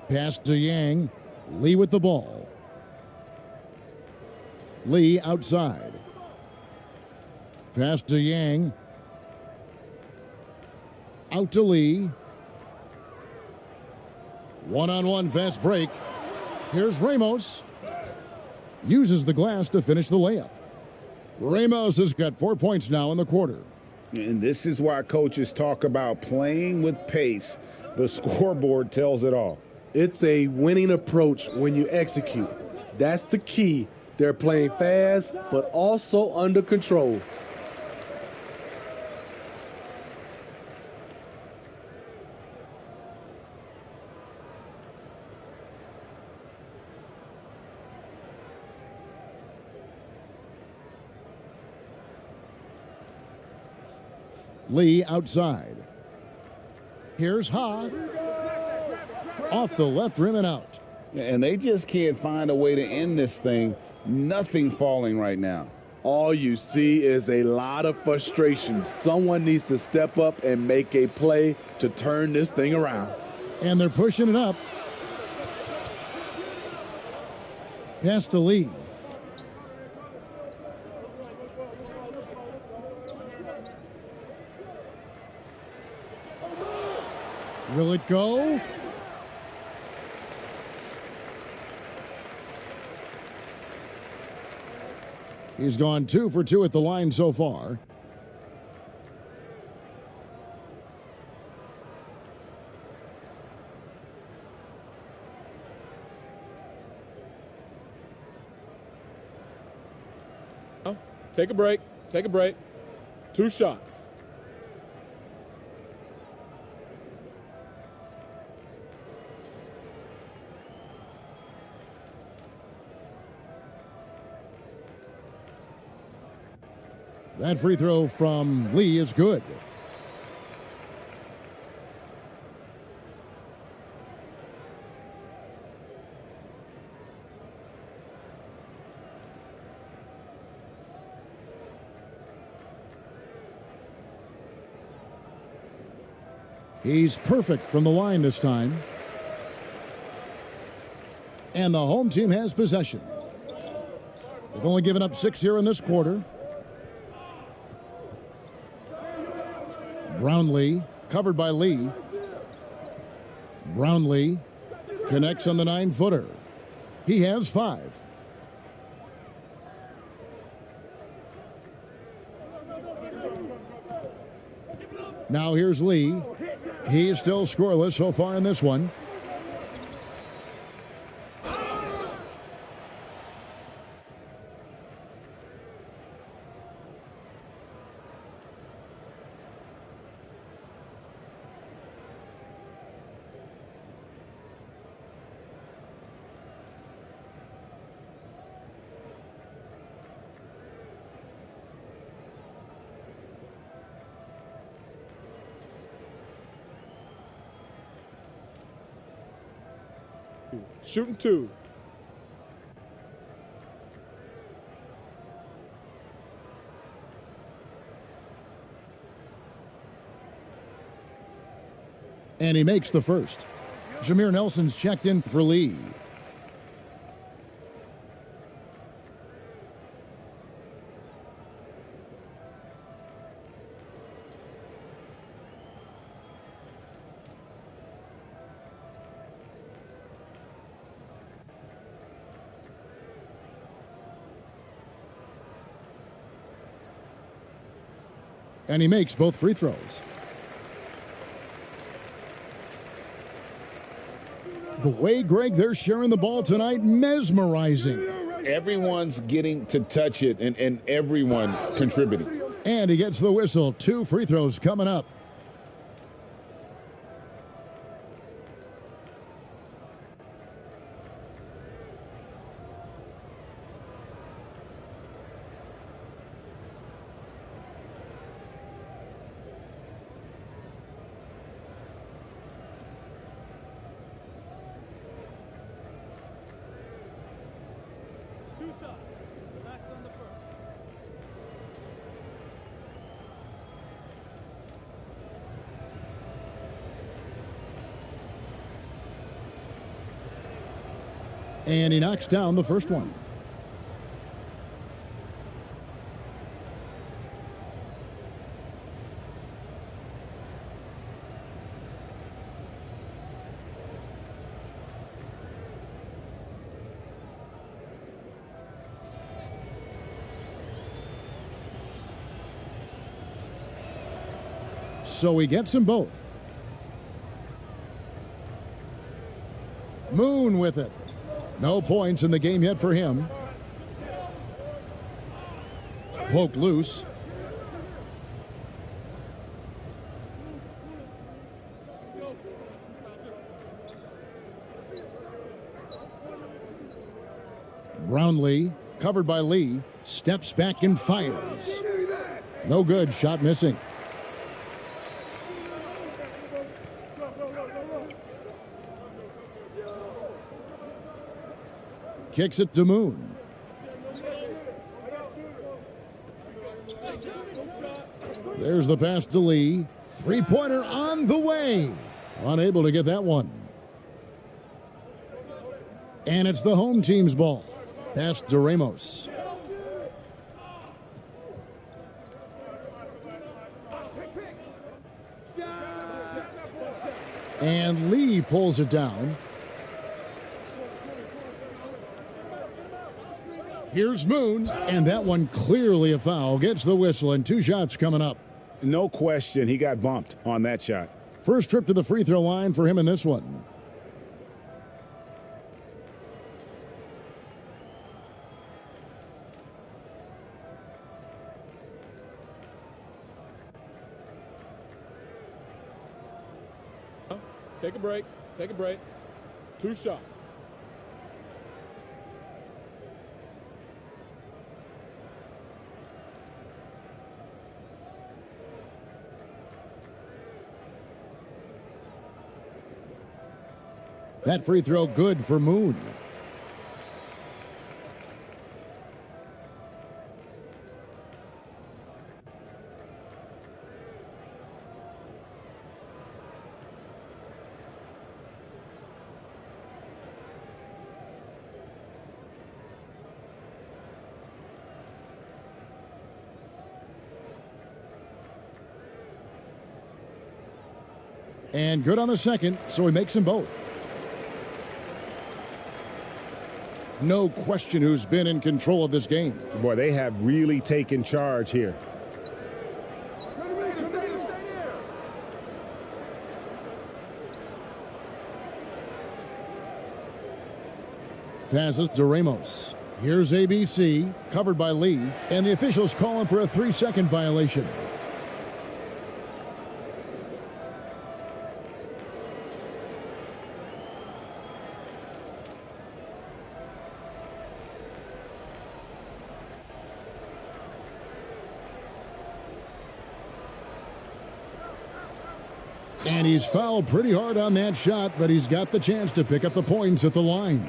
[SPEAKER 6] Pass to Yang. Lee with the ball. Lee outside. Pass to Yang. Out to Lee. One-on-one fast break. Here's Ramos. Uses the glass to finish the layup. Ramos has got 4 points now in the quarter.
[SPEAKER 12] And this is why coaches talk about playing with pace. The scoreboard tells it all.
[SPEAKER 4] It's a winning approach when you execute. That's the key. They're playing fast, but also under control.
[SPEAKER 6] Lee outside. Here's Ha. Off the left rim and out.
[SPEAKER 11] And they just can't find a way to end this thing. Nothing falling right now.
[SPEAKER 4] All you see is a lot of frustration. Someone needs to step up and make a play to turn this thing around.
[SPEAKER 6] And they're pushing it up. Pass to Lee. Will it go? He's gone 2 for 2 at the line so far.
[SPEAKER 9] Take a break. Take a break. 2 shots.
[SPEAKER 6] That free throw from Lee is good. He's perfect from the line this time. And the home team has possession. They've only given up 6 here in this quarter. Brownlee, covered by Lee. Brownlee connects on the 9-footer. He has 5. Now here's Lee. He's still scoreless so far in this one.
[SPEAKER 9] Shooting 2.
[SPEAKER 6] And he makes the first. Jameer Nelson's checked in for Lee. And he makes both free throws. The way, Greg, they're sharing the ball tonight, mesmerizing.
[SPEAKER 11] Everyone's getting to touch it, and everyone's contributing.
[SPEAKER 6] And he gets the whistle. 2 free throws coming up. And he knocks down the first one. So he gets them both. Moon with it. No points in the game yet for him. Poked loose. Brownlee, covered by Lee, steps back and fires. No good, shot missing. Kicks it to Moon. There's the pass to Lee. Three-pointer on the way. Unable to get that one. And it's the home team's ball. Pass to Ramos. And Lee pulls it down. Here's Moon, and that one clearly a foul. Gets the whistle, and 2 shots coming up.
[SPEAKER 12] No question, he got bumped on that shot.
[SPEAKER 6] First trip to the free throw line for him in this one.
[SPEAKER 9] Take a break. Take a break. 2 shots.
[SPEAKER 6] That free throw good for Moon. And good on the second, so he makes them both. No question who's been in control of this game.
[SPEAKER 12] Boy, they have really taken charge here.
[SPEAKER 6] Passes to Ramos. Here's ABC, covered by Lee, and the officials calling for a 3-second violation. And he's fouled pretty hard on that shot, but he's got the chance to pick up the points at the line.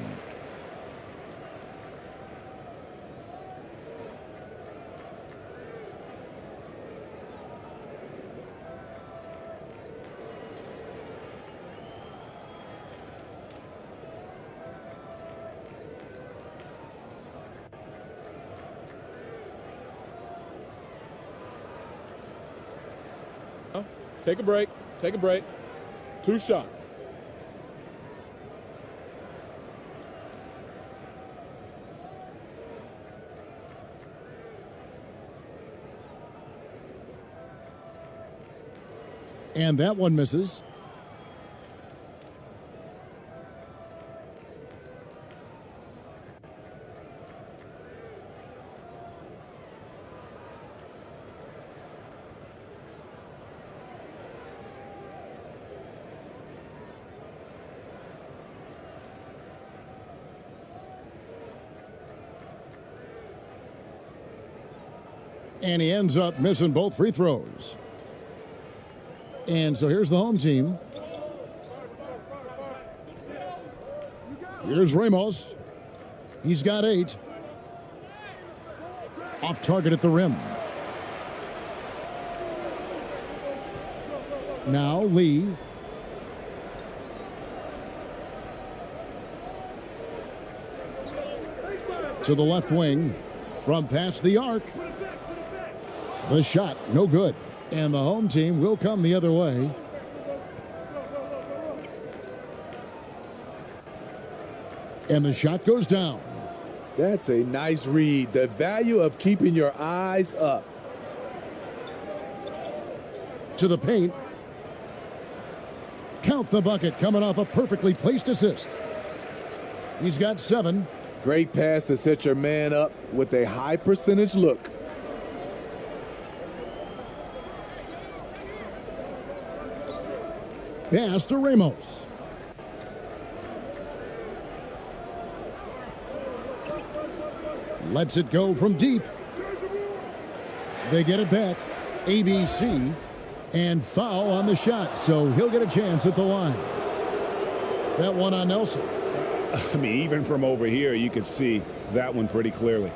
[SPEAKER 9] Take a break. Take a break. 2 shots.
[SPEAKER 6] And that one misses. And he ends up missing both free throws. And so here's the home team. Here's Ramos. He's got 8. Off target at the rim. Now Lee. to the left wing from past the arc. The shot, no good. And the home team will come the other way. And the shot goes down.
[SPEAKER 4] That's a nice read. The value of keeping your eyes up.
[SPEAKER 6] To the paint. Count the bucket coming off a perfectly placed assist. He's got 7.
[SPEAKER 4] Great pass to set your man up with a high percentage look.
[SPEAKER 6] Pass to Ramos. Lets it go from deep. They get it back. ABC. And foul on the shot, so he'll get a chance at the line. That one on Nelson.
[SPEAKER 12] I mean, even from over here, you could see that one pretty clearly.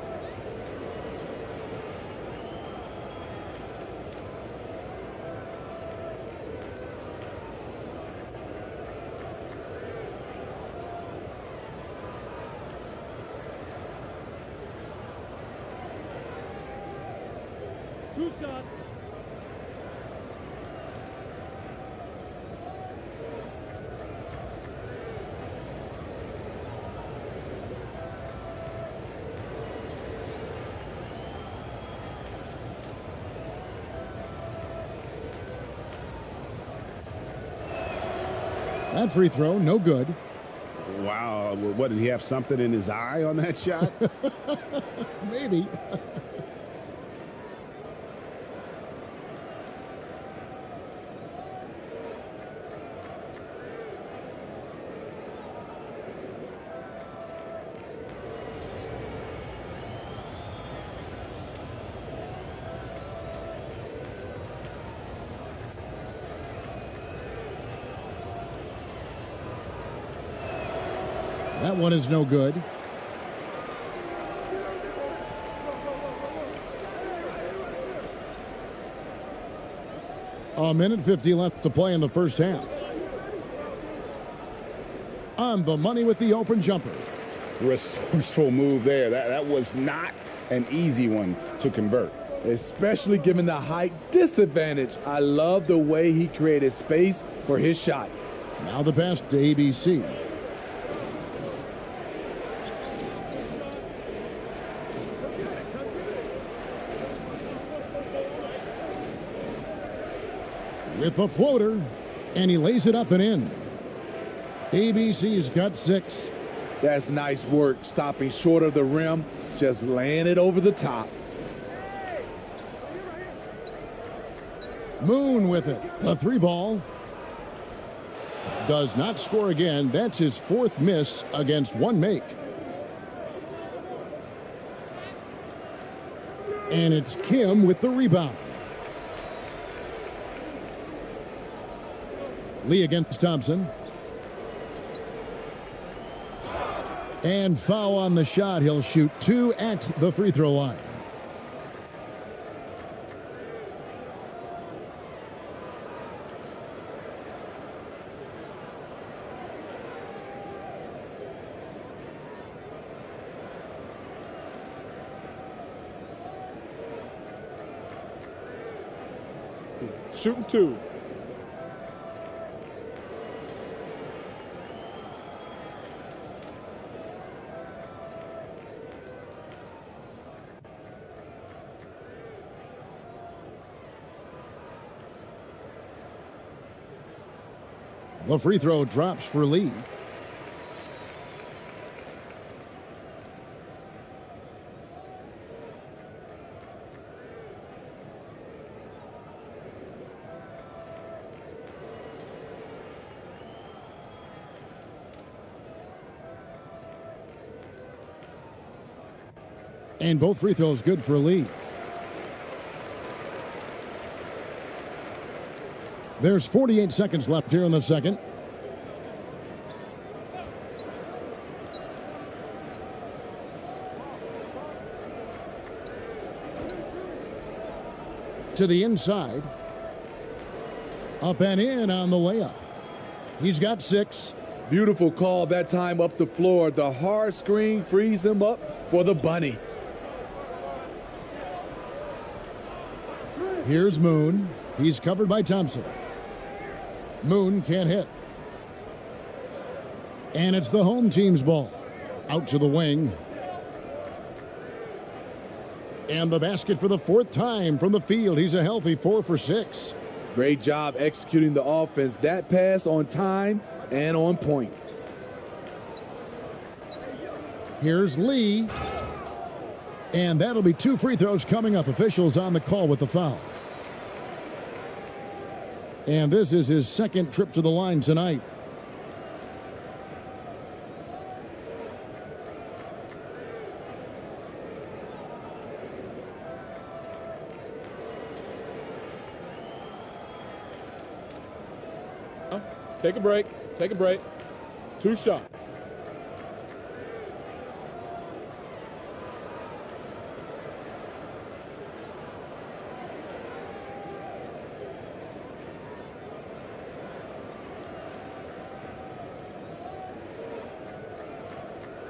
[SPEAKER 5] Two shots.
[SPEAKER 6] That free throw, no good.
[SPEAKER 12] Wow, what, did he have something in his eye on that shot?
[SPEAKER 6] Maybe. That one is no good. A minute 50 left to play in the first half. On the money with the open jumper.
[SPEAKER 12] Resourceful move there. That was not an easy one to convert.
[SPEAKER 4] Especially given the height disadvantage. I love the way he created space for his shot.
[SPEAKER 6] Now the pass to ABC. With the floater, and he lays it up and in. ABC's got 6.
[SPEAKER 4] That's nice work, stopping short of the rim, just laying it over the top.
[SPEAKER 6] Moon with it. A 3-ball. Does not score again. That's his 4th miss against 1 make. And it's Kim with the rebound. Lee against Thompson. And foul on the shot. He'll shoot 2 at the free throw line.
[SPEAKER 9] Shooting 2.
[SPEAKER 6] The free throw drops for Lee. And both free throws good for Lee. There's 48 seconds left here in the second. To the inside. Up and in on the layup. He's got 6.
[SPEAKER 4] Beautiful call that time up the floor. The hard screen frees him up for the bunny.
[SPEAKER 6] Here's Moon. He's covered by Thompson. Moon can't hit. And it's the home team's ball. Out to the wing. And the basket for the 4th time from the field. He's a healthy 4 for 6.
[SPEAKER 4] Great job executing the offense. That pass on time and on point.
[SPEAKER 6] Here's Lee. And that'll be 2 free throws coming up. Officials on the call with the foul. And this is his 2nd trip to the line tonight.
[SPEAKER 9] Take a break. Take a break. 2 shots.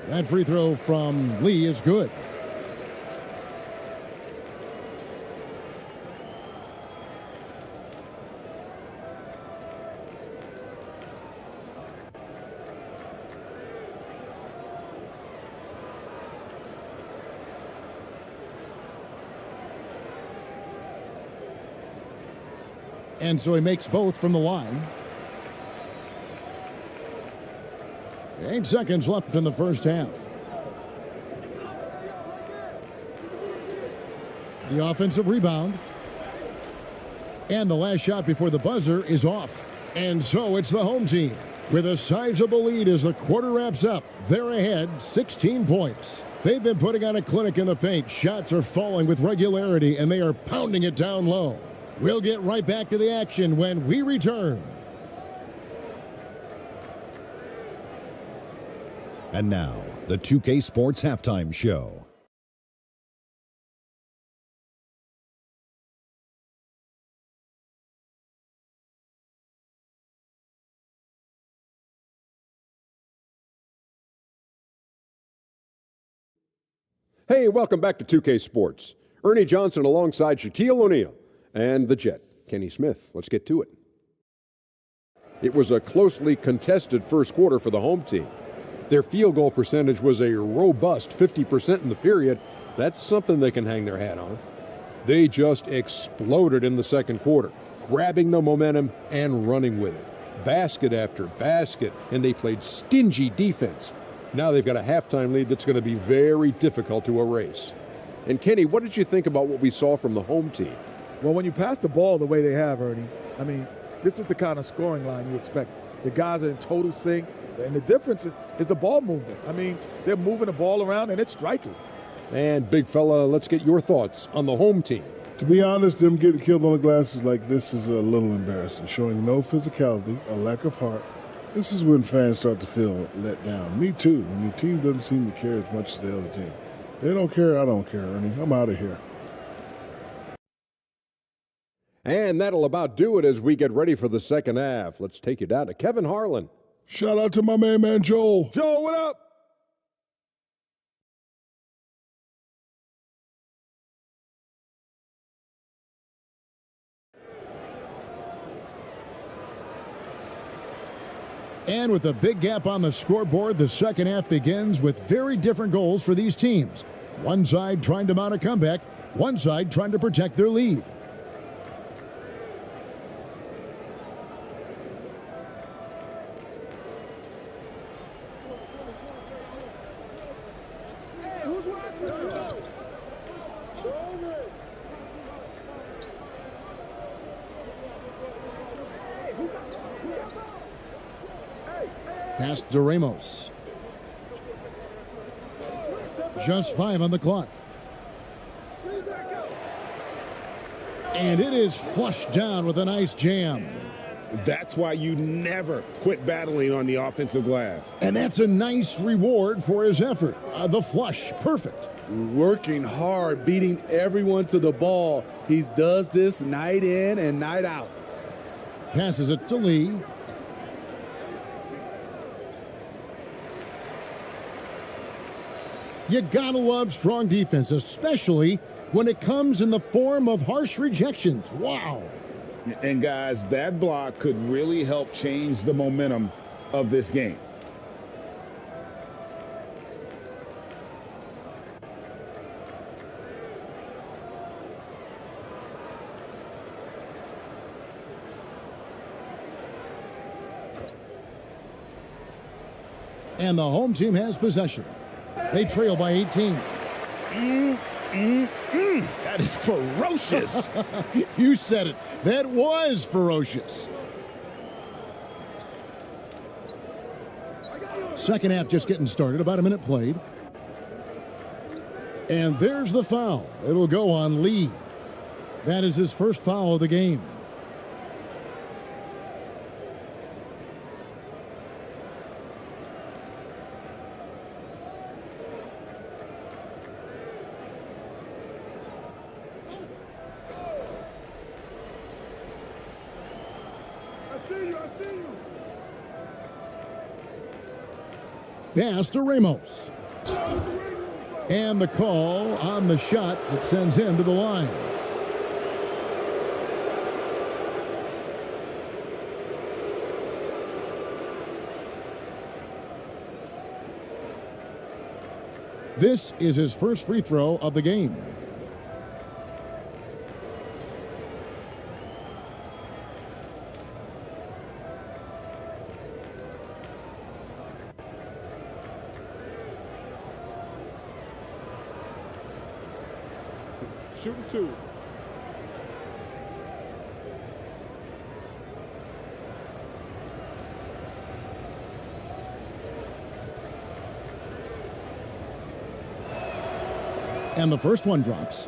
[SPEAKER 6] That free throw from Lee is good. And so he makes both from the line. 8 seconds left in the first half. The offensive rebound. And the last shot before the buzzer is off. And so it's the home team with a sizable lead as the quarter wraps up. They're ahead 16 points. They've been putting on a clinic in the paint. Shots are falling with regularity, and they are pounding it down low. We'll get right back to the action when we return.
[SPEAKER 13] And now, the 2K Sports Halftime Show.
[SPEAKER 7] Hey, welcome back to 2K Sports. Ernie Johnson alongside Shaquille O'Neal and the Jet, Kenny Smith. Let's get to it. It was a closely contested first quarter for the home team. Their field goal percentage was a robust 50% in the period. That's something they can hang their hat on. They just exploded in the second quarter, grabbing the momentum and running with it. Basket after basket, and they played stingy defense. Now they've got a halftime lead that's going to be very difficult to erase. And Kenny, what did you think about what we saw from the home team?
[SPEAKER 9] Well, when you pass the ball the way they have, Ernie, I mean, this is the kind of scoring line you expect. The guys are in total sync, and the difference is the ball movement. I mean, they're moving the ball around, and it's striking.
[SPEAKER 7] And, big fella, let's get your thoughts on the home team.
[SPEAKER 8] To be honest, them getting killed on the glasses like this is a little embarrassing, showing no physicality, a lack of heart. This is when fans start to feel let down. Me too, when your team doesn't seem to care as much as the other team. They don't care, I don't care, Ernie. I'm out of here.
[SPEAKER 7] And that'll about do it as we get ready for the second half. Let's take you down to Kevin Harlan.
[SPEAKER 8] Shout out to my main man, Joel.
[SPEAKER 9] Joel, what up?
[SPEAKER 6] And with a big gap on the scoreboard, the second half begins with very different goals for these teams. One side trying to mount a comeback, one side trying to protect their lead. Pass to Ramos. Just 5 on the clock. And it is flushed down with a nice jam.
[SPEAKER 12] That's why you never quit battling on the offensive glass.
[SPEAKER 6] And that's a nice reward for his effort. The flush, perfect.
[SPEAKER 4] Working hard, beating everyone to the ball. He does this night in and night out.
[SPEAKER 6] Passes it to Lee. You gotta love strong defense, especially when it comes in the form of harsh rejections. Wow.
[SPEAKER 11] And guys, that block could really help change the momentum of this game.
[SPEAKER 6] And the home team has possession. They trail by 18.
[SPEAKER 11] That is ferocious.
[SPEAKER 6] You said it. That was ferocious. Second half just getting started. About a minute played. And there's the foul. It'll go on Lee. That is his first foul of the game. Pass to Ramos. And the call on the shot that sends him to the line. This is his first free throw of the game.
[SPEAKER 9] Shooting two.
[SPEAKER 6] And the first one drops.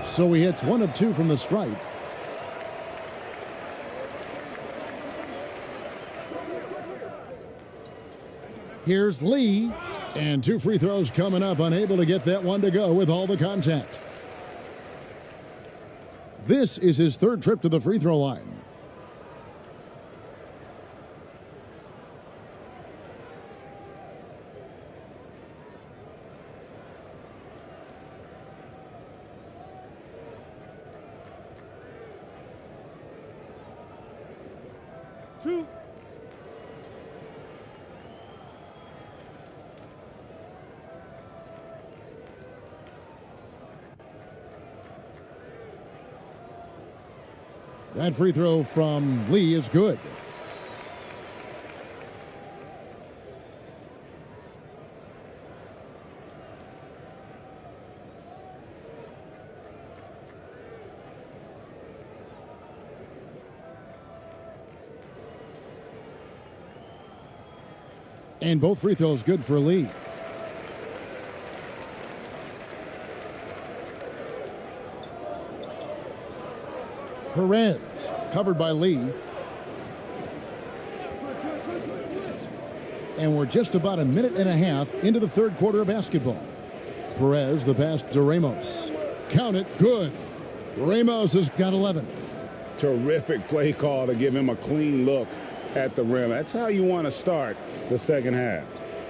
[SPEAKER 6] So he hits 1 of 2 from the stripe. Here's Lee, and 2 free throws coming up, unable to get that one to go with all the contact. This is his third trip to the free throw line.
[SPEAKER 5] Two.
[SPEAKER 6] That free throw from Lee is good. And both free throws good for Lee. Perez, covered by Lee. And we're just about a minute and a half into the third quarter of basketball. Perez, the pass to Ramos. Count it, good. Ramos has got 11.
[SPEAKER 11] Terrific play call to give him a clean look at the rim. That's how you want to start the second half.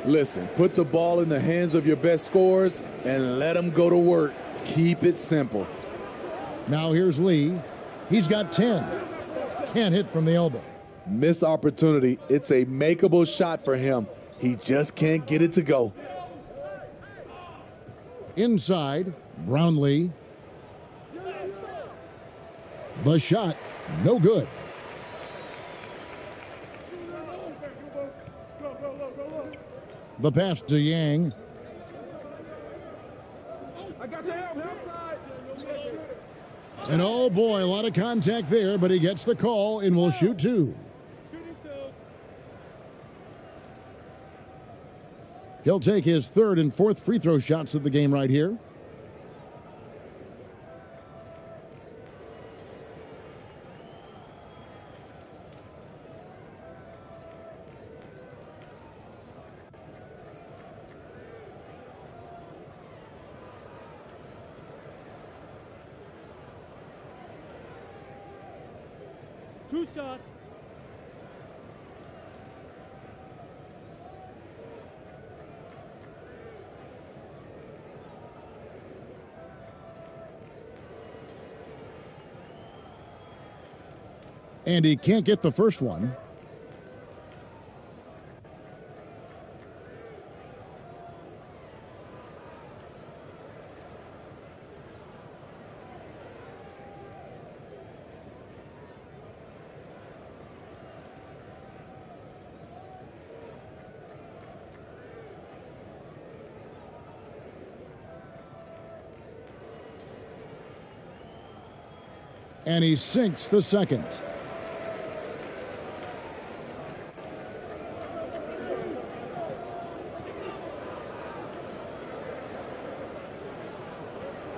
[SPEAKER 4] Listen, put the ball in the hands of your best scorers and let them go to work. Keep it simple.
[SPEAKER 6] Now here's Lee. He's got 10. Can't hit from the elbow.
[SPEAKER 4] Missed opportunity. It's a makeable shot for him. He just can't get it to go.
[SPEAKER 6] Inside, Brownlee. The shot, no good. The pass to Yang.
[SPEAKER 5] I got your help.
[SPEAKER 6] And oh boy, a lot of contact there, but he gets the call and will shoot 2.
[SPEAKER 5] Shooting 2.
[SPEAKER 6] He'll take his third and fourth free throw shots of the game right here.
[SPEAKER 5] 2 shots.
[SPEAKER 6] And he can't get the first one. And he sinks the second.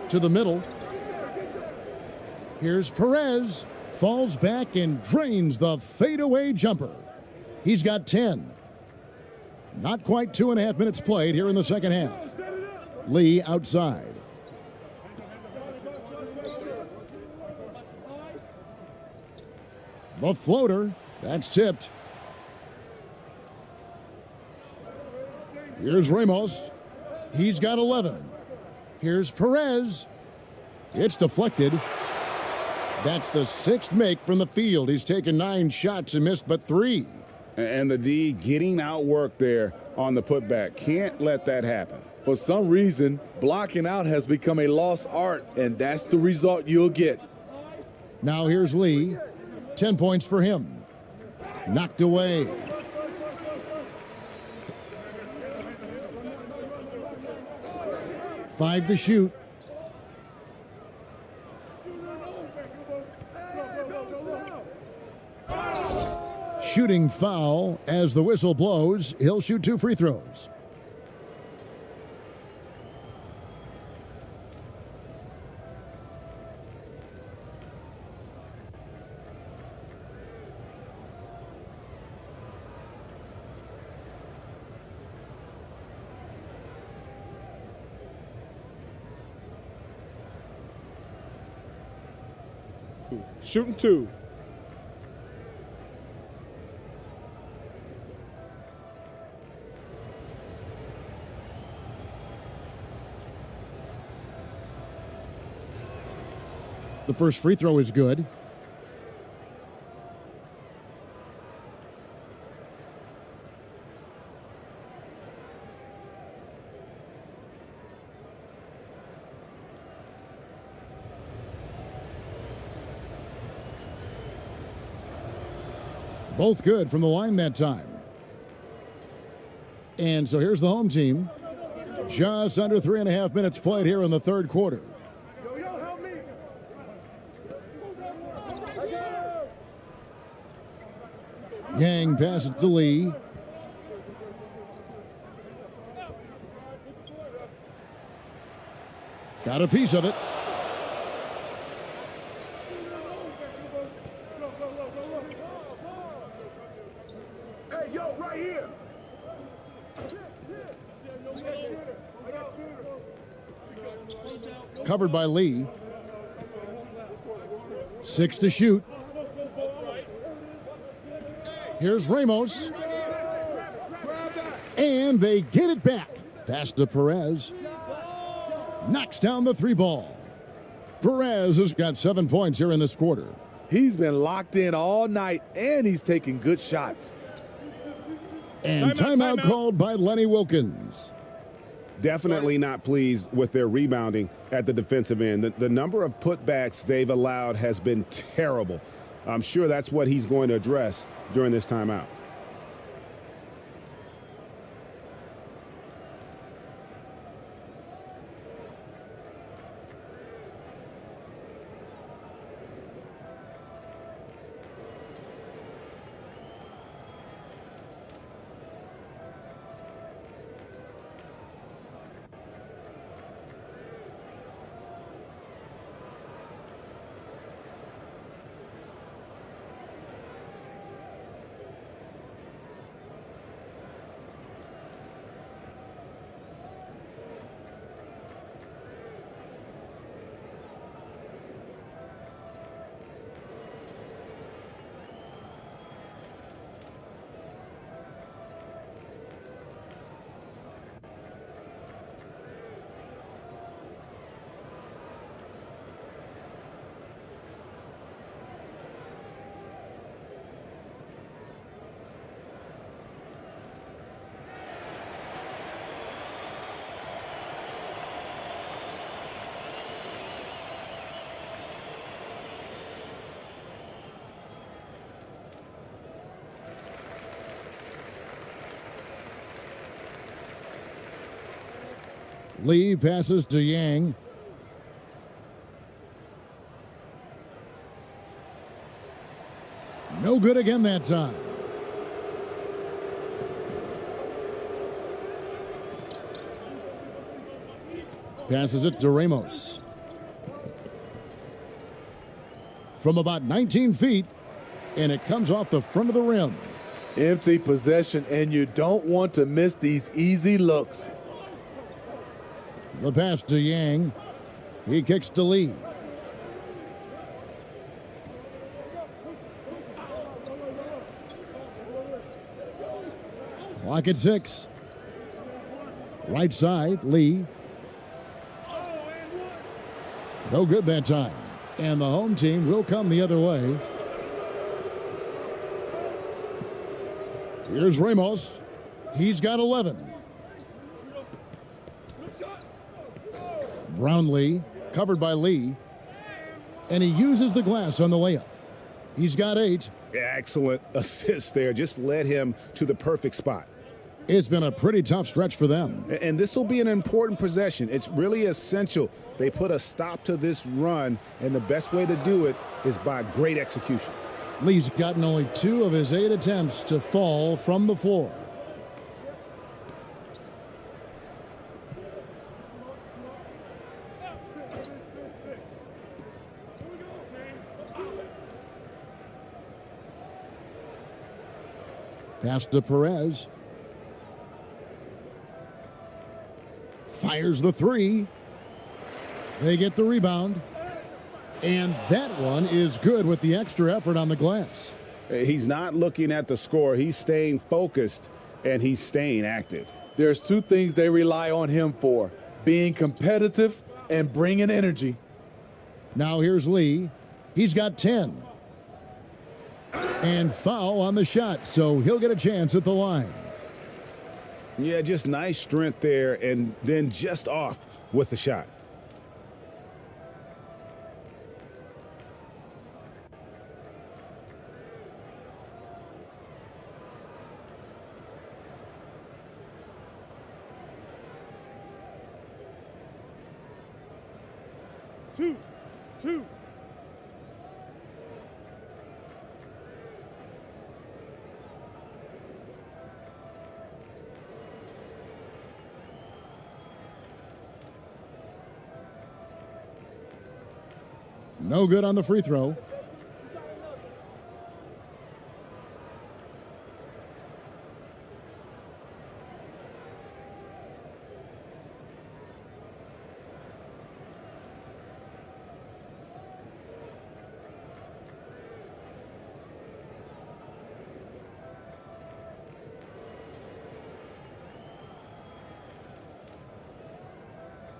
[SPEAKER 6] To the middle. Here's Perez. Falls back and drains the fadeaway jumper. He's got 10. Not quite 2.5 minutes played here in the second half. Lee outside. The floater. That's tipped. Here's Ramos. He's got 11. Here's Perez. It's deflected. That's the 6th make from the field. He's taken 9 shots and missed but 3.
[SPEAKER 11] And the D getting outworked there on the putback. Can't let that happen.
[SPEAKER 4] For some reason, blocking out has become a lost art, and that's the result you'll get.
[SPEAKER 6] Now here's Lee. 10 points for him. Knocked away. Five to shoot. Shooting foul as the whistle blows. He'll shoot 2 free throws.
[SPEAKER 9] Shooting 2.
[SPEAKER 6] The first free throw is good. Both good from the line that time. And so here's the home team. Just under 3.5 minutes played here in the third quarter. Yang passes to Lee. Got a piece of it.
[SPEAKER 9] Hey, yo, right here.
[SPEAKER 6] Covered by Lee. 6 to shoot. Here's Ramos. And they get it back. Pass to Perez. Knocks down the 3 ball. Perez has got 7 points here in this quarter.
[SPEAKER 4] He's been locked in all night, and he's taking good shots.
[SPEAKER 6] And timeout called by Lenny Wilkins.
[SPEAKER 12] Definitely not pleased with their rebounding at the defensive end. The number of putbacks they've allowed has been terrible. I'm sure that's what he's going to address during this timeout.
[SPEAKER 6] Lee passes to Yang. No good again that time. Passes it to Ramos. From about 19 feet, and it comes off the front of the rim.
[SPEAKER 4] Empty possession, and you don't want to miss these easy looks.
[SPEAKER 6] The pass to Yang. He kicks to Lee. Clock at 6. Right side, Lee. No good that time. And the home team will come the other way. Here's Ramos. He's got 11. Brownlee, covered by Lee. And he uses the glass on the layup. He's got 8.
[SPEAKER 12] Excellent assist there. Just led him to the perfect spot.
[SPEAKER 6] It's been a pretty tough stretch for them.
[SPEAKER 12] And this will be an important possession. It's really essential they put a stop to this run, and the best way to do it is by great execution.
[SPEAKER 6] Lee's gotten only 2 of his 8 attempts to fall from the floor. Pass to Perez. Fires the 3. They get the rebound. And that one is good with the extra effort on the glass.
[SPEAKER 12] He's not looking at the score. He's staying focused, and he's staying active.
[SPEAKER 4] There's 2 things they rely on him for: being competitive and bringing energy.
[SPEAKER 6] Now here's Lee. He's got 10. And foul on the shot, so he'll get a chance at the line.
[SPEAKER 12] Yeah, just nice strength there, and then just off with the shot.
[SPEAKER 5] Two.
[SPEAKER 6] No good on the free throw.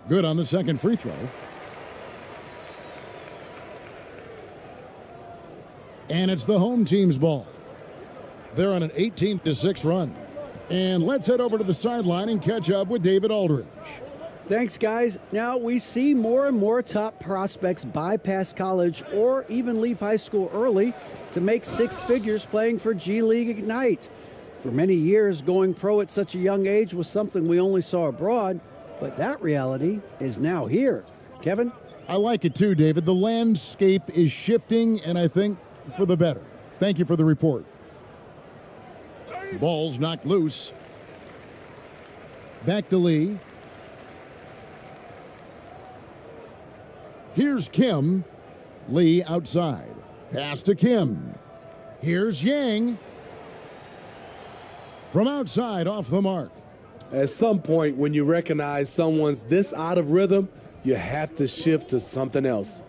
[SPEAKER 6] Good on the second free throw. And it's the home team's ball. They're on an 18-6 run. And let's head over to the sideline and catch up with David Aldridge.
[SPEAKER 14] Thanks, guys. Now, we see more and more top prospects bypass college or even leave high school early to make 6 figures playing for G League Ignite. For many years, going pro at such a young age was something we only saw abroad, but that reality is now here. Kevin?
[SPEAKER 6] I like it too, David. The landscape is shifting, and I think for the better. Thank you for the report. Ball's knocked loose. Back to Lee. Here's Kim. Lee outside. Pass to Kim. Here's Yang. From outside, off the mark.
[SPEAKER 4] At some point, when you recognize someone's this out of rhythm, you have to shift to something else.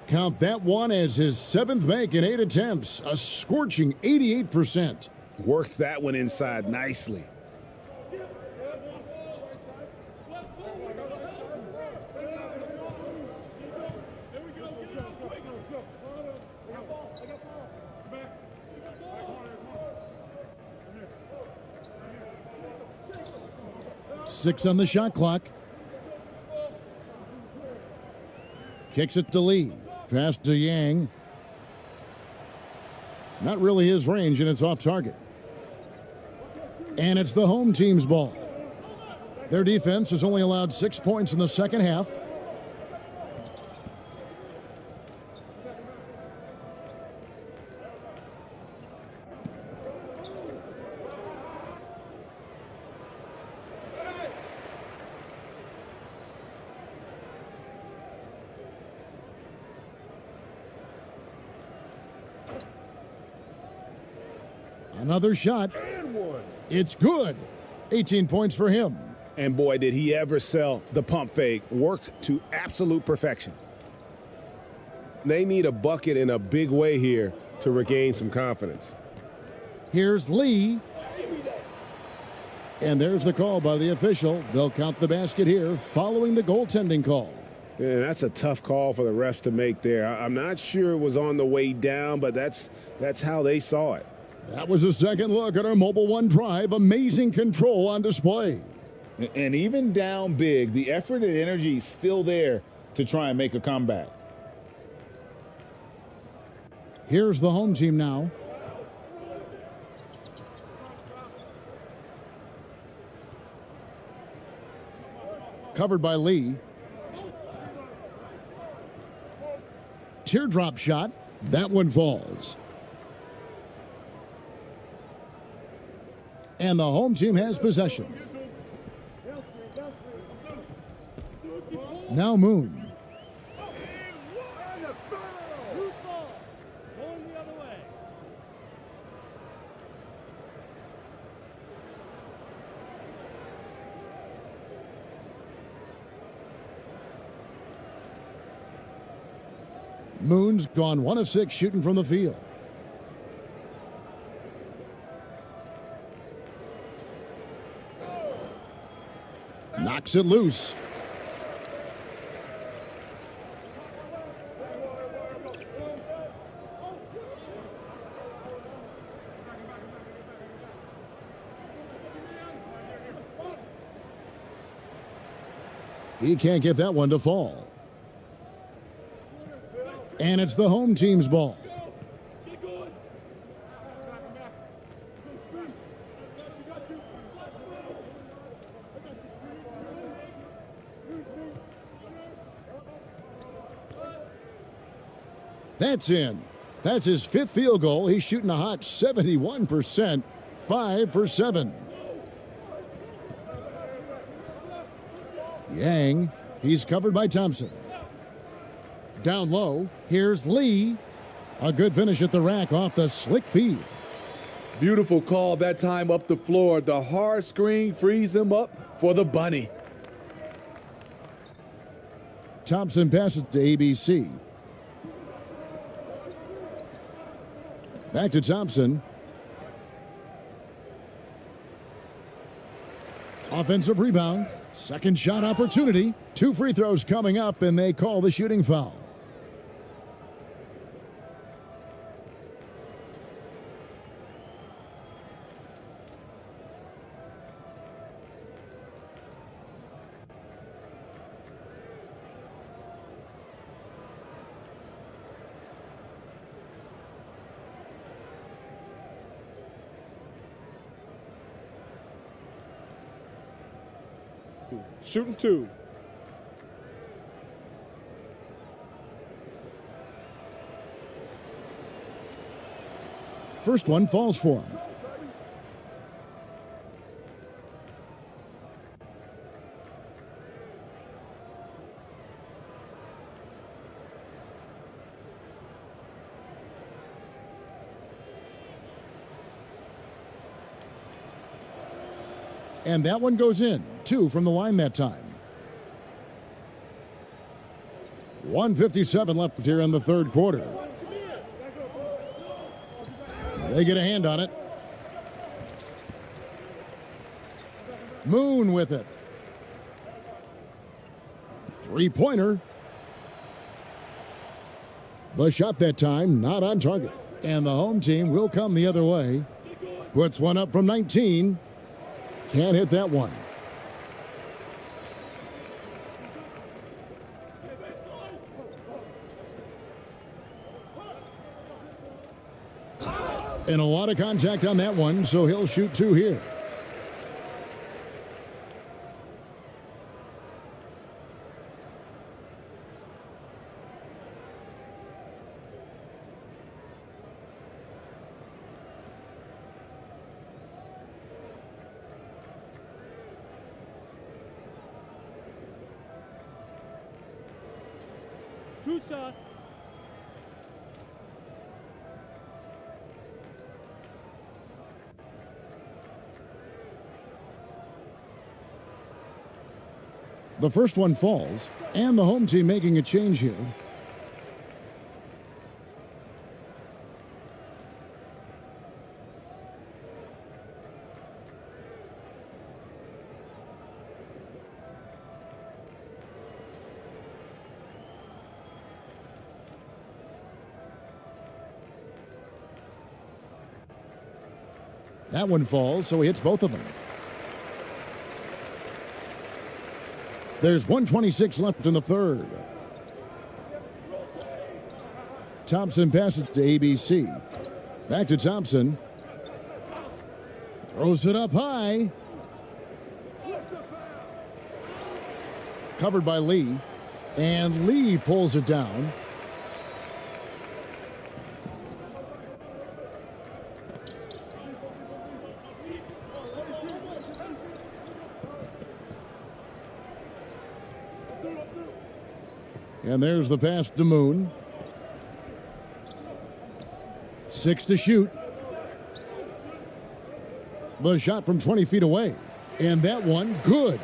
[SPEAKER 6] Count that one as his 7th make in 8 attempts, a scorching 88%.
[SPEAKER 12] Worked that one inside nicely.
[SPEAKER 6] Six on the shot clock. Kicks it to Lee. Pass to Yang. Not really his range, and it's off target. And it's the home team's ball. Their defense has only allowed 6 points in the second half. Another shot. It's good. 18 points for him.
[SPEAKER 12] And boy, did he ever sell the pump fake. Worked to absolute perfection. They need a bucket in a big way here to regain some confidence.
[SPEAKER 6] Here's Lee. And there's the call by the official. They'll count the basket here following the goaltending call.
[SPEAKER 12] Yeah, that's a tough call for the refs to make there. I'm not sure it was on the way down, but that's how they saw it.
[SPEAKER 6] That was a second look at our Mobile One drive. Amazing control on display.
[SPEAKER 11] And even down big, the effort and energy is still there to try and make a comeback.
[SPEAKER 6] Here's the home team now. Covered by Lee. Teardrop shot. That one falls. And the home team has possession. Now Moon. Moon's gone 1 of 6 shooting from the field. Knocks it loose. He can't get that one to fall. And it's the home team's ball. That's in. That's his 5th field goal. He's shooting a hot 71%, 5 for 7. Yang, he's covered by Thompson. Down low, here's Lee. A good finish at the rack off the slick feed.
[SPEAKER 4] Beautiful call that time up the floor. The hard screen frees him up for the bunny.
[SPEAKER 6] Thompson passes to ABC. Back to Thompson. Offensive rebound. Second shot opportunity. 2 free throws coming up, and they call the shooting foul.
[SPEAKER 9] Shooting 2.
[SPEAKER 6] First one falls for him. And that one goes in. 2 from the line that time. 1:57 left here in the third quarter. They get a hand on it. Moon with it. 3-pointer. The shot that time not on target. And the home team will come the other way. Puts one up from 19. Can't hit that one. And a lot of contact on that one, so he'll shoot 2 here.
[SPEAKER 5] 2 shots.
[SPEAKER 6] The first one falls, and the home team making a change here. That one falls, so he hits both of them. There's 1:26 left in the third. Thompson passes to ABC. Back to Thompson. Throws it up high. Covered by Lee. And Lee pulls it down. And there's the pass to Moon. 6 to shoot. The shot from 20 feet away. And that one, good.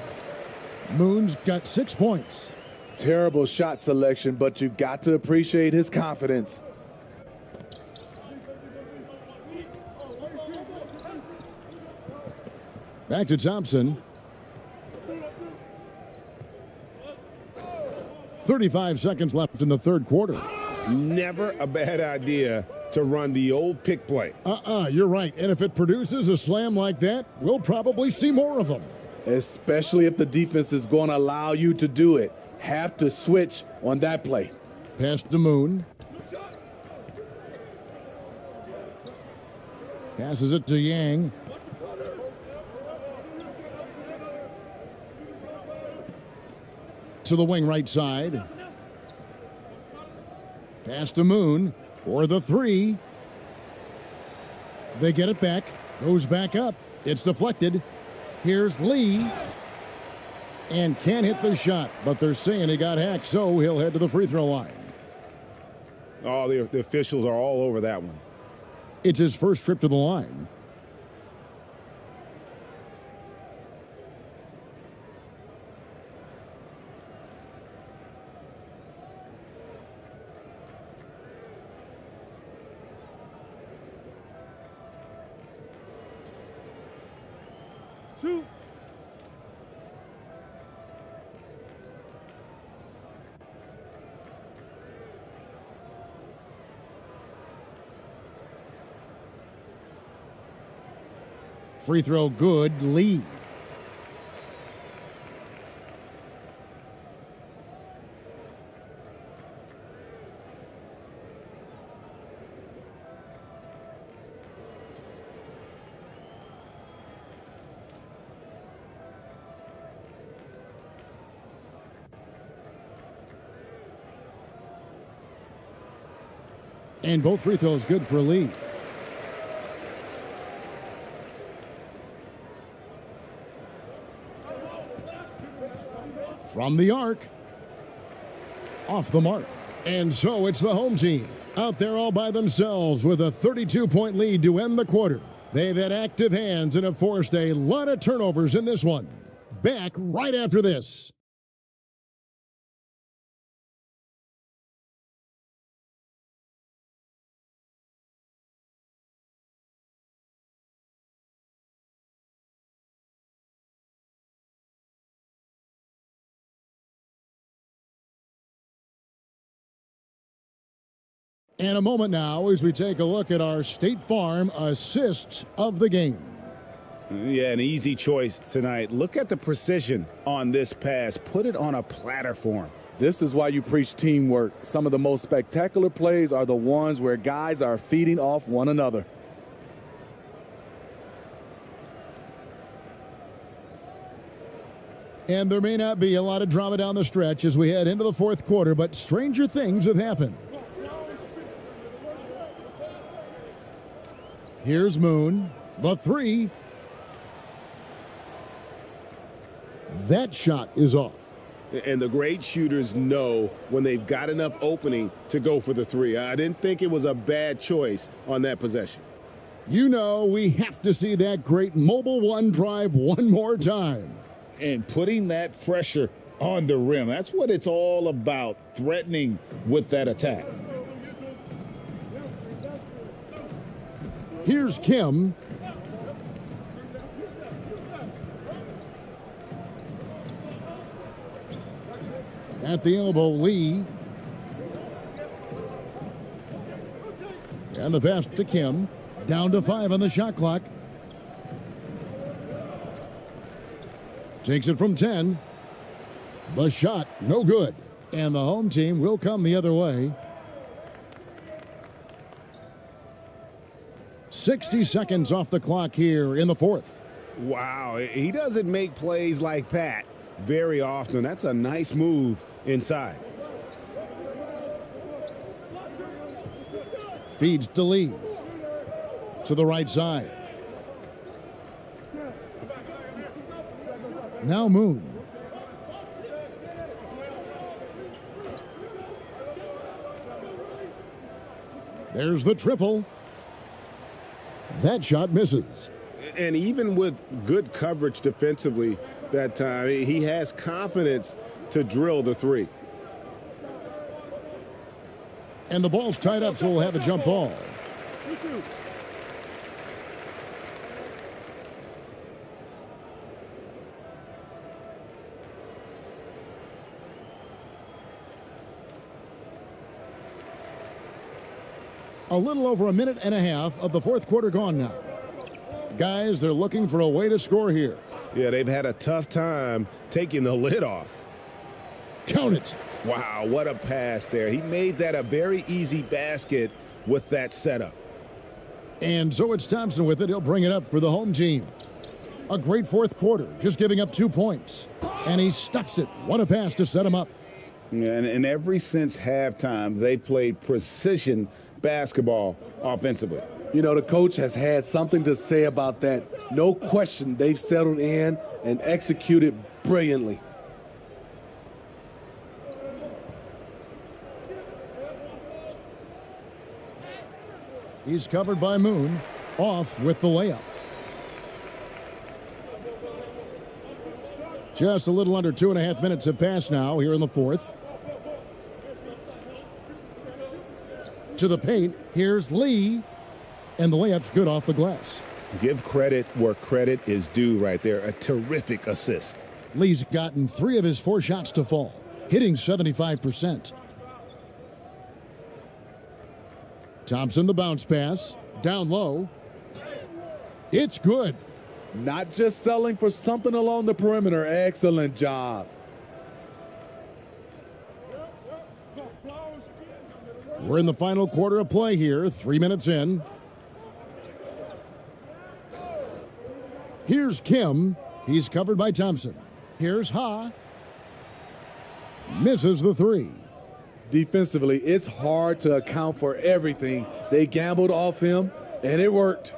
[SPEAKER 6] Moon's got 6 points.
[SPEAKER 4] Terrible shot selection, but you've got to appreciate his confidence.
[SPEAKER 6] Back to Thompson. 35 seconds left in the third quarter.
[SPEAKER 12] Never a bad idea to run the old pick play.
[SPEAKER 6] You're right. And if it produces a slam like that, we'll probably see more of them.
[SPEAKER 4] Especially if the defense is going to allow you to do it. Have to switch on that play.
[SPEAKER 6] Pass to Moon. Passes it to Yang. To the wing right side. Pass to Moon for the three. They get it back. Goes back up. It's deflected. Here's Lee. And can't hit the shot, but they're saying he got hacked, so he'll head to the free throw line.
[SPEAKER 12] Oh, the officials are all over that one.
[SPEAKER 6] It's his first trip to the line. Free throw good, Lee. And both free throws good for Lee. From the arc. Off the mark. And so it's the home team out there all by themselves with a 32-point lead to end the quarter. They've had active hands and have forced a lot of turnovers in this one. Back right after this. And a moment now as we take a look at our State Farm assists of the game.
[SPEAKER 12] Yeah, an easy choice tonight. Look at the precision on this pass. Put it on a platter for him.
[SPEAKER 4] This is why you preach teamwork. Some of the most spectacular plays are the ones where guys are feeding off one another.
[SPEAKER 6] And there may not be a lot of drama down the stretch as we head into the fourth quarter, but stranger things have happened. Here's Moon, the three. That shot is off.
[SPEAKER 12] And the great shooters know when they've got enough opening to go for the three. I didn't think it was a bad choice on that possession.
[SPEAKER 6] You know, we have to see that great mobile one drive one more time.
[SPEAKER 11] And putting that pressure on the rim, that's what it's all about, threatening with that attack.
[SPEAKER 6] Here's Kim. At the elbow, Lee. And the pass to Kim. Down to 5 on the shot clock. Takes it from 10. The shot, no good. And the home team will come the other way. 60 seconds off the clock here in the fourth.
[SPEAKER 12] Wow, he doesn't make plays like that very often. That's a nice move inside.
[SPEAKER 6] Feeds to Lee. To the right side. Now Moon. There's the triple. That shot misses.
[SPEAKER 12] And even with good coverage defensively that time, he has confidence to drill the three.
[SPEAKER 6] And the ball's tied up, so we'll have a jump ball. A little over a minute and a half of the fourth quarter gone now. Guys, they're looking for a way to score here.
[SPEAKER 12] Yeah, they've had a tough time taking the lid off.
[SPEAKER 6] Count it.
[SPEAKER 12] Wow, what a pass there. He made that a very easy basket with that setup.
[SPEAKER 6] And so it's Thompson with it. He'll bring it up for the home team. A great fourth quarter, just giving up 2 points. And he stuffs it. What a pass to set him up.
[SPEAKER 11] And ever since halftime, they've played precision basketball offensively.
[SPEAKER 4] You know, the coach has had something to say about that. No question, they've settled in and executed brilliantly.
[SPEAKER 6] He's covered by Moon. Off with the layup. Just a little under 2.5 minutes have passed now here in the fourth. To the paint, here's Lee. And the layup's good off the glass.
[SPEAKER 12] Give credit where credit is due right there. A terrific assist.
[SPEAKER 6] Lee's gotten 3 of his 4 shots to fall, hitting 75%. Thompson, the bounce pass, down low. It's good.
[SPEAKER 4] Not just selling for something along the perimeter. Excellent job.
[SPEAKER 6] We're in the final quarter of play here, 3 minutes in. Here's Kim. He's covered by Thompson. Here's Ha. Misses the 3.
[SPEAKER 4] Defensively, it's hard to account for everything. They gambled off him, and it worked.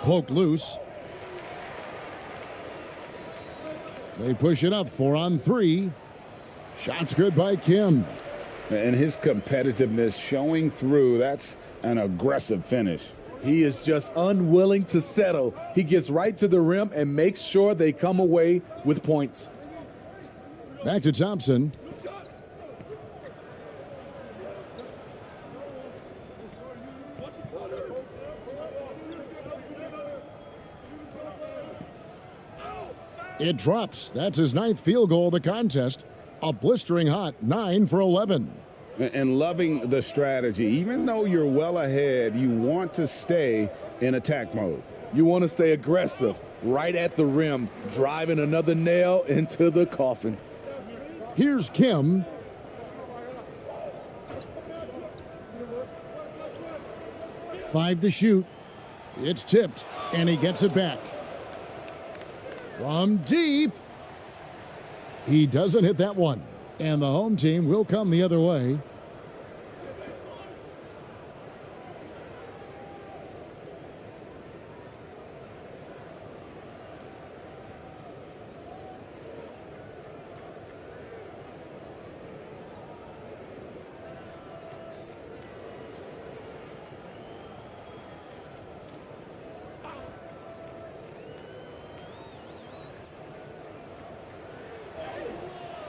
[SPEAKER 6] Poked loose. They push it up 4 on 3. Shots good by Kim.
[SPEAKER 11] And his competitiveness showing through. That's an aggressive finish.
[SPEAKER 4] He is just unwilling to settle. He gets right to the rim and makes sure they come away with points.
[SPEAKER 6] Back to Thompson. It drops. That's his 9th field goal of the contest. A blistering hot 9 for 11.
[SPEAKER 12] And loving the strategy. Even though you're well ahead, you want to stay in attack mode.
[SPEAKER 4] You want to stay aggressive, right at the rim, driving another nail into the coffin.
[SPEAKER 6] Here's Kim. Five to shoot. It's tipped, and he gets it back. From deep. He doesn't hit that one. And the home team will come the other way.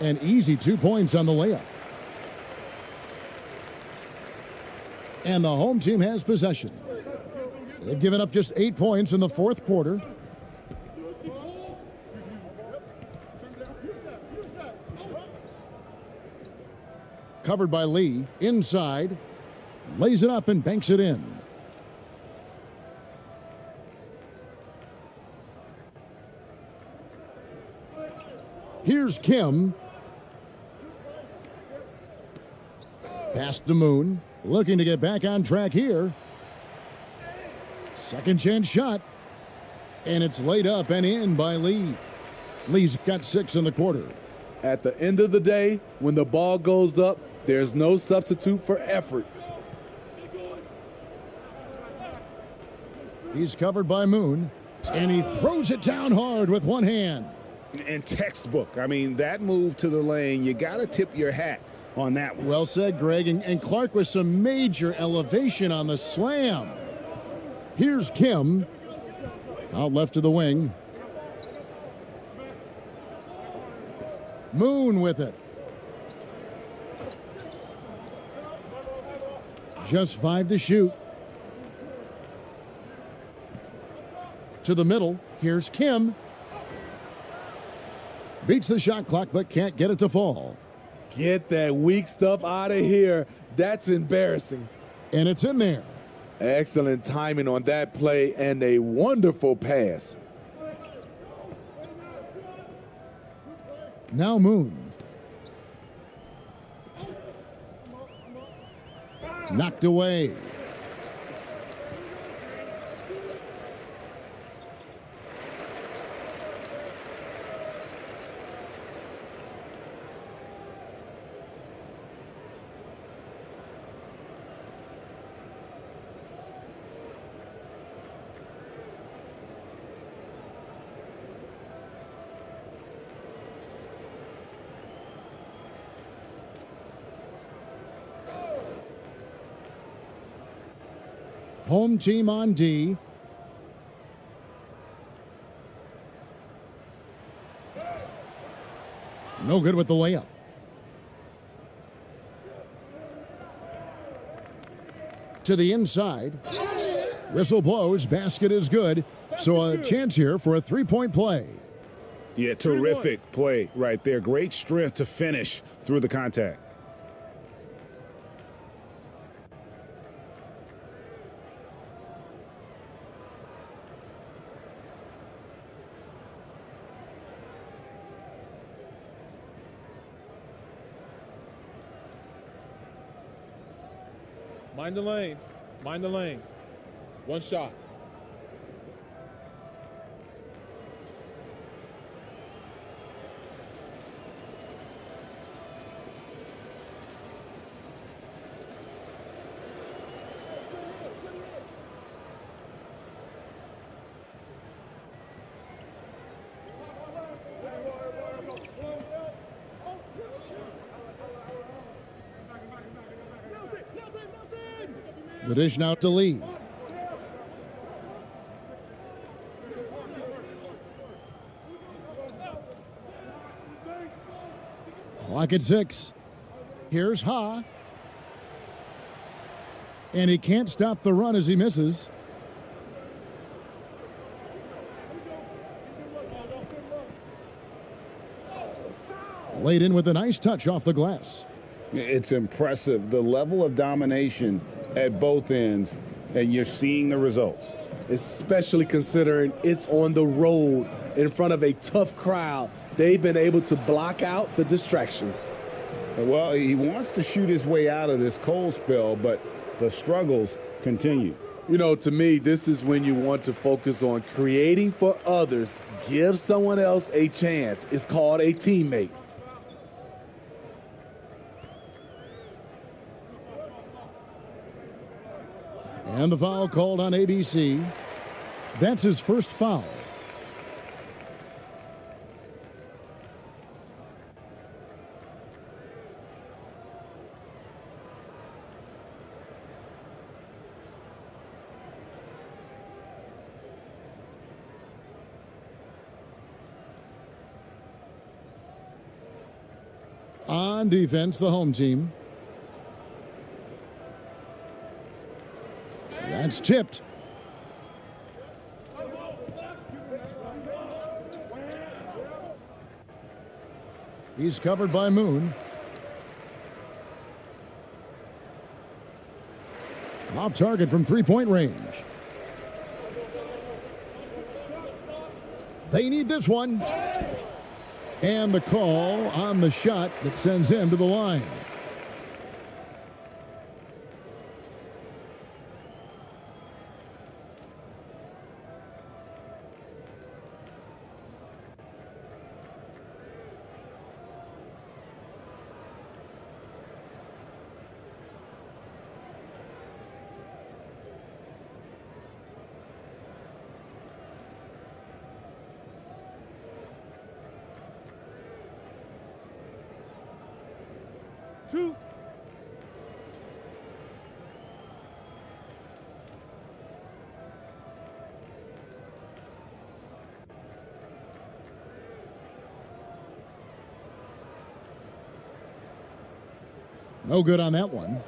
[SPEAKER 6] An easy 2 points on the layup. And the home team has possession. They've given up just 8 points in the fourth quarter. Covered by Lee. Inside. Lays it up and banks it in. Here's Kim. Pass to Moon. Looking to get back on track here. Second chance shot. And it's laid up and in by Lee. Lee's got 6 in the quarter.
[SPEAKER 4] At the end of the day, when the ball goes up, there's no substitute for effort.
[SPEAKER 6] He's covered by Moon. And he throws it down hard with one hand.
[SPEAKER 12] And textbook. I mean, that move to the lane, you got to tip your hat on that one.
[SPEAKER 6] Well said, Greg. And Clark with some major elevation on the slam. Here's Kim. Out left to the wing. Moon with it. Just 5 to shoot. To the middle. Here's Kim. Beats the shot clock, but can't get it to fall.
[SPEAKER 4] Get that weak stuff out of here. That's embarrassing.
[SPEAKER 6] And it's in there.
[SPEAKER 4] Excellent timing on that play and a wonderful pass.
[SPEAKER 6] Now Moon. Knocked away. Home team on D. No good with the layup. To the inside. Whistle blows. Basket is good. So a chance here for a 3-point play.
[SPEAKER 12] Yeah, terrific play right there. Great strength to finish through the contact.
[SPEAKER 3] Mind the lanes. Mind the lanes. One shot.
[SPEAKER 6] The dish now to Lee. Clock at 6. Here's Ha. And he can't stop the run as he misses. Laid in with a nice touch off the glass.
[SPEAKER 12] It's impressive, the level of domination at both ends, and you're seeing the results.
[SPEAKER 4] Especially considering it's on the road in front of a tough crowd. They've been able to block out the distractions.
[SPEAKER 12] Well, he wants to shoot his way out of this cold spell, but the struggles continue.
[SPEAKER 4] You know, to me, this is when you want to focus on creating for others. Give someone else a chance. It's called a teammate.
[SPEAKER 6] And the foul called on ABC. That's his first foul. On defense, the home team. That's tipped. He's covered by Moon. Off target from three-point range. They need this one. And the call on the shot that sends him to the line.
[SPEAKER 5] Two.
[SPEAKER 6] No good on that one.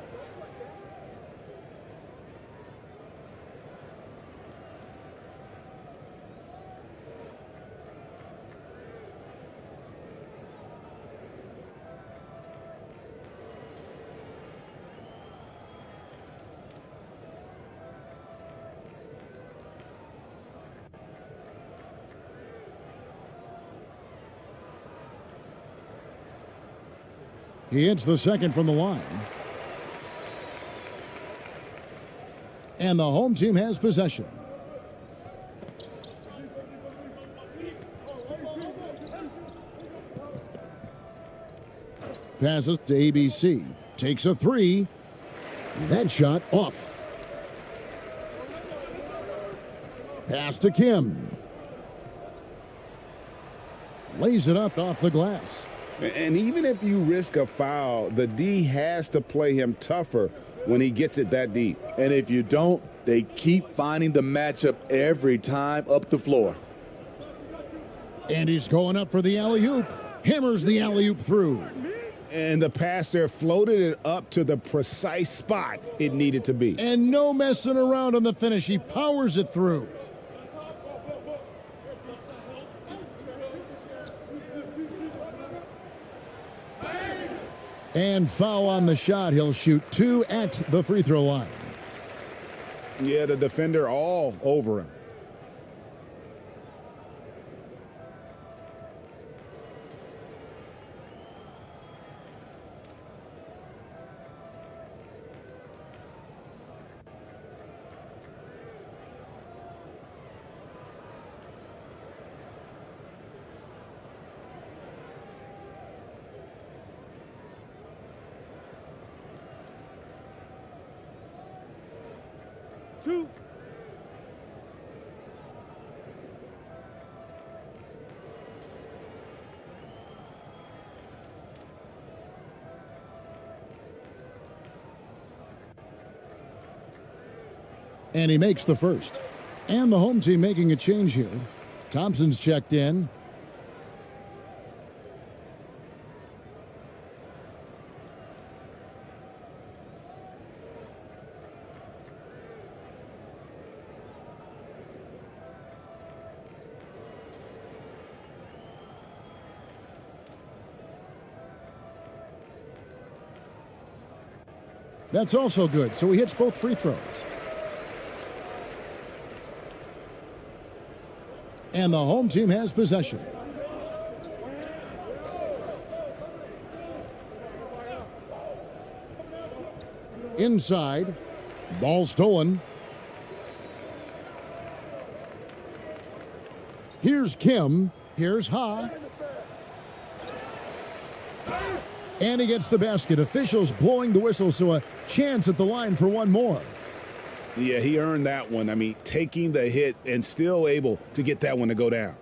[SPEAKER 6] He hits the second from the line. And the home team has possession. Passes to ABC. Takes a three. That shot off. Pass to Kim. Lays it up off the glass.
[SPEAKER 12] And even if you risk a foul, the D has to play him tougher when he gets it that deep.
[SPEAKER 4] And if you don't, they keep finding the matchup every time up the floor.
[SPEAKER 6] And he's going up for the alley-oop. Hammers the alley-oop through.
[SPEAKER 12] And the pass there floated it up to the precise spot it needed to be.
[SPEAKER 6] And no messing around on the finish. He powers it through. And foul on the shot. He'll shoot two at the free throw line.
[SPEAKER 12] Yeah, the defender all over him.
[SPEAKER 5] Two.
[SPEAKER 6] And he makes the first. And the home team making a change here. Thompson's checked in. That's also good, so he hits both free throws. And the home team has possession. Inside, ball stolen. Here's Kim, here's Ha. And he gets the basket. Officials blowing the whistle, so a chance at the line for one more.
[SPEAKER 12] Yeah, he earned that one. I mean, taking the hit and still able to get that one to go down.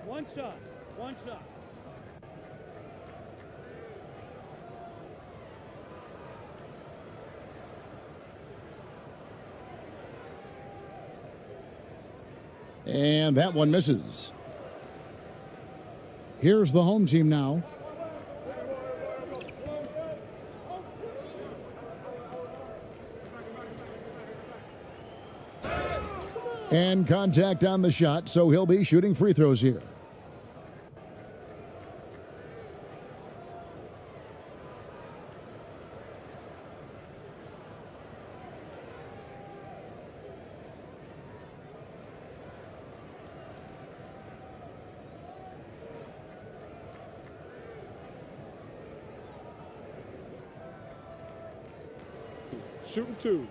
[SPEAKER 5] One shot. One shot.
[SPEAKER 6] And that one misses. Here's the home team now. And contact on the shot, so he'll be shooting free throws here.
[SPEAKER 9] Shooting 2.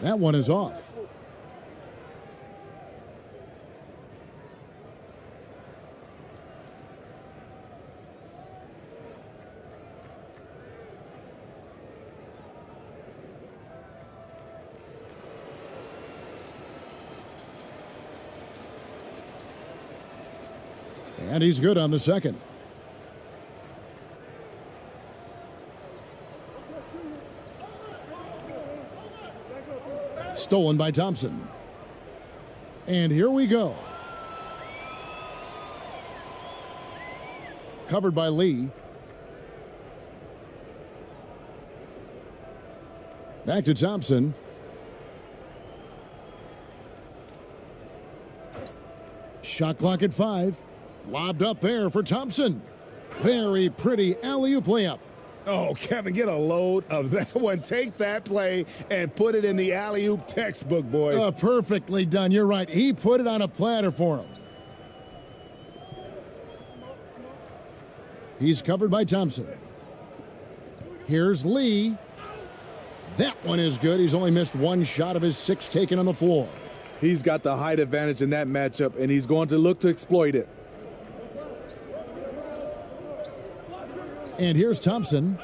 [SPEAKER 6] That one is off. And he's good on the second. Stolen by Thompson. And here we go. Covered by Lee. Back to Thompson. Shot clock at 5. Lobbed up there for Thompson. Very pretty alley-oop layup.
[SPEAKER 12] Oh, Kevin, get a load of that one. Take that play and put it in the alley-oop textbook, boys.
[SPEAKER 6] Perfectly done. You're right. He put it on a platter for him. He's covered by Thompson. Here's Lee. That one is good. He's only missed one shot of his 6 taken on the floor.
[SPEAKER 4] He's got the height advantage in that matchup, and he's going to look to exploit it.
[SPEAKER 6] And here's Thompson.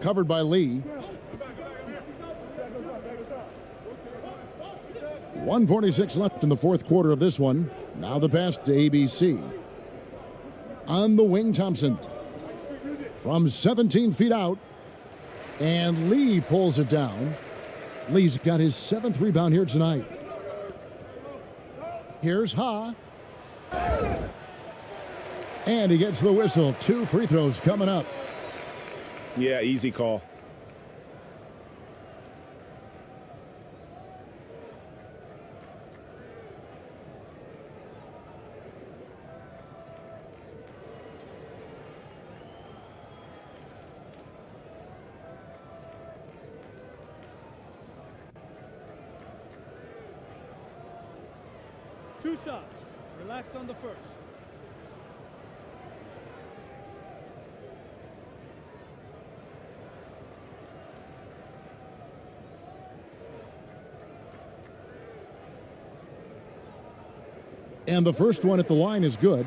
[SPEAKER 6] Covered by Lee. 1:46 left in the fourth quarter of this one. Now the pass to ABC. On the wing, Thompson. From 17 feet out. And Lee pulls it down. Lee's got his 7th rebound here tonight. Here's Ha. And he gets the whistle. 2 free throws coming up.
[SPEAKER 12] Yeah, easy call.
[SPEAKER 5] Two shots. Relax on the first.
[SPEAKER 6] And the first one at the line is good.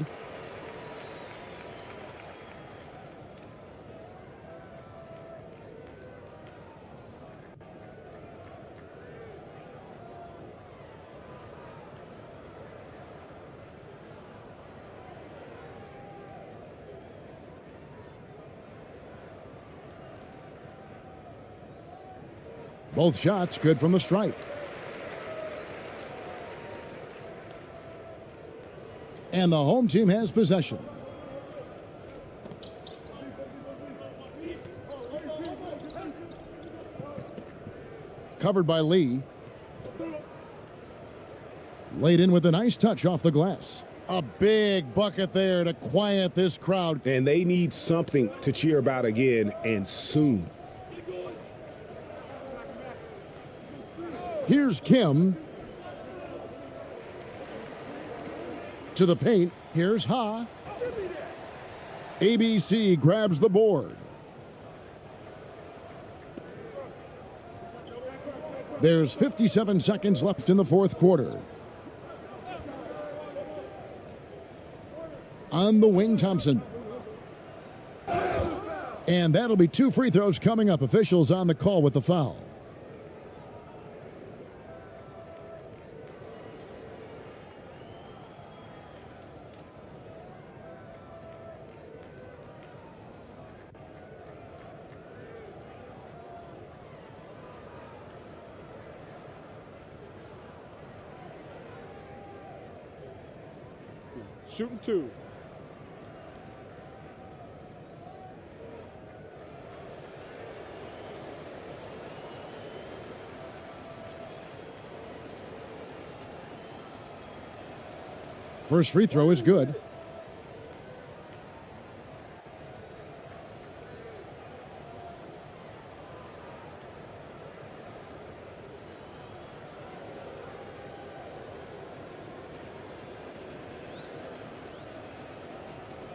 [SPEAKER 6] Both shots good from the stripe. And the home team has possession. Covered by Lee. Laid in with a nice touch off the glass. A big bucket there to quiet this crowd.
[SPEAKER 12] And they need something to cheer about again, and soon.
[SPEAKER 6] Here's Kim. To the paint. Here's Ha. ABC grabs the board. There's 57 seconds left in the fourth quarter. On the wing, Thompson. And that'll be 2 free throws coming up. Officials on the call with the foul.
[SPEAKER 9] Shooting 2.
[SPEAKER 6] First free throw is good.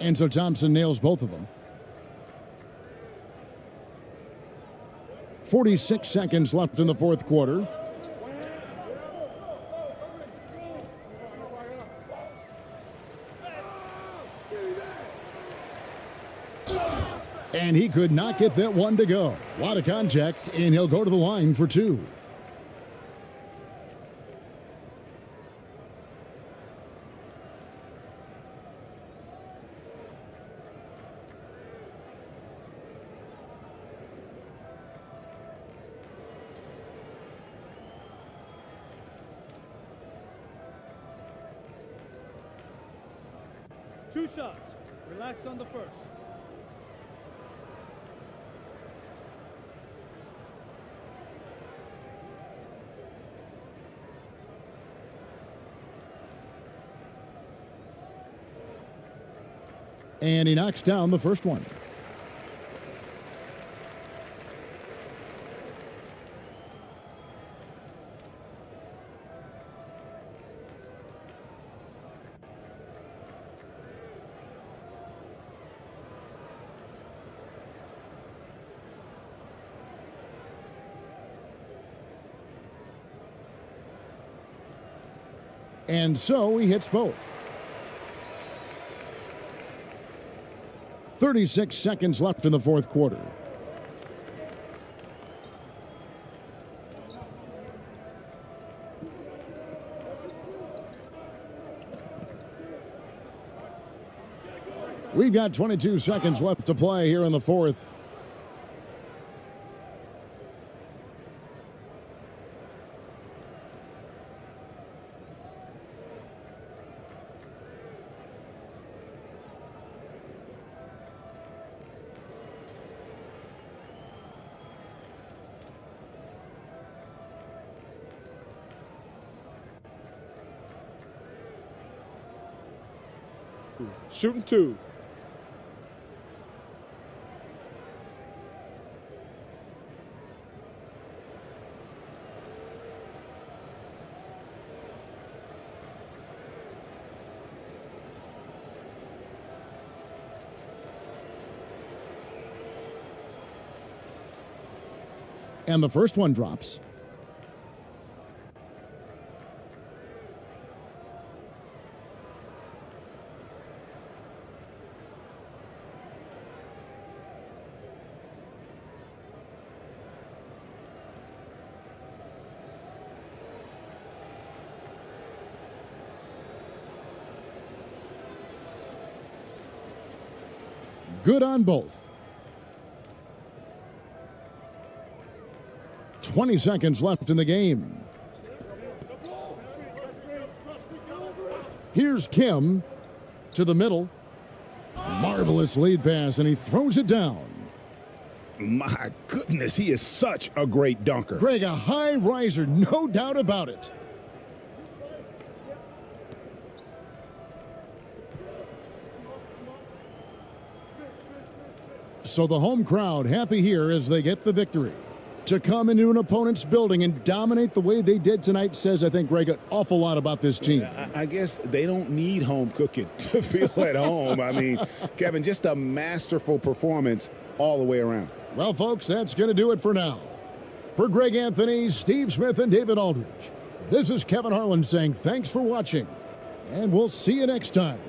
[SPEAKER 6] And so Thompson nails both of them. 46 seconds left in the fourth quarter. And he could not get that one to go. A lot of contact, and he'll go to the line for 2.
[SPEAKER 5] Two shots. Relax on the first.
[SPEAKER 6] And he knocks down the first one. And so he hits both. 36 seconds left in the fourth quarter. We've got 22 seconds left to play here in the fourth.
[SPEAKER 9] Shooting 2.
[SPEAKER 6] And the first one drops. Good on both. 20 seconds left in the game. Here's Kim to the middle. Marvelous lead pass, and he throws it down.
[SPEAKER 12] My goodness, he is such a great dunker.
[SPEAKER 6] Greg, a high riser, no doubt about it. So the home crowd happy here as they get the victory. To come into an opponent's building and dominate the way they did tonight says, I think, Greg, an awful lot about this team.
[SPEAKER 12] I guess they don't need home cooking to feel at home. I mean, Kevin, just a masterful performance all the way around.
[SPEAKER 6] Well, folks, that's going to do it for now. For Greg Anthony, Steve Smith, and David Aldridge, this is Kevin Harlan saying thanks for watching, and we'll see you next time.